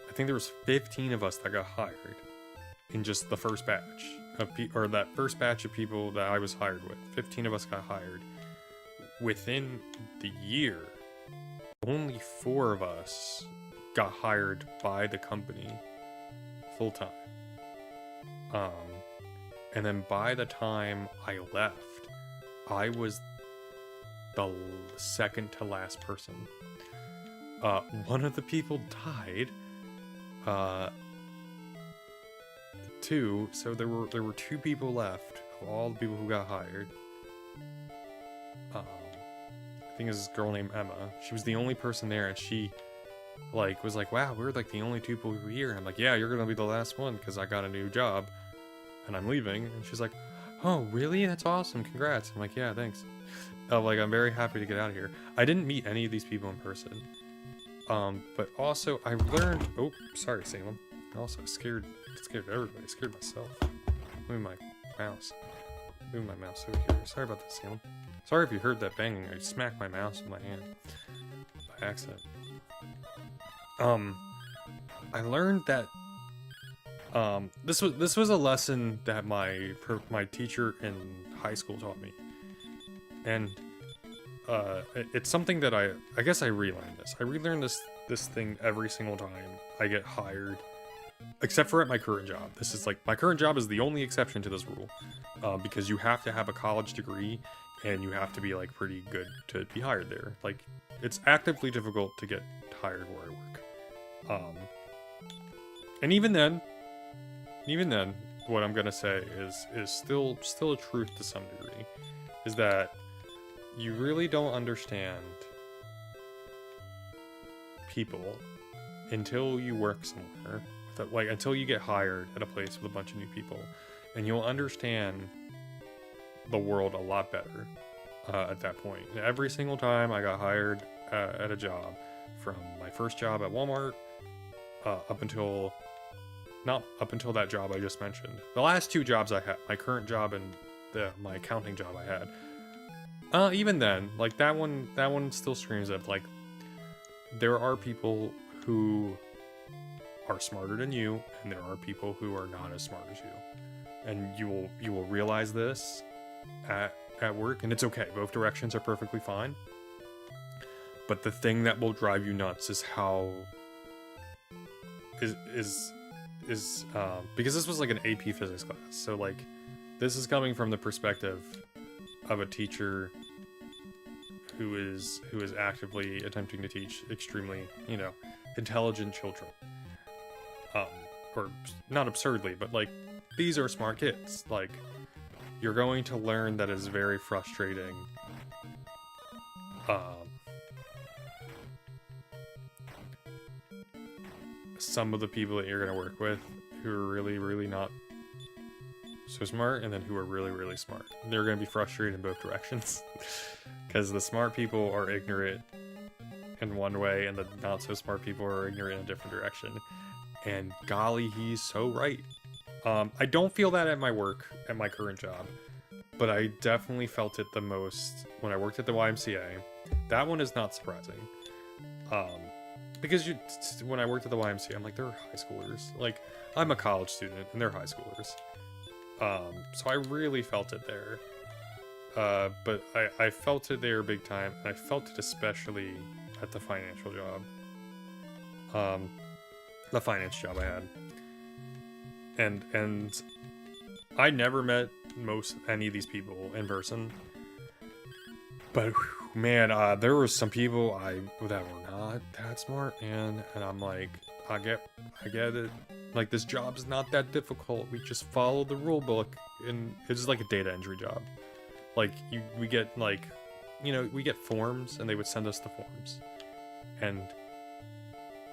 I think there was 15 of us that got hired in just the first batch of that first batch of people that I was hired with. 15 of us got hired. Within the year, only 4 of us got hired by the company full time. And then by the time I left, I was the second to last person. One of the people died. 2, so there were 2 people left of all the people who got hired. I think it was this girl named Emma. She was the only person there, and she was like, wow, we're like the only 2 people who are here. And I'm like, yeah, you're gonna be the last one because I got a new job and I'm leaving. And she's like, oh, really? That's awesome, congrats. I'm like, yeah, thanks. I'm very happy to get out of here. I didn't meet any of these people in person. But also I learned, oh, sorry, Salem. I also scared everybody, scared myself. Move my mouse over here. Sorry about that, Salem. Sorry if you heard that banging. I smacked my mouse with my hand by accident. I learned that This was a lesson that my teacher in high school taught me, and it's something that I guess I relearned this. I relearn this thing every single time I get hired, except for at my current job. This is like, my current job is the only exception to this rule, because you have to have a college degree and you have to be like pretty good to be hired there. Like, it's actively difficult to get hired where I work. And even then, what I'm gonna say is still a truth to some degree, is that you really don't understand people until you work somewhere, like until you get hired at a place with a bunch of new people, and you'll understand the world a lot better at that point. And every single time I got hired at a job, from my first job at Walmart up until that job I just mentioned, the last two jobs I had, my current job and my accounting job I had, even then, like that one still screams of like, there are people who are smarter than you, and there are people who are not as smart as you, and you will realize this at work, and it's okay. Both directions are perfectly fine. But the thing that will drive you nuts is how is because this was like an AP physics class, so like this is coming from the perspective of a teacher who is actively attempting to teach extremely, intelligent children. Or not absurdly, but like, these are smart kids. Like, you're going to learn that it's very frustrating. Some of the people that you're going to work with who are really, really not so smart, and then who are really, really smart. They're going to be frustrated in both directions. Because the smart people are ignorant in one way, and the not so smart people are ignorant in a different direction. And golly, he's so right. I don't feel that at my work, at my current job, but I definitely felt it the most when I worked at the YMCA. That one is not surprising. Because when I worked at the YMCA, I'm like, they're high schoolers. Like, I'm a college student, and they're high schoolers. So I really felt it there. But I felt it there big time, and I felt it especially at the financial job. The finance job I had. And I never met any of these people in person. But man, there were some people that were not that smart, and I'm like, I get it. Like, this job's not that difficult. We just follow the rule book, and it's like a data entry job. Like, we get like, we get forms, and they would send us the forms, and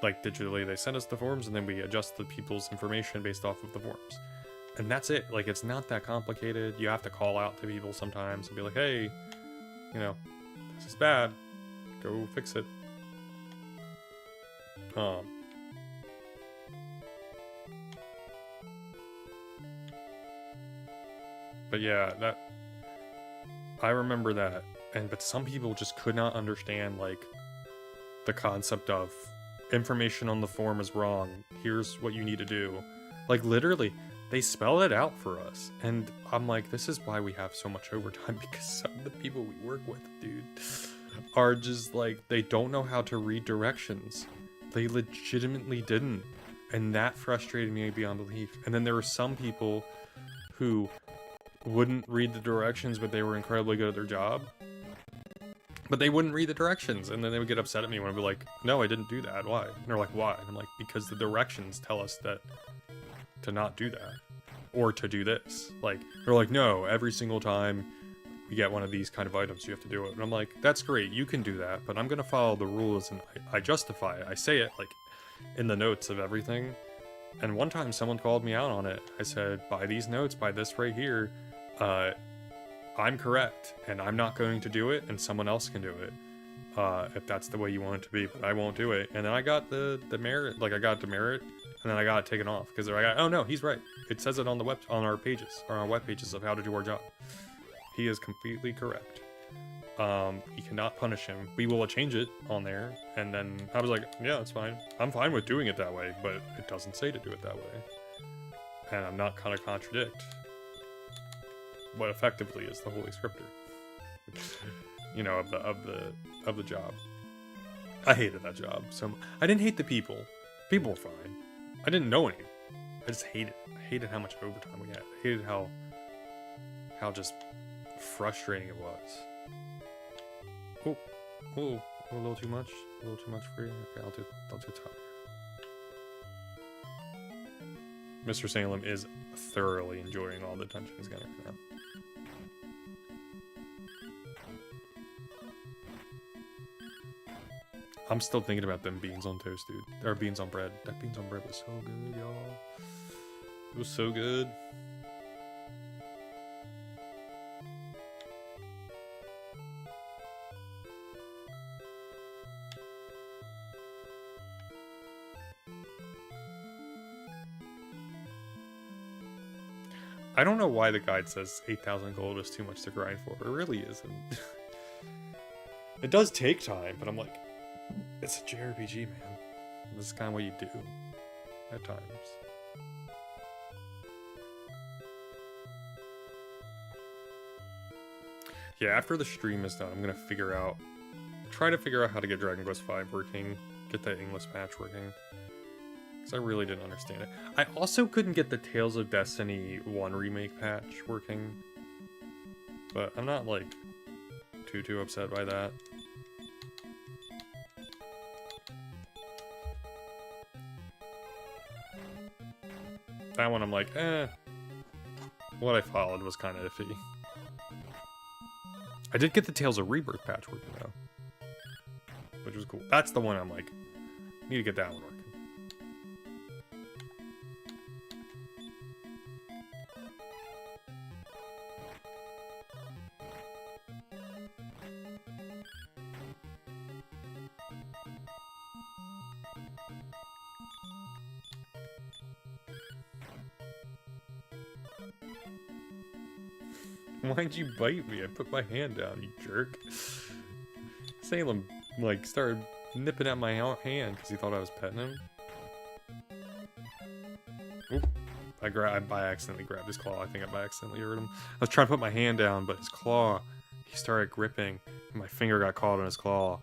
like digitally they send us the forms, and then we adjust the people's information based off of the forms, and that's it. Like, it's not that complicated. You have to call out to people sometimes and be like, hey, this is bad, go fix it. But yeah, I remember that, but some people just could not understand like the concept of information on the form is wrong, here's what you need to do. Like, literally, they spell it out for us, and I'm like, this is why we have so much overtime, because some of the people we work with, dude, are just like, they don't know how to read directions. They legitimately didn't, and that frustrated me beyond belief. And then there were some people who wouldn't read the directions, but they were incredibly good at their job. But they wouldn't read the directions, and then they would get upset at me when I'd be like, no, I didn't do that, why? And they're like, why? And I'm like, because the directions tell us that to not do that, or to do this. Like, they're like, no, every single time we get one of these kind of items, you have to do it. And I'm like, that's great, you can do that, but I'm gonna follow the rules, and I justify it. I say it, like, in the notes of everything. And one time someone called me out on it. I said, by these notes, by this right here, I'm correct, and I'm not going to do it, and someone else can do it, if that's the way you want it to be, but I won't do it. And then I got the merit, like, I got demerit, and then I got it taken off, because they're like, oh no, he's right. It says it on our pages, or on our web pages of how to do our job. He is completely correct. You cannot punish him. We will change it on there. And then I was like, yeah, it's fine. I'm fine with doing it that way, but it doesn't say to do it that way. and I'm not gonna contradict what effectively is the Holy Scripture. You know, of the job. I hated that job. So I didn't hate the people. People were fine. I didn't know any. I just hated it. I hated how much overtime we had. I hated how just frustrating it was. Oh, a little too much. A little too much for you. Okay, I'll do top. Mr. Salem is thoroughly enjoying all the attention he's getting right now. I'm still thinking about them beans on toast, dude. Or beans on bread. That beans on bread was so good, y'all. It was so good. I don't know why the guide says 8,000 gold is too much to grind for. It really isn't. It does take time, but I'm like, it's a JRPG, man. This is kind of what you do at times. Yeah, after the stream is done, I'm gonna try to figure out how to get Dragon Quest V working, get that English patch working. Because I really didn't understand it. I also couldn't get the Tales of Destiny 1 remake patch working. But I'm not, like, too upset by that. That one I'm like, what I followed was kind of iffy. I did get the Tales of Rebirth patch working though, which was cool. That's the one I'm like, need to get that one working. Why'd you bite me? I put my hand down, you jerk. Salem, like, started nipping at my hand because he thought I was petting him. Oop. I accidentally grabbed his claw. I think I accidentally hurt him. I was trying to put my hand down, but his claw, he started gripping, and my finger got caught in his claw.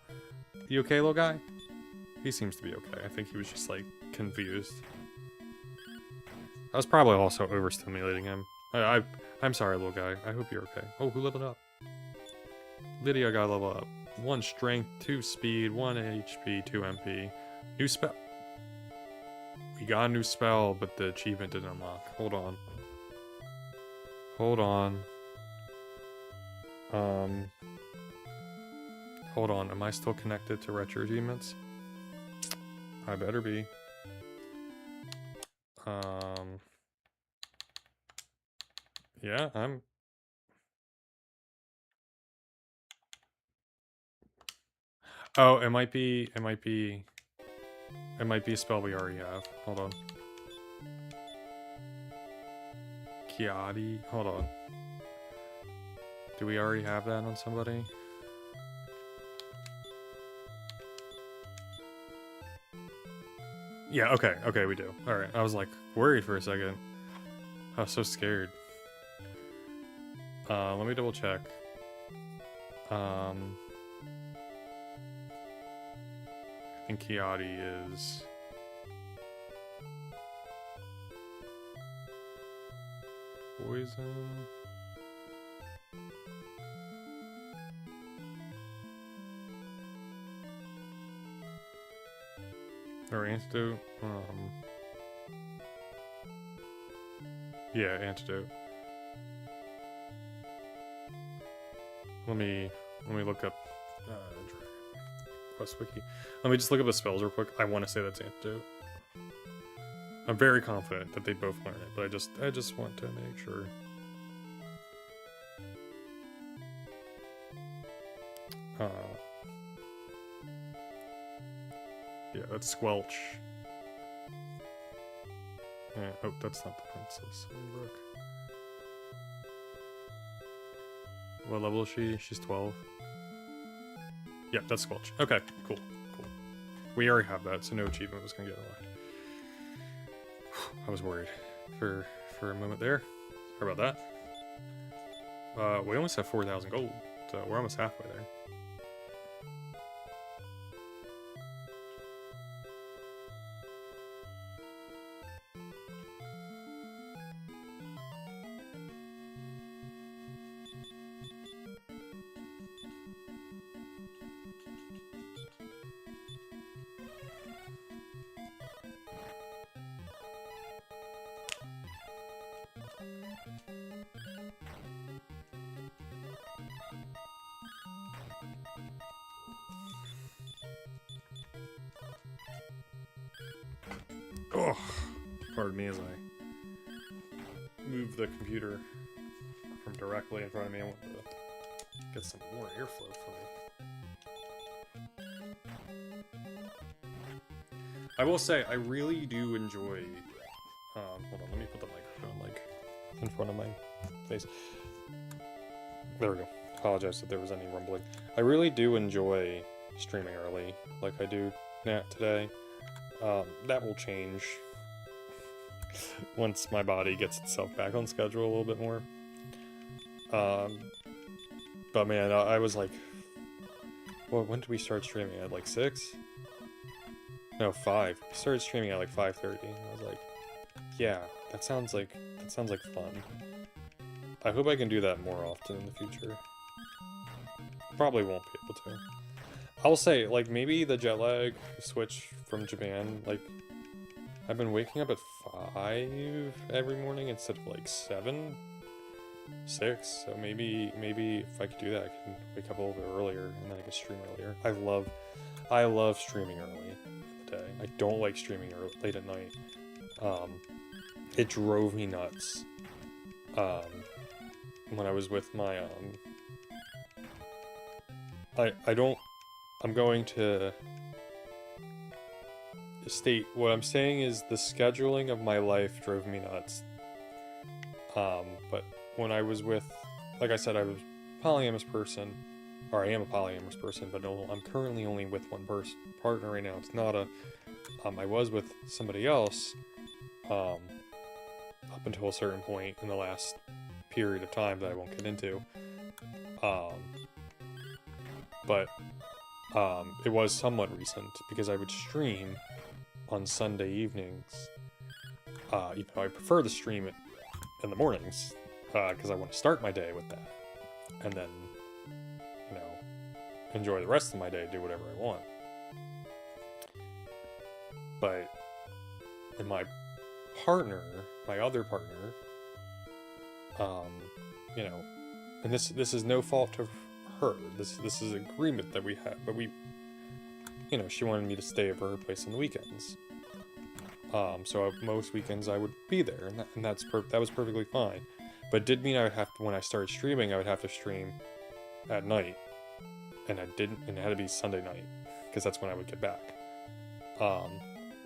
You okay, little guy? He seems to be okay. I think he was just, like, confused. I was probably also overstimulating him. I'm sorry, little guy. I hope you're okay. Oh, who leveled up? Lydia got level up. 1 strength, 2 speed, 1 HP, 2 MP. New spell. We got a new spell, but the achievement didn't unlock. Hold on. Hold on. Hold on. Am I still connected to retro achievements? I better be. Yeah, I'm... Oh, it might be a spell we already have. Hold on. Kiadi? Hold on. Do we already have that on somebody? Yeah, okay, we do. Alright, I was like, worried for a second. I was so scared. Let me double check. I think Kiadi is... Poison... Or antidote? Yeah, antidote. Let me look up Quest Wiki. Let me just look up the spells real quick. I want to say that's antidote. I'm very confident that they both learn it, but I just want to make sure. Yeah, that's Squelch. Yeah, oh, that's not the Princess Brooke. What level is she? She's 12. Yeah, that's Squelch. Okay, cool. We already have that, so no achievement was gonna get unlocked. I was worried. for a moment there. Sorry about that. We almost have 4,000 gold, so we're almost halfway there. Oh, pardon me as I move the computer from directly in front of me. I want to get some more airflow for me. I will say, I really do enjoy... hold on, let me put the microphone, like, in front of my face. There we go. Apologize if there was any rumbling. I really do enjoy streaming early, like I do today. That will change once my body gets itself back on schedule a little bit more. But man, I was like, well, when did we start streaming? At like 6? No, 5. We started streaming at like 5:30. I was like, yeah, that sounds like fun. I hope I can do that more often in the future. Probably won't be able to. I'll say, like, maybe the jet lag switch from Japan, like, I've been waking up at 5 every morning instead of, like, 7, 6, so maybe if I could do that, I can wake up a little bit earlier, and then I can stream earlier. I love streaming early in the day. I don't like streaming late at night. It drove me nuts, when I was with my, I'm going to state what I'm saying is the scheduling of my life drove me nuts. But when I was with, like I said, I was a polyamorous person, or I am a polyamorous person, but no, I'm currently only with one partner right now. It's not a, I was with somebody else, up until a certain point in the last period of time that I won't get into. But it was somewhat recent because I would stream on Sunday evenings. Even though I prefer to stream it in the mornings because I want to start my day with that, and then, you know, enjoy the rest of my day, do whatever I want. But in my partner, my other partner, you know, and this is no fault of her. This is an agreement that we had, but we, you know, she wanted me to stay over her place on the weekends. So most weekends I would be there, and that was perfectly fine. But it did mean I would have to, when I started streaming, I would have to stream at night, and I didn't, and it had to be Sunday night because that's when I would get back. Not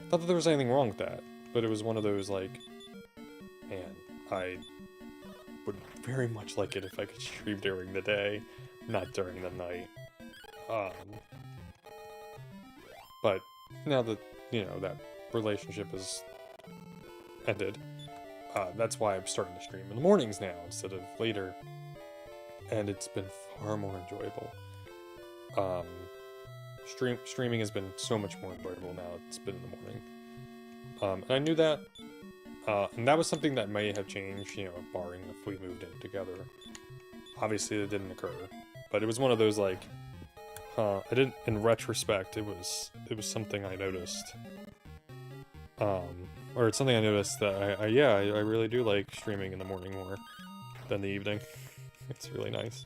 that there was anything wrong with that, but it was one of those, like, man, I would very much like it if I could stream during the day, not during the night. But now that, you know, that relationship has ended, that's why I'm starting to stream in the mornings now instead of later, and it's been far more enjoyable. Streaming has been so much more enjoyable now it's been in the morning. And I knew that, and that was something that may have changed, you know, barring if we moved in together. Obviously that didn't occur, but it was one of those, like, I didn't, in retrospect, it was something I noticed. Or it's something I noticed that I really do like streaming in the morning more than the evening. It's really nice.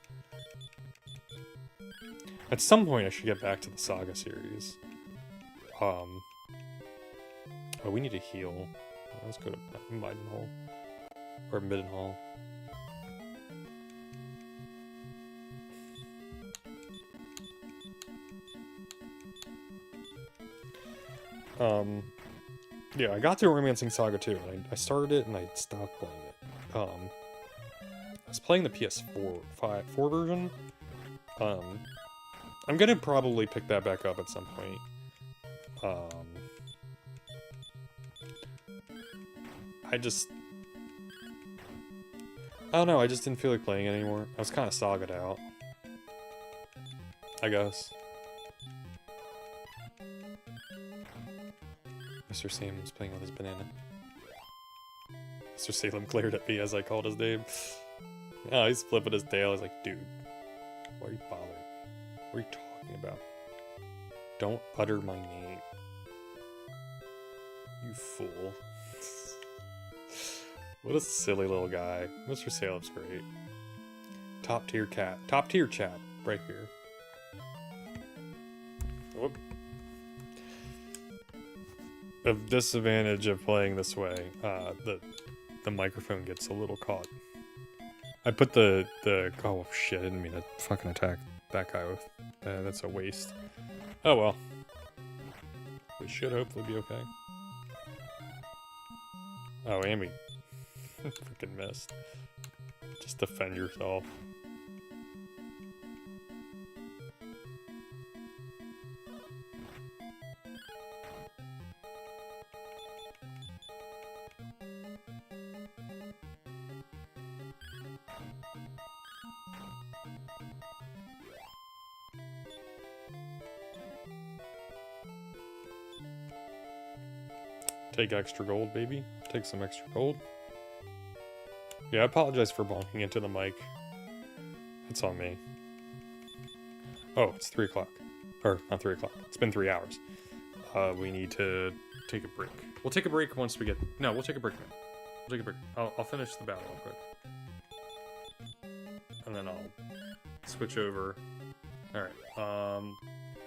At some point I should get back to the Saga series. Oh, we need to heal. Let's go to Midenhall. Or Middenhall. Yeah, I got through Romancing Saga 2, and I started it and I stopped playing it. I was playing the PS4 version. I'm gonna probably pick that back up at some point. I don't know, I just didn't feel like playing it anymore. I was kind of sogged out. I guess. Mr. Sam was playing with his banana. Mr. Salem glared at me as I called his name. Oh, he's flipping his tail. He's like, dude, why are you bothering me? What are you talking about? Don't utter my name. You fool. What a silly little guy. Mr. Salem's great. Top tier cat. Top tier chap. Right here. Whoop. A disadvantage of playing this way, the microphone gets a little caught. I put the oh shit, I didn't mean to fucking attack that guy with that's a waste. Oh well. We should hopefully be okay. Oh, Amy. Freaking missed. Just defend yourself. Take extra gold, baby. Take some extra gold. Yeah, I apologize for bonking into the mic. It's on me. Oh, it's 3 o'clock. Or, not 3 o'clock. It's been 3 hours. We need to take a break. We'll take a break once we get... No, we'll take a break now. We'll take a break. I'll finish the battle real quick. And then I'll switch over. Alright,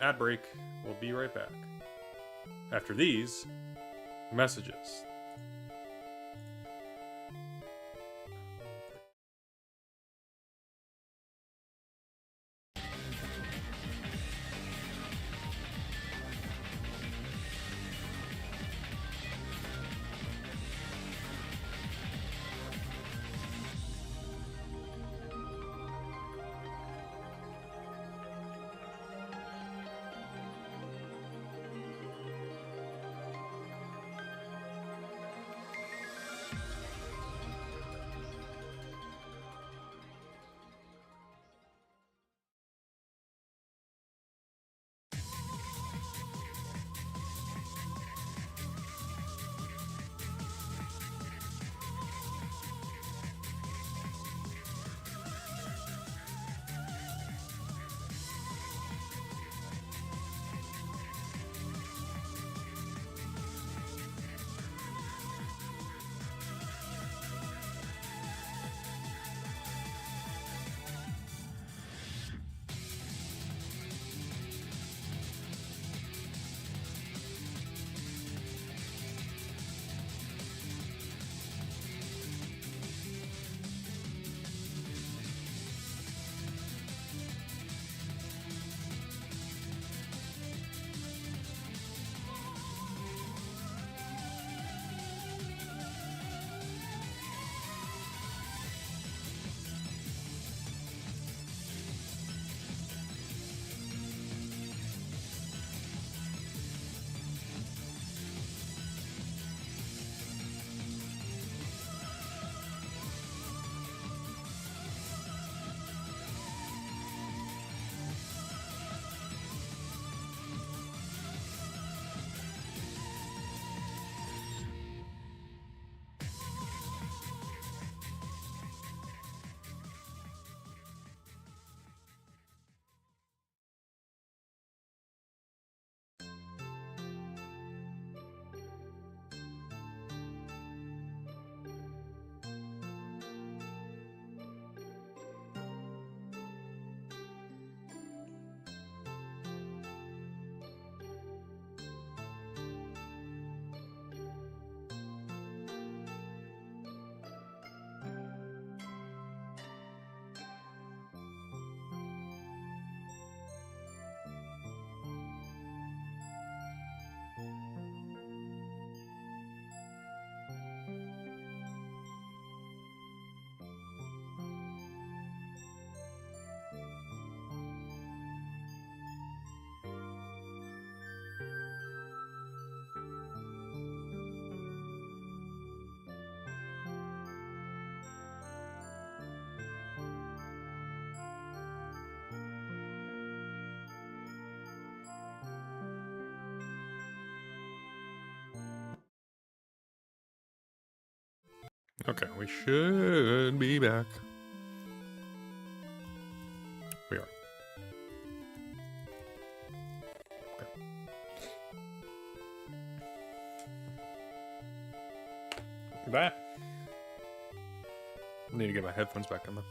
ad break. We'll be right back. After these messages. Okay, we should be back. We are. Okay. Back. I need to get my headphones back on though.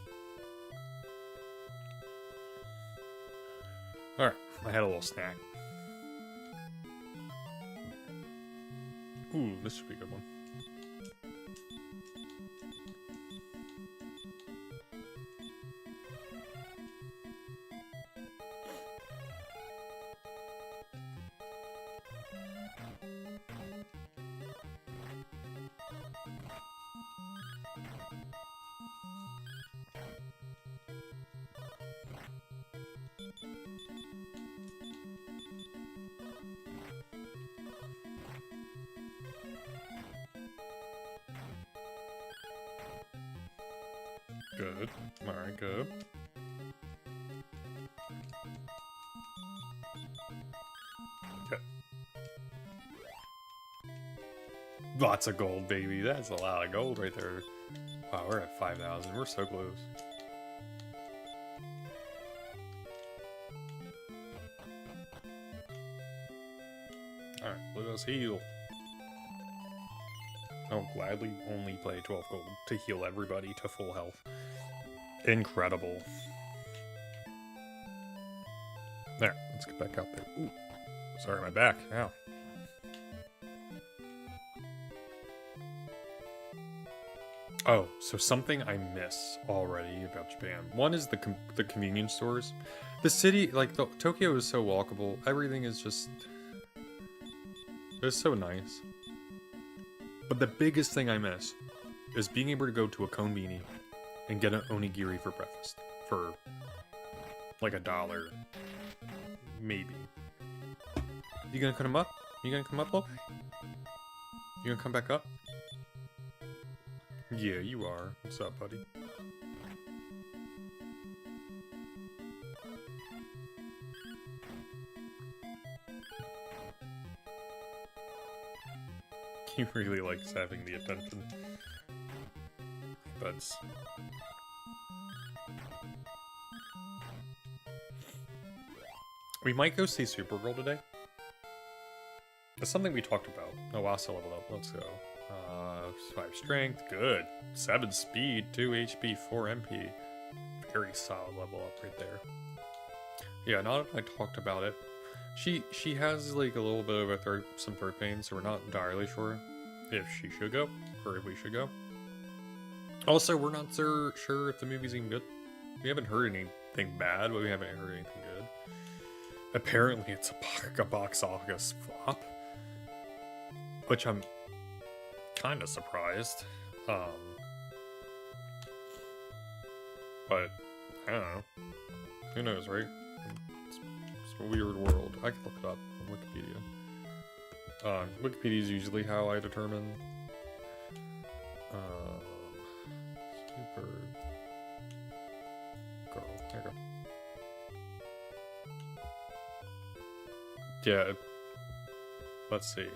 Alright, I had a little snack. Ooh, this should be a good one. Good. Alright, good. Okay. Lots of gold, baby. That's a lot of gold right there. Wow, we're at 5,000. We're so close. Alright, let us heal. I'll gladly only play 12 gold to heal everybody to full health. Incredible. There, let's get back out there. Ooh, sorry, my back. Ow. Oh, so something I miss already about Japan. One is the convenience stores. The city, like, Tokyo is so walkable. Everything is just... It's so nice. But the biggest thing I miss is being able to go to a konbini and get an onigiri for breakfast. For, like, $1. Maybe. You gonna come up? You gonna come up, Lope? You gonna come back up? Yeah, you are. What's up, buddy? He really likes having the attention. Buds. We might go see Supergirl today. That's something we talked about. Oh, Wasa leveled up. Let's go. 5 strength, good. 7 speed, 2 HP, 4 MP. Very solid level up right there. Yeah, now that I talked about it, she has like a little bit of some throat pain, so we're not entirely sure if she should go or if we should go. Also, we're not sure if the movie's even good. We haven't heard anything bad, but we haven't heard anything good. Apparently, it's a box office flop, which I'm kind of surprised. But I don't know. Who knows, right? It's a weird world. I can look it up on Wikipedia. Wikipedia is usually how I determine Super Girl. There you go. Yeah. Let's see.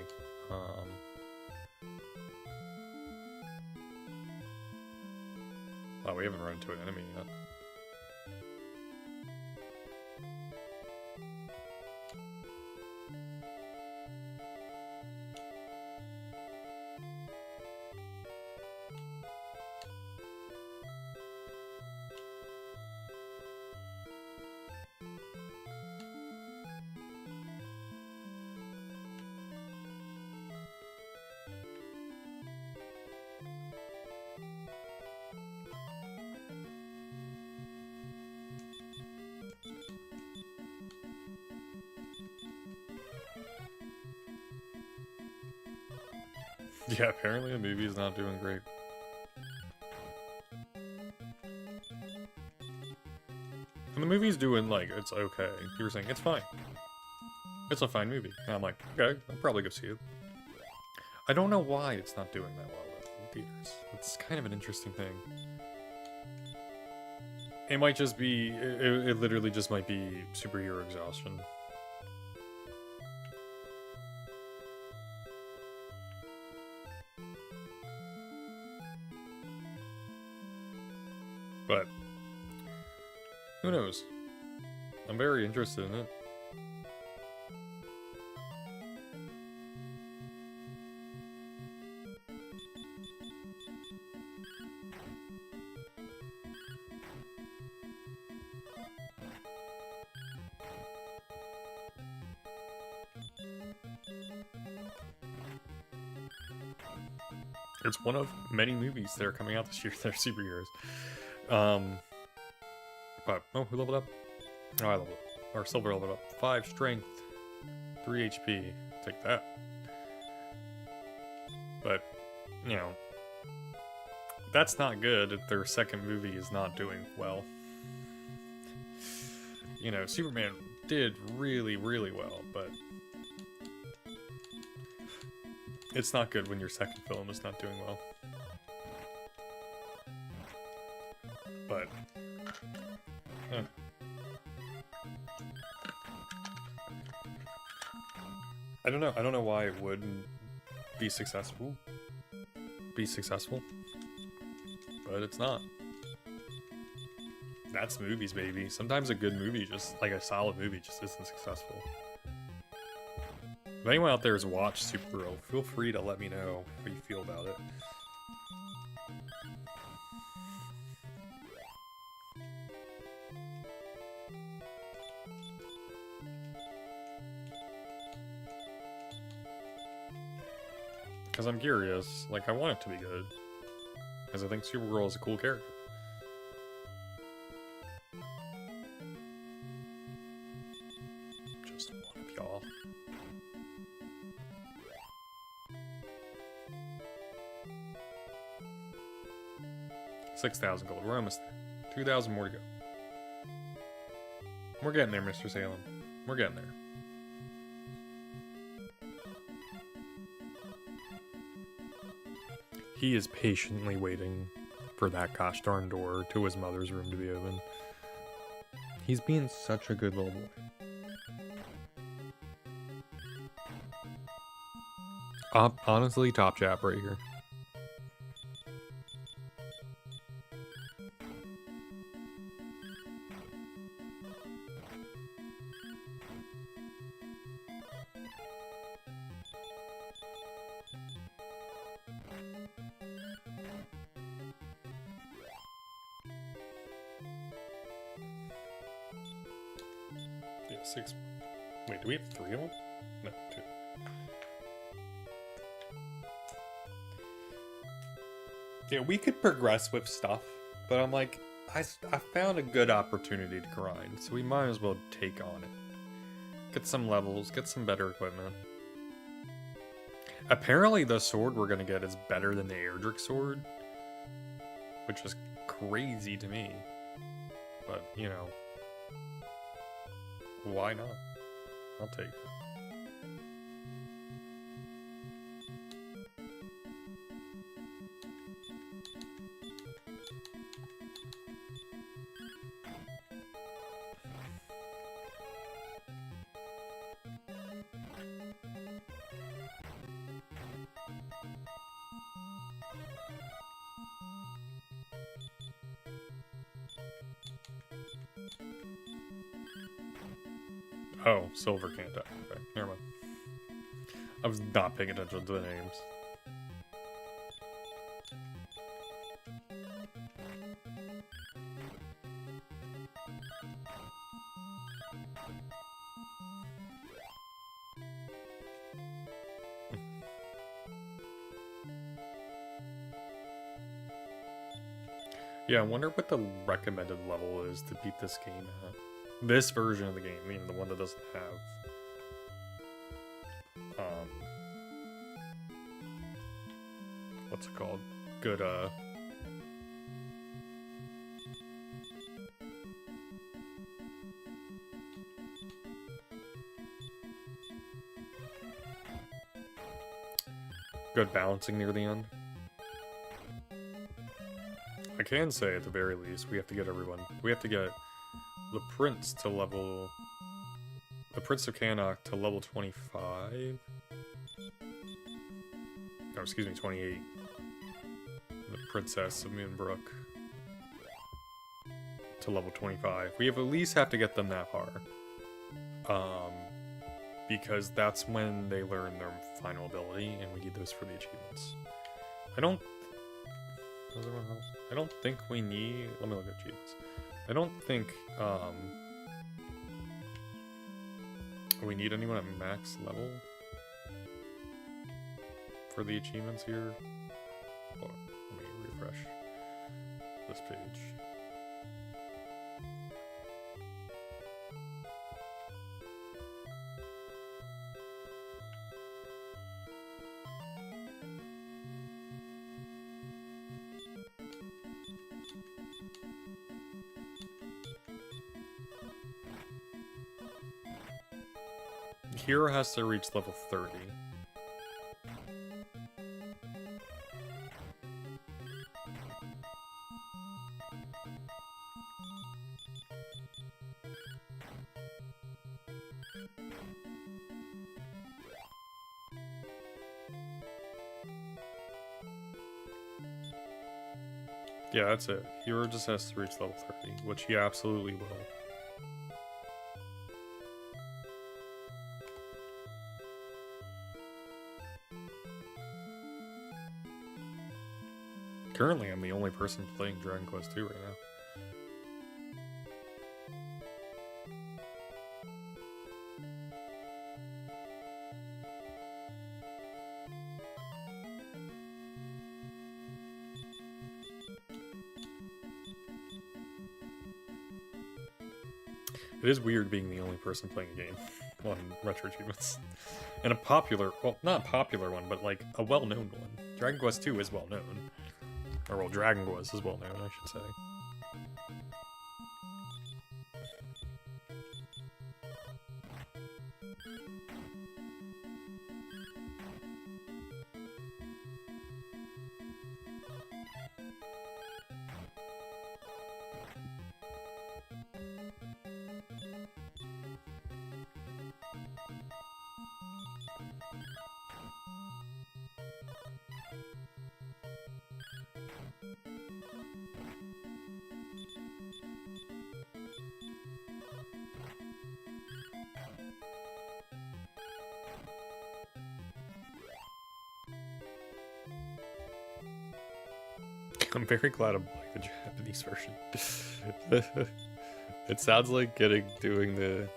Oh, we haven't run into an enemy yet. Yeah, apparently the movie is not doing great. And the movie's doing, like, it's okay. You were saying, it's fine. It's a fine movie. And I'm like, okay, I'll probably go see it. I don't know why it's not doing that well in theaters. It's kind of an interesting thing. It might just be, it literally just might be superhero exhaustion. But who knows? I'm very interested in it. It's one of many movies that are coming out this year that are superheroes. But oh, who leveled up? Oh, I leveled up. Or Silver leveled up. 5 strength, 3 HP. Take that. But, you know, that's not good if their second movie is not doing well. You know, Superman did really, really well, but it's not good when your second film is not doing well. But I don't know. I don't know why it wouldn't be successful. But it's not. That's movies, baby. Sometimes a good movie, just like a solid movie, just isn't successful. If anyone out there has watched Supergirl, feel free to let me know how you feel about it. Because I'm curious. Like, I want it to be good. Because I think Supergirl is a cool character. Just one of y'all. 6,000 gold. We're almost there. 2,000 more to go. We're getting there, Mr. Salem. We're getting there. He is patiently waiting for that gosh darn door to his mother's room to be open. He's being such a good little boy. Honestly, top chap right here. Yeah, 6. Wait, do we have 3 of them? No, 2. Yeah, we could progress with stuff, but I'm like, I found a good opportunity to grind, so we might as well take on it. Get some levels, get some better equipment. Apparently the sword we're gonna get is better than the Erdrick sword, which is crazy to me. But, you know, why not? I'll take it. Oh, Silver can't die. Okay, never mind. I was not paying attention to the names. Yeah, I wonder what the recommended level is to beat this game at. This version of the game, I mean, the one that doesn't have what's it called? Good good balancing near the end. I can say at the very least we have to get everyone. We have to get the Prince to level... The Prince of Cannock to level 25? Oh, excuse me, 28. The Princess of Moonbrook. to level 25. We at least have to get them that far. Because that's when they learn their final ability, and we need those for the achievements. I don't think we need... Let me look at achievements. I don't think, we need anyone at max level for the achievements here. Hold on, let me refresh this page. Hero has to reach level 30. Yeah, that's it. Hero just has to reach level 30, which he absolutely will. Currently, I'm the only person playing Dragon Quest II right now. It is weird being the only person playing a game on Retro Achievements. And a popular, well, not a popular one, but like a well-known one. Dragon Quest II is well-known. Or, well, Dragon Quest is well-known, I should say. I'm very glad I'm playing the Japanese version. It sounds like doing the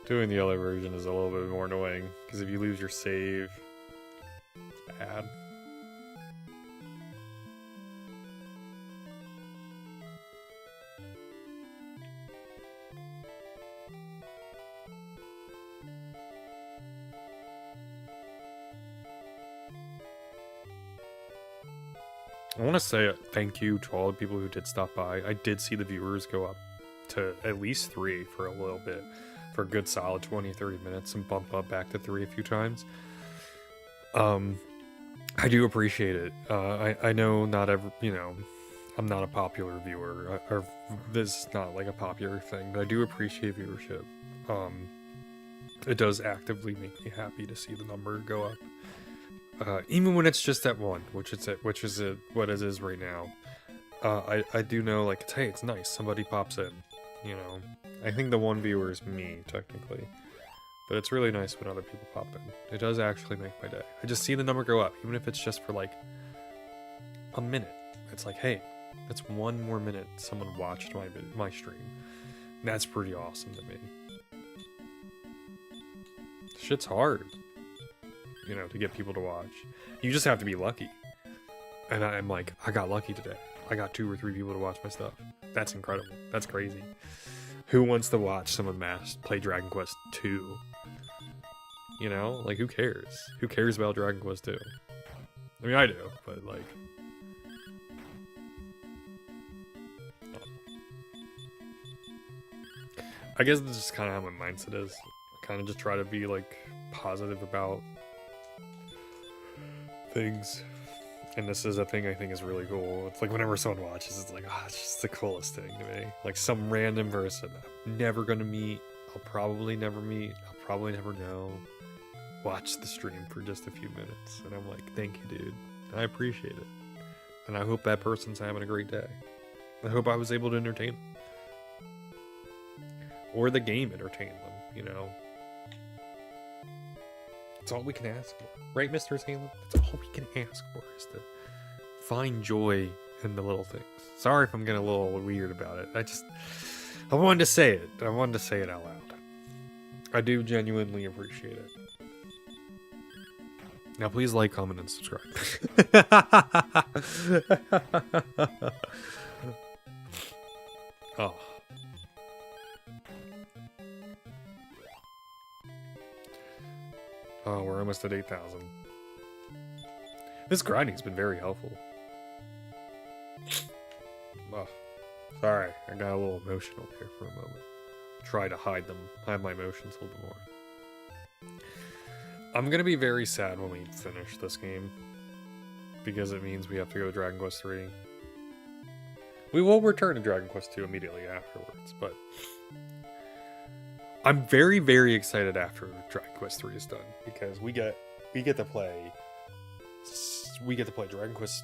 other version is a little bit more annoying, because if you lose your save, it's bad. I want to say thank you to all the people who did stop by. I did see the viewers go up to at least 3 for a little bit, for a good solid 20-30 minutes, and bump up back to 3 a few times. I do appreciate it. I know not every, I'm not a popular viewer, or this is not like a popular thing, but I do appreciate viewership. It does actively make me happy to see the number go up. Even when it's just at 1, which is what it is right now. I do know, like, hey, it's nice, somebody pops in, I think the 1 viewer is me, technically. But it's really nice when other people pop in. It does actually make my day. I just see the number go up, even if it's just for, like, a minute. It's like, hey, that's 1 more minute someone watched my stream. And that's pretty awesome to me. Shit's hard. To get people to watch. You just have to be lucky. And I'm like, I got lucky today. I got 2 or 3 people to watch my stuff. That's incredible. That's crazy. Who wants to watch someone play Dragon Quest 2? Like, who cares? Who cares about Dragon Quest 2? I mean, I do, but like... I guess this is kind of how my mindset is. I kind of just try to be, like, positive about things, and this is a thing I think is really cool. It's like whenever someone watches, it's like, it's just the coolest thing to me. Like some random person I'm never gonna meet, I'll probably never meet, I'll probably never know, watch the stream for just a few minutes, and I'm like, thank you, dude. I appreciate it, and I hope that person's having a great day. I hope I was able to entertain them. Or the game entertained them, you know. That's all we can ask for. Right, Mr. Salem? That's all we can ask for, is to find joy in the little things. Sorry if I'm getting a little weird about it. I wanted to say it. I wanted to say it out loud. I do genuinely appreciate it. Now please like, comment, and subscribe. Oh. Oh, we're almost at 8,000. This grinding's been very helpful. Oh, sorry, I got a little emotional there for a moment. Try to hide my emotions a little bit more. I'm gonna be very sad when we finish this game, because it means we have to go to Dragon Quest III. We will return to Dragon Quest II immediately afterwards, but I'm very, very excited after Dragon Quest III is done, because we get to play Dragon Quest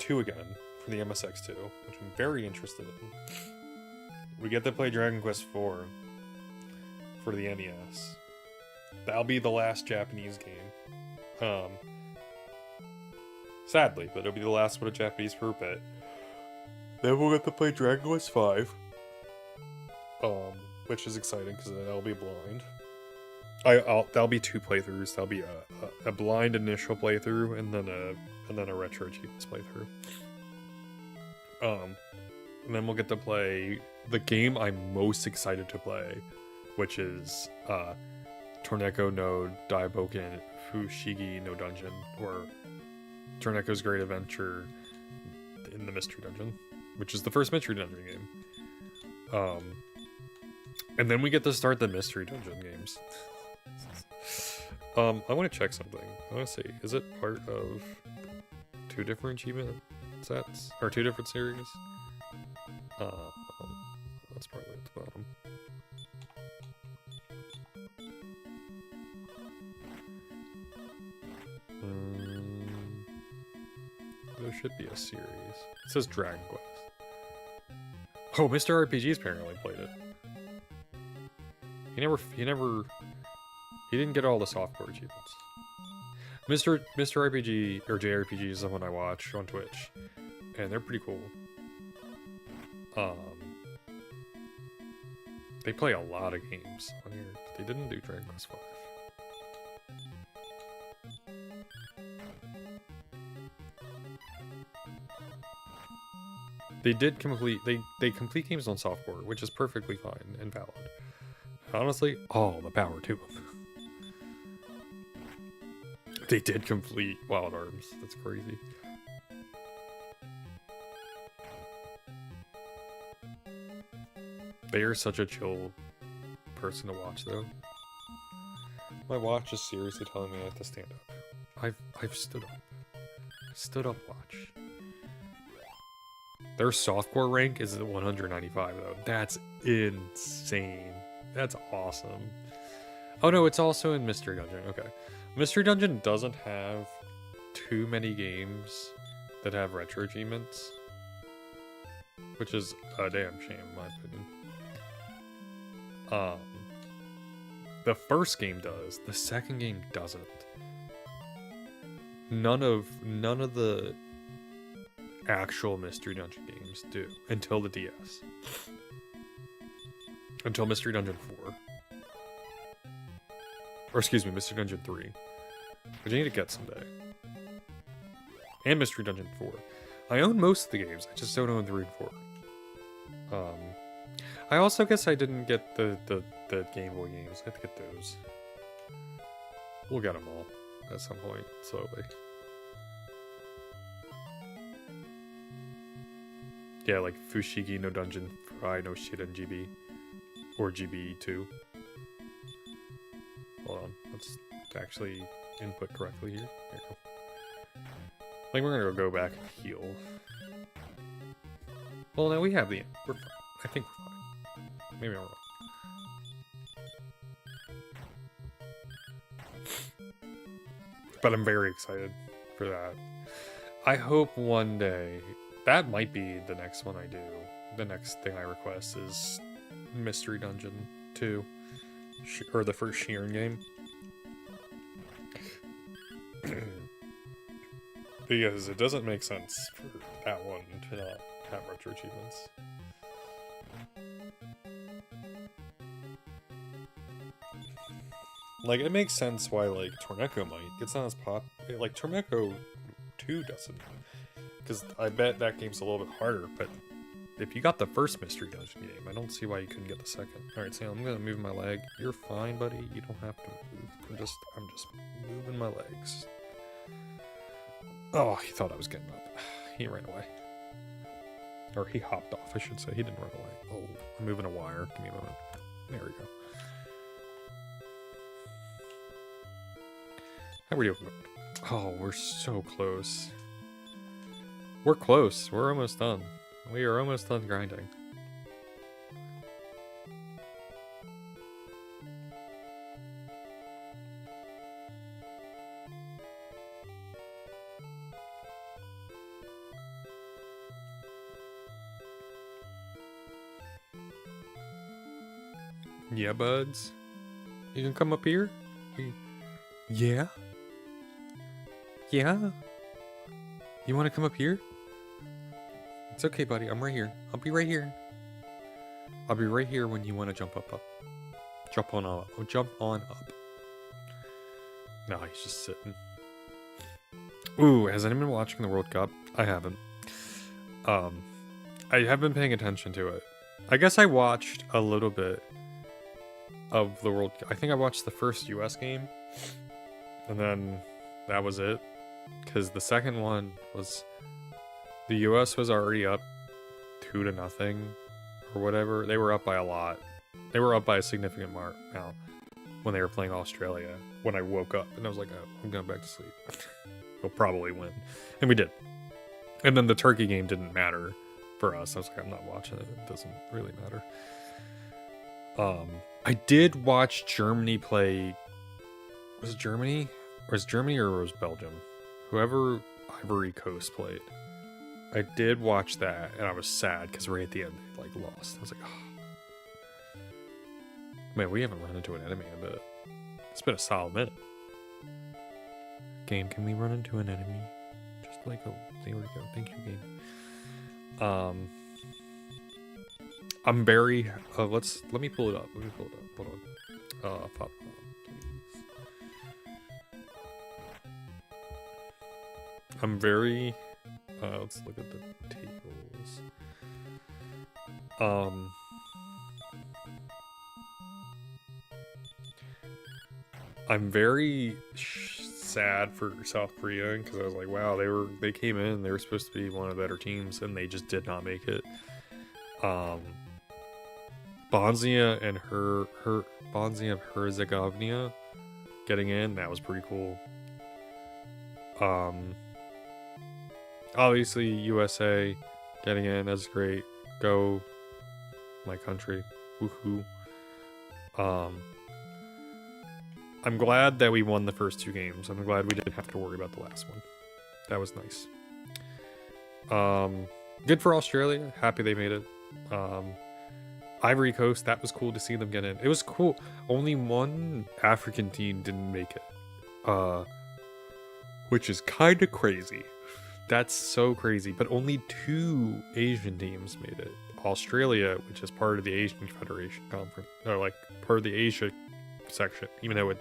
II again for the MSX2, which I'm very interested in. We get to play Dragon Quest IV for the NES. That'll be the last Japanese game. Sadly, but it'll be the last one of Japanese for a bit. Then we'll get to play Dragon Quest V. Which is exciting because that'll be blind. That'll be 2 playthroughs. That'll be a blind initial playthrough and then a retro achievements playthrough. And then we'll get to play the game I'm most excited to play, which is Torneko no Daiboken Fushigi no Dungeon, or Torneko's Great Adventure in the Mystery Dungeon, which is the first Mystery Dungeon game. And then we get to start the Mystery Dungeon games. I want to check something. I want to see, is it part of 2 different achievement sets? Or 2 different series? That's probably at the bottom. There should be a series. It says Dragon Quest. Oh, Mr. RPG's apparently played it. He didn't get all the softcore achievements. Mr. RPG, or JRPG, is someone I watch on Twitch, and they're pretty cool. They play a lot of games on here. They didn't do Dragon Quest V. They did complete complete games on softcore, which is perfectly fine and valid. Honestly, all the power to them. They did complete Wild Arms. That's crazy. They are such a chill person to watch, though. My watch is seriously telling me I have to stand up. I've stood up. Stood up watch. Their softcore rank is at 195, though. That's insane. That's awesome. Oh no, it's also in Mystery Dungeon. Okay. Mystery Dungeon doesn't have too many games that have retro achievements, which is a damn shame in my opinion. The first game does. The second game doesn't. None of the actual Mystery Dungeon games do until the DS. Until Mystery Dungeon 4. Or excuse me, Mystery Dungeon 3. Which I need to get someday. And Mystery Dungeon 4. I own most of the games, I just don't own 3 and 4. I also guess I didn't get the Game Boy games. I have to get those. We'll get them all at some point, slowly. Yeah, like Fushigi no Dungeon, Furai no Shiren GB. Or GB2. Hold on, let's actually input correctly here. There we go. I think we're gonna go back and heal. Well, now we have the... We're fine. I think we're fine. Maybe I'm wrong. But I'm very excited for that. I hope one day... That might be the next one I do. The next thing I request is Mystery Dungeon 2. Or the first Sheeran game. Because it doesn't make sense for that one to not have retro achievements. Like, it makes sense why, like, Torneko might. It's not as pop. Like, Torneko 2 doesn't. Because I bet that game's a little bit harder, but if you got the first Mystery Dungeon game, I don't see why you couldn't get the second. Alright, Sam, I'm gonna move my leg. You're fine, buddy. You don't have to move. I'm just moving my legs. Oh, he thought I was getting up. He ran away. Or he hopped off, I should say. He didn't run away. Oh, I'm moving a wire. Give me a moment. There we go. How are we doing? Oh, we're so close. We're close. We're almost done. We are almost done grinding. Yeah, buds. You can come up here? Yeah? Yeah? You want to come up here? It's okay, buddy. I'm right here. I'll be right here. I'll be right here when you want to jump up. Jump on up. Oh, jump on up. No, he's just sitting. Ooh, has anyone been watching the World Cup? I haven't. I have been paying attention to it. I guess I watched a little bit of the World Cup. I think I watched the first US game. And then that was it. Because the second one was... The US was already up 2-0 or whatever. They were up by a lot. They were up by a significant amount when they were playing Australia. When I woke up and I was like, oh, I'm going back to sleep. We'll probably win. And we did. And then the Turkey game didn't matter for us. I was like, I'm not watching it. It doesn't really matter. I did watch Germany play... Was it Germany? Or was it Germany or was it Belgium? Whoever Ivory Coast played. I did watch that, and I was sad because right at the end they like lost. I was like, oh. Man, we haven't run into an enemy in a bit. It's been a solid minute. Game, can we run into an enemy? Just like, oh, there we go. Thank you, game. I'm very, let me pull it up. Hold on. Pop, please. I'm very... let's look at the tables. I'm very sad for South Korea because I was like, wow, they came in, they were supposed to be one of the better teams, and they just did not make it. Bosnia and Herzegovina getting in, that was pretty cool. Obviously, USA getting in, that's great. Go, my country. Woohoo. I'm glad that we won the first two games. I'm glad we didn't have to worry about the last one. That was nice. Good for Australia. Happy they made it. Ivory Coast, that was cool to see them get in. It was cool. Only one African team didn't make it. Which is kind of crazy. That's so crazy, but only 2 Asian teams made it. Australia, which is part of the Asian Federation Conference, or like part of the Asia section, even though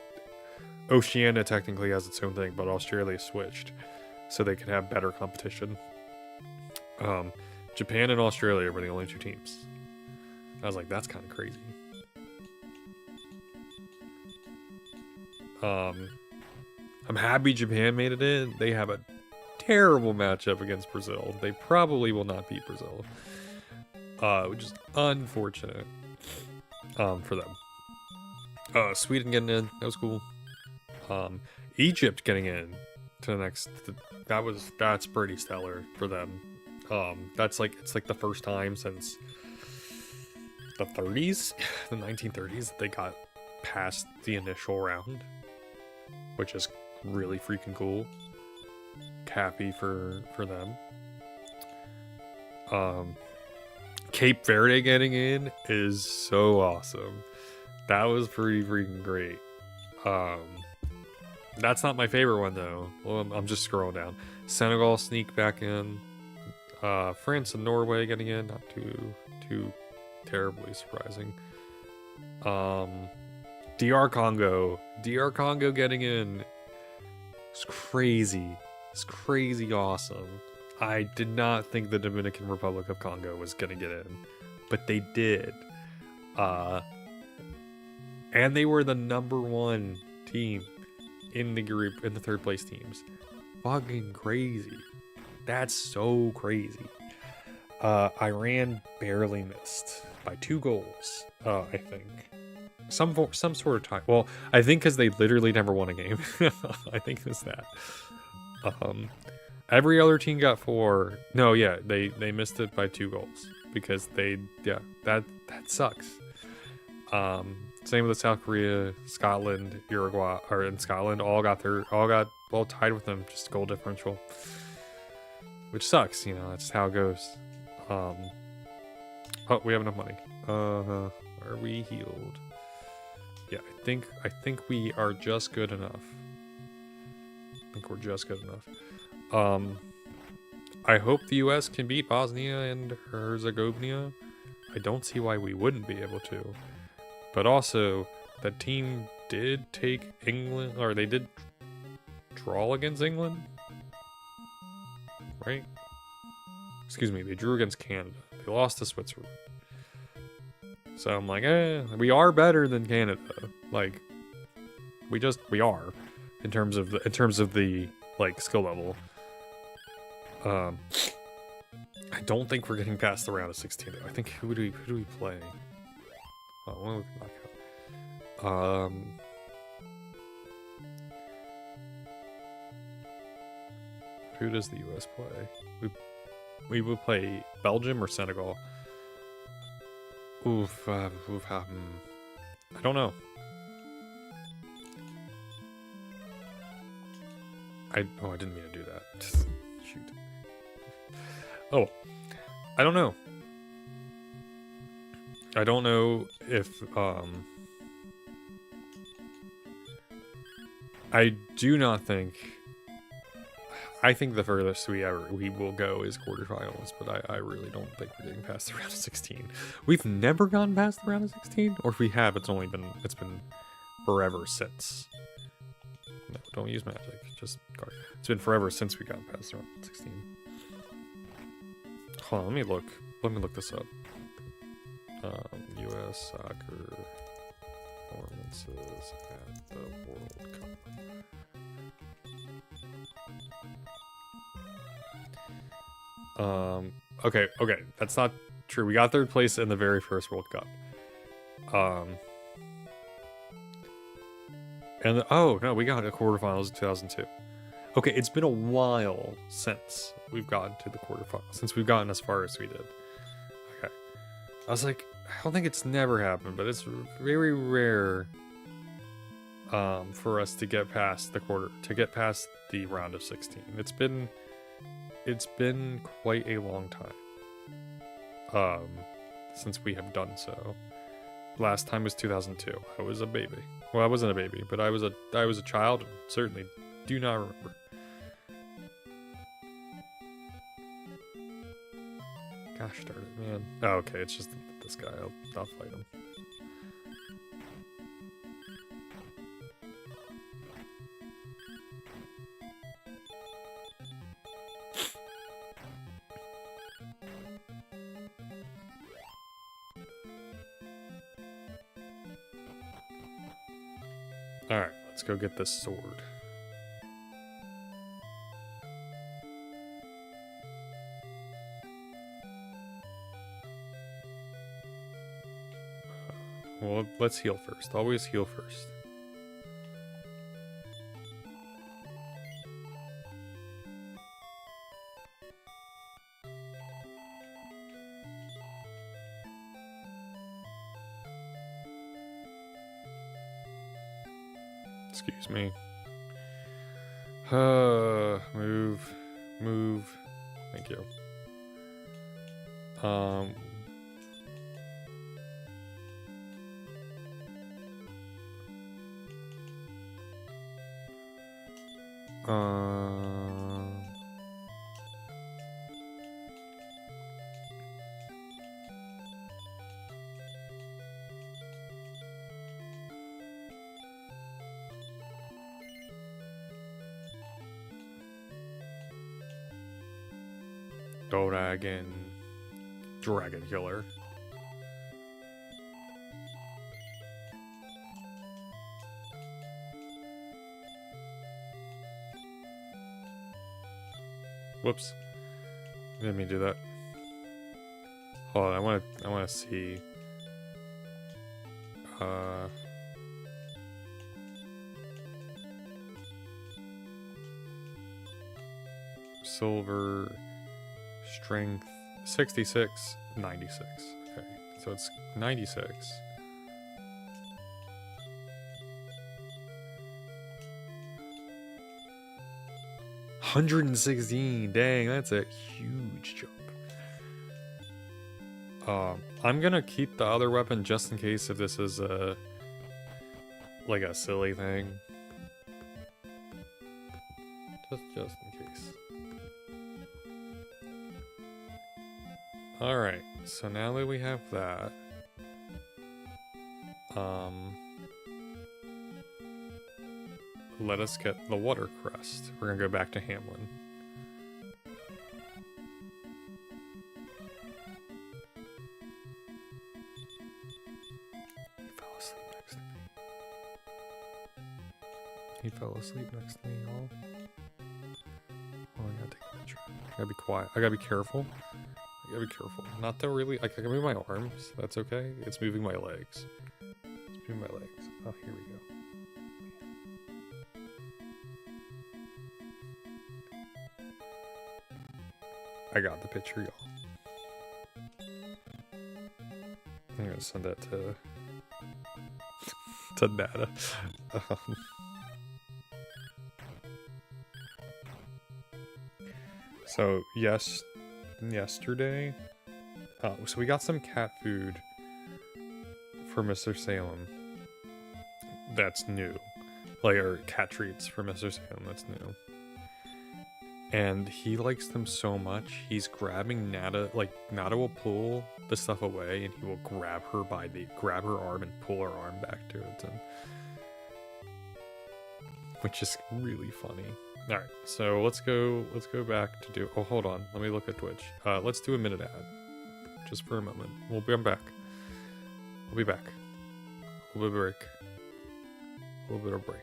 Oceania technically has its own thing, but Australia switched so they could have better competition. Japan and Australia were the only 2 teams. I was like, that's kind of crazy. I'm happy Japan made it in. They have a terrible matchup against Brazil. They probably will not beat Brazil, which is unfortunate for them. Sweden getting in, that was cool. Egypt getting in to the next, that's pretty stellar for them. It's like the first time since the 30s, the 1930s, that they got past the initial round, which is really freaking cool. Happy for them. Cape Verde getting in is so awesome. That was pretty freaking great. That's not my favorite one though. Well, I'm just scrolling down. Senegal sneak back in. France and Norway getting in, not too terribly surprising. DR Congo getting in. It's crazy. It's crazy awesome. I did not think the Dominican Republic of Congo was gonna get in, but they did. And they were the #1 team in the group, in the third place teams. Fucking crazy. That's so crazy. Iran barely missed by 2 goals, I think. Some sort of time. Well, I think because they literally never won a game. I think it's that. Every other team got 4. No, yeah, they missed it by 2 goals because that sucks. Same with South Korea, Scotland, Uruguay, and Scotland all got tied with them, just goal differential, which sucks. You know, that's how it goes. Oh, we have enough money. Are we healed? Yeah, I think we are just good enough. I think we're just good enough. I hope the U.S. can beat Bosnia and Herzegovina. I don't see why we wouldn't be able to. But also, that team did take England, or they did draw against England, right? Excuse me, they drew against Canada. They lost to Switzerland. So I'm like, we are better than Canada. Like, we are, in terms of the like skill level. I don't think we're getting past the round of 16 though. I think who do we play? Oh, well, we can knock out. Who does the US play? We would play Belgium or Senegal. I don't know. I didn't mean to do that. Shoot. Oh, I don't know. I don't know if I do not think. I think the furthest we will go is quarterfinals, but I really don't think we're getting past the round of 16. We've never gone past the round of 16, or if we have, it's been forever since. No, don't use magic, just guard. It's been forever since we got past the round of 16. Hold on, let me look this up. U.S. soccer performances at the World Cup. Okay, that's not true. We got 3rd place in the very first World Cup. And oh no, we got a quarterfinals in 2002. Okay, it's been a while since we've gotten to the quarterfinals, since we've gotten as far as we did. Okay, I was like, I don't think it's never happened, but it's very rare for us to get past the round of 16. It's been quite a long time since we have done so. Last time was 2002. I was a baby. Well, I wasn't a baby, but I was a child, and certainly do not remember. Gosh darn it, man. Oh, okay, it's just this guy. I'll fight him. Alright, let's go get this sword. Well, let's heal first. Always heal first. Excuse me. Move. Thank you. Um, Dragon Killer. Whoops. Didn't mean to do that. Hold on, I wanna see. Silver, strength, 66, 96. Okay, so it's 96. $116. Dang, that's a huge jump. I'm gonna keep the other weapon just in case if this is a like a silly thing. Just in case. Alright, so now that we have that, let us get the water crest. We're gonna go back to Hamlin. He fell asleep next to me, y'all. Oh, I gotta take a picture. I gotta be quiet. I gotta be careful. I gotta be careful. Not to really. I can move my arms. That's okay. It's moving my legs. It's moving my legs. Oh, here we go. I got the picture, y'all. I'm gonna send that to Nada. So yesterday, so we got some cat food for Mr. Salem. That's new, or cat treats for Mr. Salem. That's new. And he likes them so much, he's grabbing Nada. Nada will pull the stuff away, and he will grab her arm and pull her arm back to it, which is really funny. All right, so let's go back to do. Oh, hold on, let me look at Twitch. Let's do a minute ad, just for a moment. We'll be back. We'll be back. A little bit of break. A little bit of break.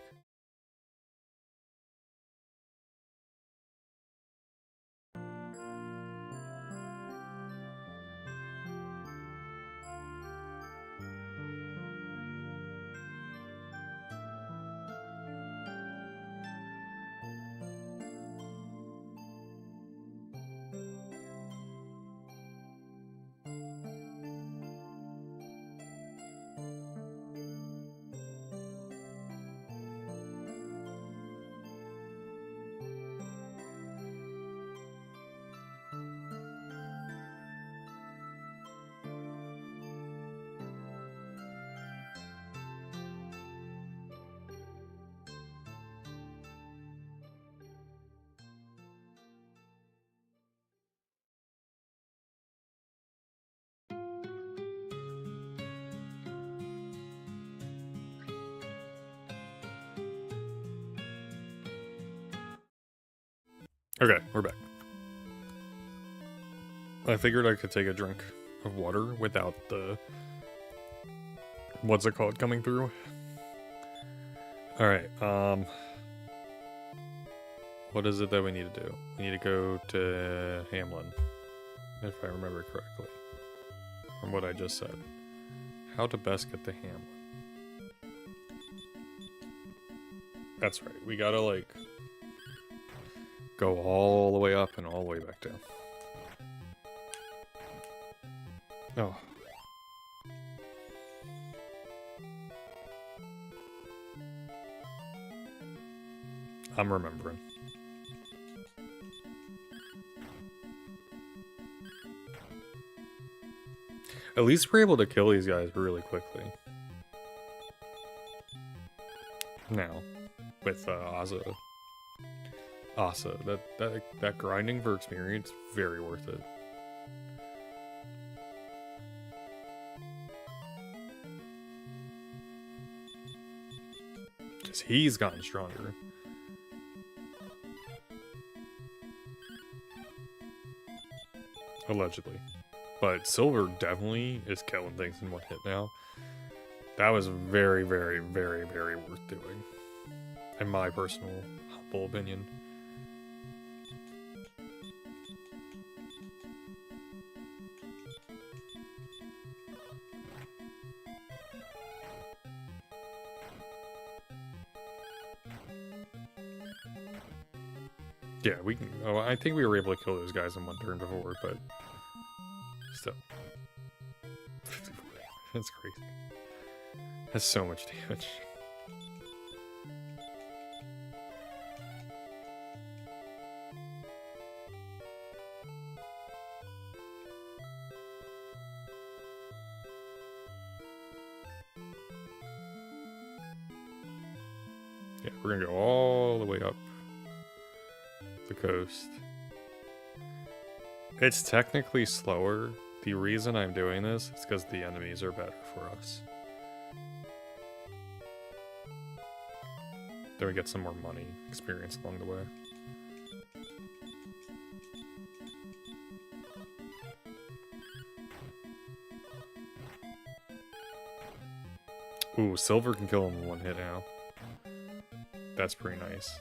Okay, we're back. I figured I could take a drink of water without the... what's it called coming through? Alright, what is it that we need to do? We need to go to Hamlin, if I remember correctly, from what I just said. How to best get to Hamlin. That's right, we gotta, go all the way up and all the way back down. Oh. I'm remembering. At least we're able to kill these guys really quickly. Now, with Asa, that grinding for experience, very worth it. Because he's gotten stronger. Allegedly. But Silver definitely is killing things in one hit now. That was very, very, very, very worth doing. In my personal, humble opinion. Yeah, we can. Oh, I think we were able to kill those guys in one turn before, but still. 54. That's crazy. That's so much damage. Yeah, we're gonna go all the way up the coast. It's technically slower. The reason I'm doing this is because the enemies are better for us. Then we get some more money experience along the way. Ooh, Silver can kill him in one hit now. That's pretty nice.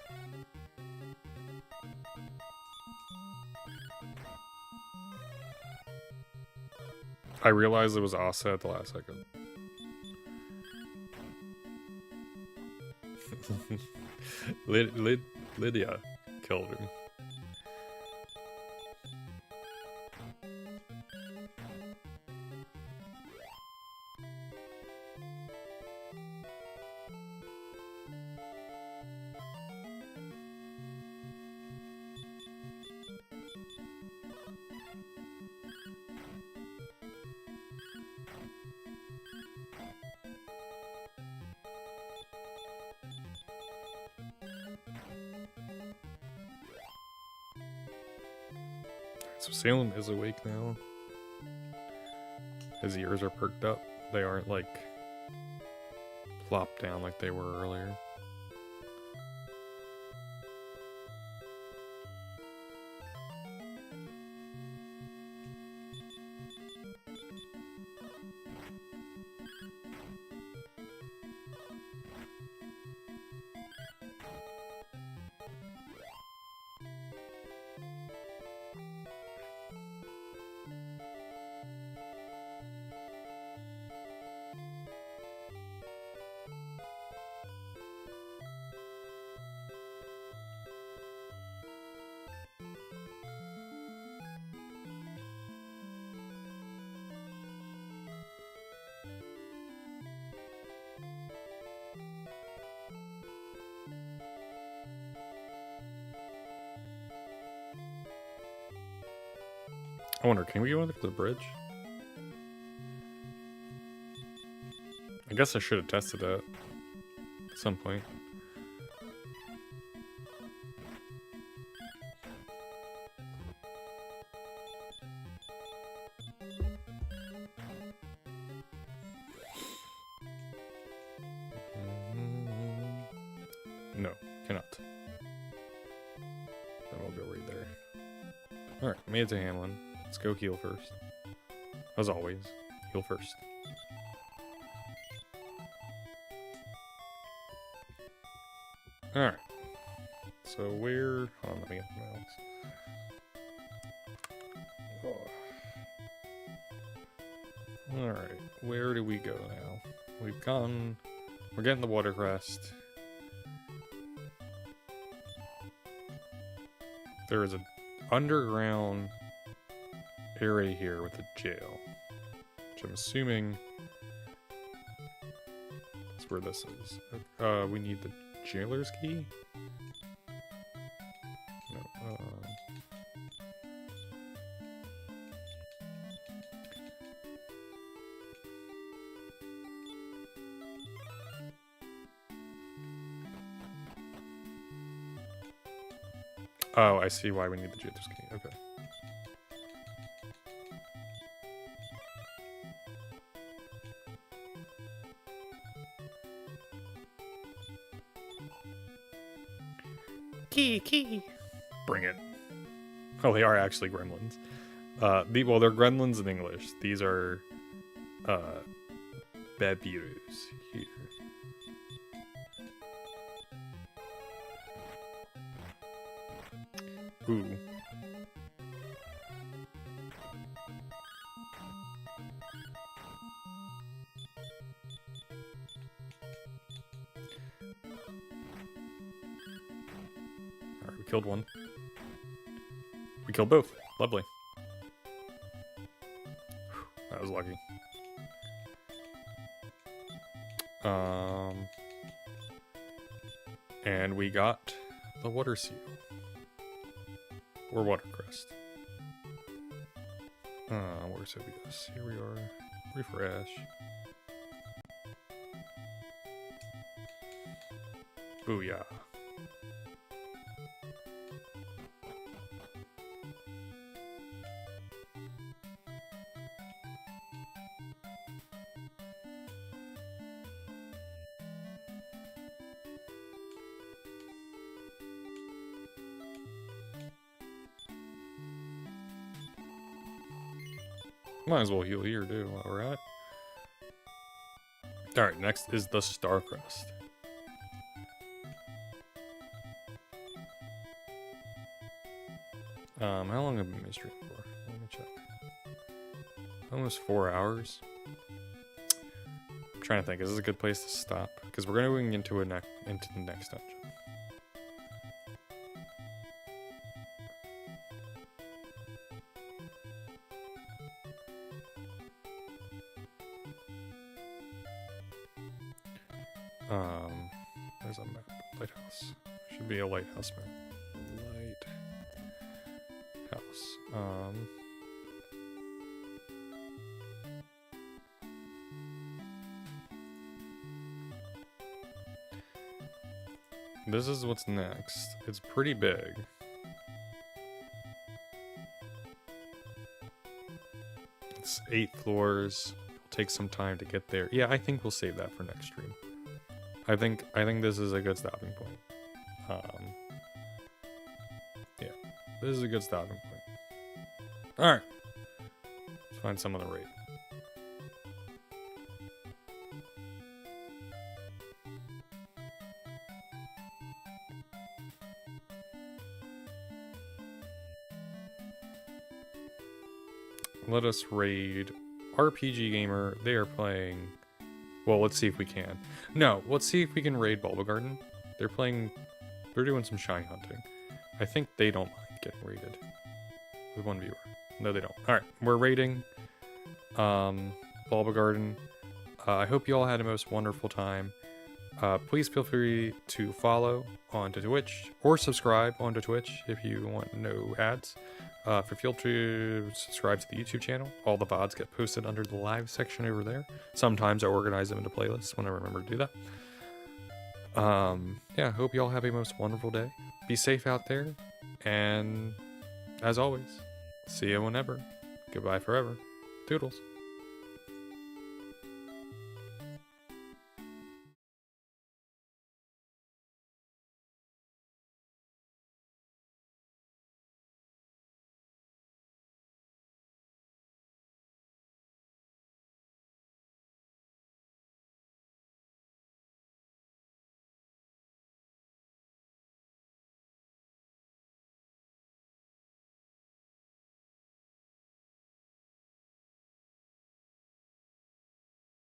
I realized it was Asa at the last second. Lydia killed him. So Salem is awake now. His ears are perked up. They aren't like plopped down like they were earlier. I wonder, can we go under the bridge? I guess I should have tested that at some point. No, cannot. Then we'll go right there. Alright, made it to Hamlin. Let's go heal first. As always, heal first. Alright. So where... Hold on, let me get the mouse. Oh. Alright, where do we go now? We've gone... We're getting the water crest. There is an underground area here with a jail, which I'm assuming is where this is. We need the jailer's key? No, Oh, I see why we need the Juthu's key. Okay. Key. Bring it. Oh, they are actually gremlins. Well, they're gremlins in English. These are, Babirus here. Ooh. Alright, we killed one. We killed both. Lovely. That was lucky. And we got the water seal. Or watercrest. Where's Obius? Here we are. Refresh. Booyah. Might as well heal here, too, while we're at. Alright, next is the Starcrest. How long have we been streaming for? Let me check. Almost 4 hours. I'm trying to think, is this a good place to stop? Because we're going into the next dungeon. There's a map. Lighthouse. Should be a lighthouse map. Lighthouse. This is what's next. It's pretty big. It's 8 floors. It'll take some time to get there. Yeah, I think we'll save that for next stream. I think this is a good stopping point. Yeah, this is a good stopping point. All right, let's find some of the raid. Let us raid RPG Gamer. They are playing. Well, let's see if we can. No, let's see if we can raid Bulbagarden. They're doing some shiny hunting. I think they don't mind getting raided. With one viewer. No, they don't. Alright, we're raiding Bulbagarden. I hope you all had a most wonderful time. Please feel free to follow onto Twitch or subscribe onto Twitch if you want no ads. Feel to subscribe to the YouTube channel. All the VODs get posted under the live section over there. Sometimes I organize them into playlists when I remember to do that. Yeah, hope you all have a most wonderful day. Be safe out there. And as always, see you whenever. Goodbye forever. Toodles.